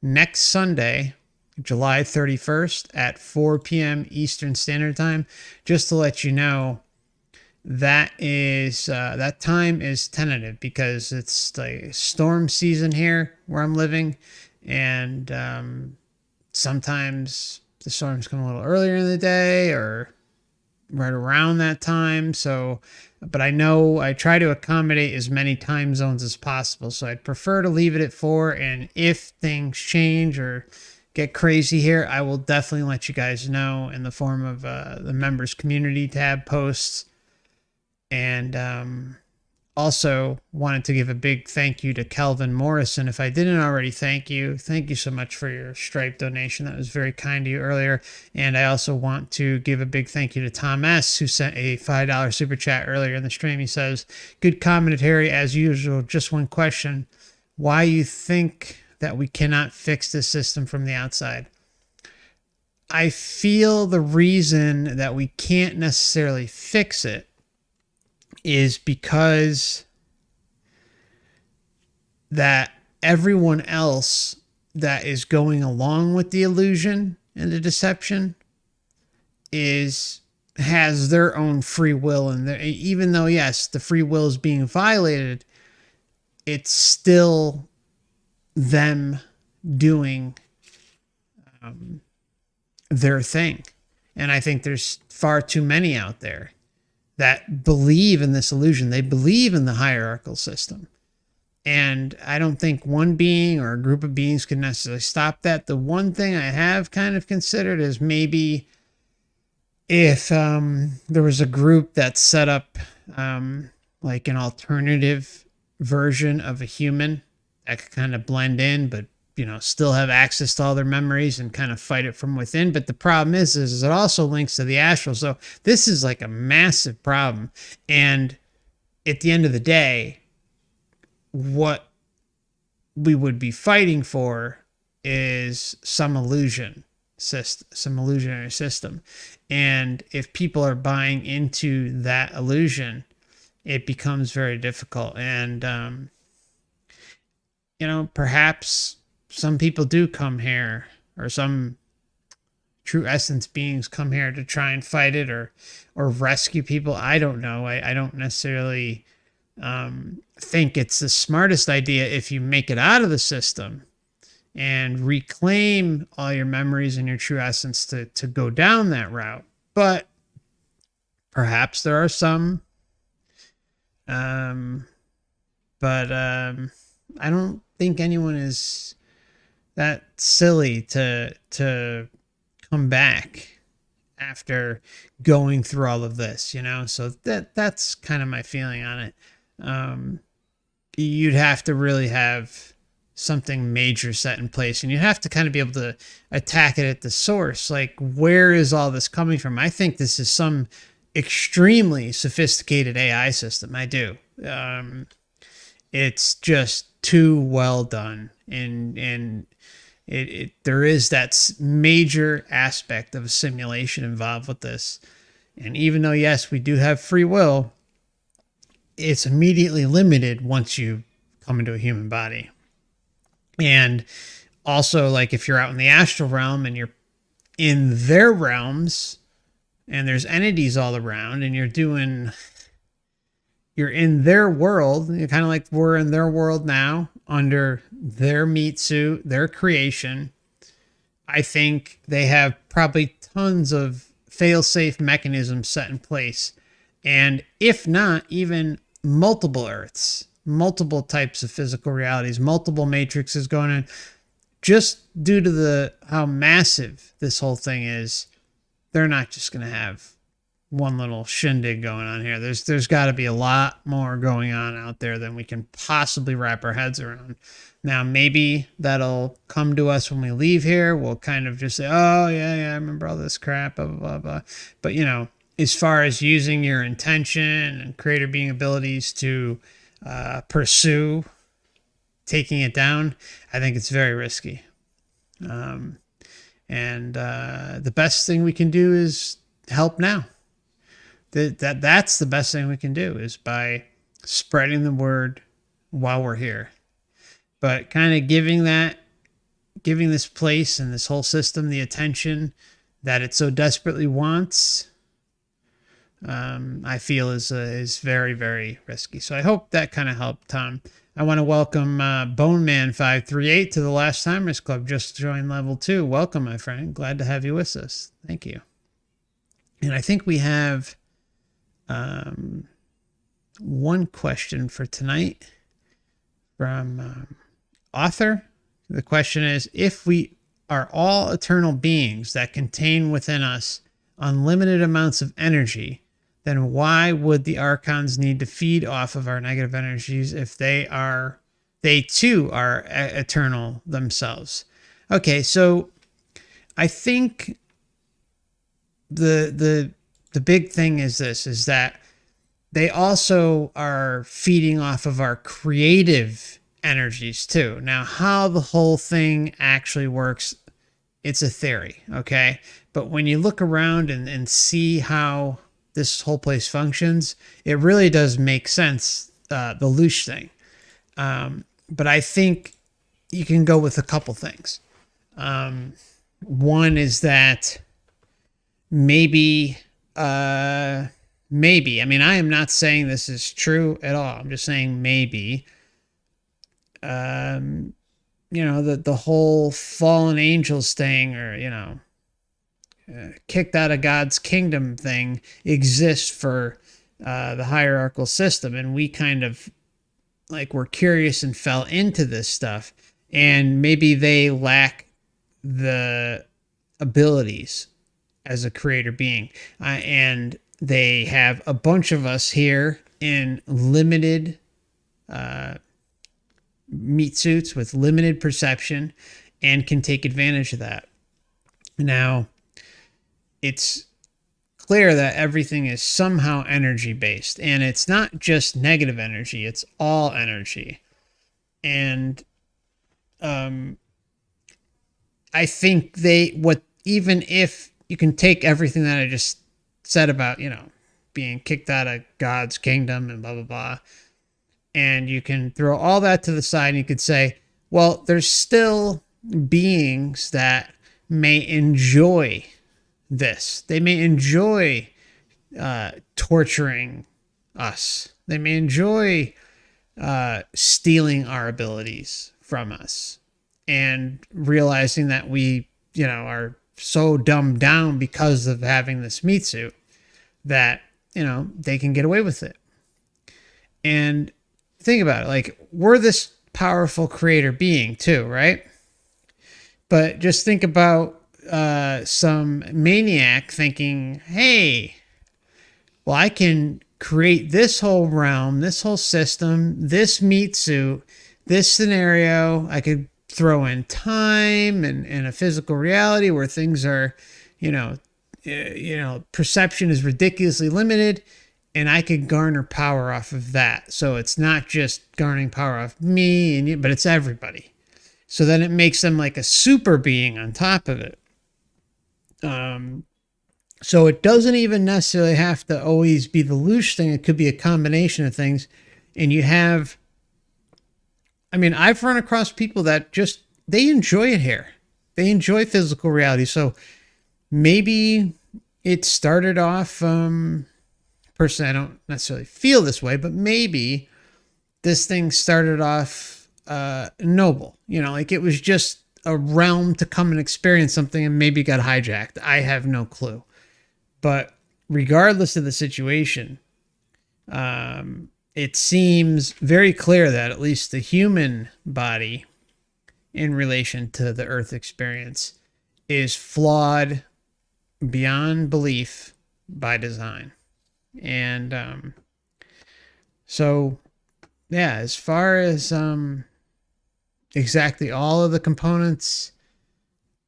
next Sunday, July 31st at 4 p.m. Eastern Standard Time. Just to let you know, that time is tentative because it's the storm season here where I'm living. And sometimes the storms come a little earlier in the day or right around that time. So, but I know I try to accommodate as many time zones as possible. So I'd prefer to leave it at 4. And if things change or get crazy here, I will definitely let you guys know in the form of the members community tab posts. And also wanted to give a big thank you to Calvin Morrison. If I didn't already thank you so much for your Stripe donation. That was very kind to you earlier. And I also want to give a big thank you to Tom S., who sent a $5 super chat earlier in the stream. He says, good commentary as usual. Just one question. Why you think that we cannot fix this system from the outside? I feel the reason that we can't necessarily fix it is because that everyone else that is going along with the illusion and the deception has their own free will, and even though yes, the free will is being violated, it's still them doing their thing. And I think there's far too many out there that believe in this illusion. They believe in the hierarchical system. And I don't think one being or a group of beings can necessarily stop that. The one thing I have kind of considered is maybe if there was a group that set up like an alternative version of a human that could kind of blend in, but still have access to all their memories and kind of fight it from within. But the problem is it also links to the astral. So this is like a massive problem. And at the end of the day, what we would be fighting for is some illusionary system. And if people are buying into that illusion, it becomes very difficult. And, perhaps some people do come here, or some true essence beings come here to try and fight it or rescue people. I don't know. I don't necessarily think it's the smartest idea if you make it out of the system and reclaim all your memories and your true essence to go down that route. But perhaps there are some. But I don't think anyone is that silly to come back after going through all of this, so that's kind of my feeling on it. You'd have to really have something major set in place, and you have to kind of be able to attack it at the source. Like, where is all this coming from? I think this is some extremely sophisticated AI system. I do. It's just too well done, and there is that major aspect of a simulation involved with this. And even though, yes, we do have free will, it's immediately limited once you come into a human body. And also, like, if you're out in the astral realm and you're in their realms and there's entities all around and you're doing you're in their world. You're kind of like we're in their world now, under their meat suit, their creation. I think they have probably tons of fail-safe mechanisms set in place. And if not, even multiple Earths, multiple types of physical realities, multiple matrices going in, just due to how massive this whole thing is. They're not just going to have one little shindig going on here. There's got to be a lot more going on out there than we can possibly wrap our heads around. Now, maybe that'll come to us when we leave here. We'll kind of just say, oh, yeah, I remember all this crap, blah, blah, blah, blah. But, as far as using your intention and creator being abilities to pursue taking it down, I think it's very risky. And the best thing we can do is help now. That's the best thing we can do, is by spreading the word while we're here. But kind of giving this place and this whole system the attention that it so desperately wants, I feel is very, very risky. So I hope that kind of helped, Tom. I want to welcome Boneman538 to the Last Timers Club. Just joined level 2. Welcome, my friend. Glad to have you with us. Thank you. And I think we have one question for tonight from author. The question is, if we are all eternal beings that contain within us unlimited amounts of energy, then why would the archons need to feed off of our negative energies if they too are eternal themselves? Okay, so I think the big thing is that they also are feeding off of our creative energies too. Now, how the whole thing actually works, it's a theory, okay? But when you look around and see how this whole place functions, it really does make sense, the loosh thing. But I think you can go with a couple things. One is that maybe, I mean, I am not saying this is true at all. I'm just saying maybe, the whole fallen angels thing, or, kicked out of God's kingdom thing exists for the hierarchical system. And we kind of were curious and fell into this stuff. And maybe they lack the abilities as a creator being. And they have a bunch of us here in limited meat suits with limited perception and can take advantage of that. Now, it's clear that everything is somehow energy based, and it's not just negative energy, it's all energy. And I think even if you can take everything that I just said about, being kicked out of God's kingdom and blah, blah, blah, and you can throw all that to the side and you could say, well, there's still beings that may enjoy this. They may enjoy torturing us. They may enjoy stealing our abilities from us, and realizing that we, are so dumbed down because of having this meat suit that, they can get away with it. And think about it, we're this powerful creator being too, right? But just think about some maniac thinking, hey, well, I can create this whole realm, this whole system, this meat suit, this scenario. I could throw in time and a physical reality where things are, perception is ridiculously limited, and I could garner power off of that. So it's not just garnering power off me and you, but it's everybody. So then it makes them like a super being on top of it. So it doesn't even necessarily have to always be the loosh thing. It could be a combination of things. And you have, I've run across people that they enjoy it here. They enjoy physical reality. So maybe it started off personally, I don't necessarily feel this way, but maybe this thing started off noble. You know, like it was just a realm to come and experience something and maybe got hijacked. I have no clue. But regardless of the situation, it seems very clear that at least the human body in relation to the Earth experience is flawed beyond belief by design. And so, yeah, as far as exactly all of the components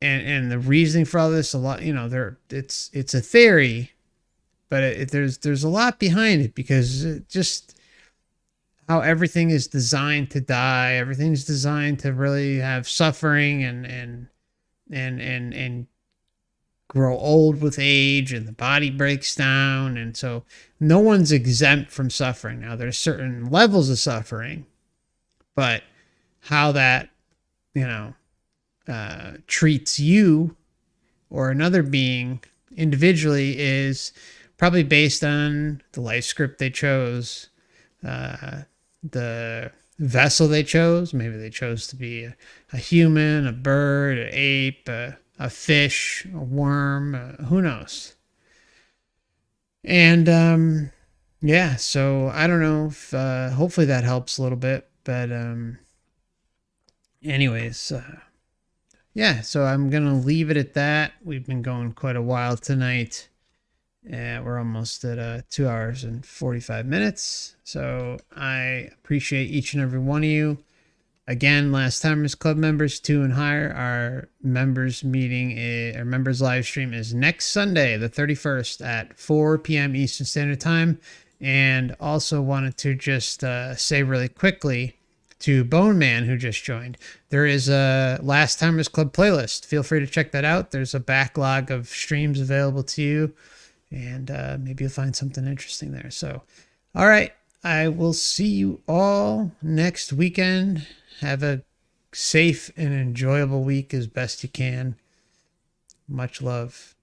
and the reasoning for all this, a lot, you know, it's a theory, but there's a lot behind it, because it just how everything is designed to die, everything's designed to really have suffering and grow old with age, and the body breaks down, and so no one's exempt from suffering. Now there's certain levels of suffering, but how that, you know, treats you or another being individually is probably based on the life script they chose, the vessel they chose. Maybe they chose to be a human, a bird, an ape, a fish, a worm, who knows? And yeah, so I don't know if hopefully that helps a little bit, but anyways, yeah, so I'm gonna leave it at that. We've been going quite a while tonight. We're almost at 2 hours and 45 minutes. So I appreciate each and every one of you. Again, Last Timers Club members 2 and higher, our members meeting, our members live stream is next Sunday, the 31st at 4 p.m. Eastern Standard Time. And also wanted to just say really quickly to Bone Man, who just joined, there is a Last Timers Club playlist. Feel free to check that out. There's a backlog of streams available to you, and maybe you'll find something interesting there. So, all right, I will see you all next weekend. Have a safe and enjoyable week as best you can. Much love.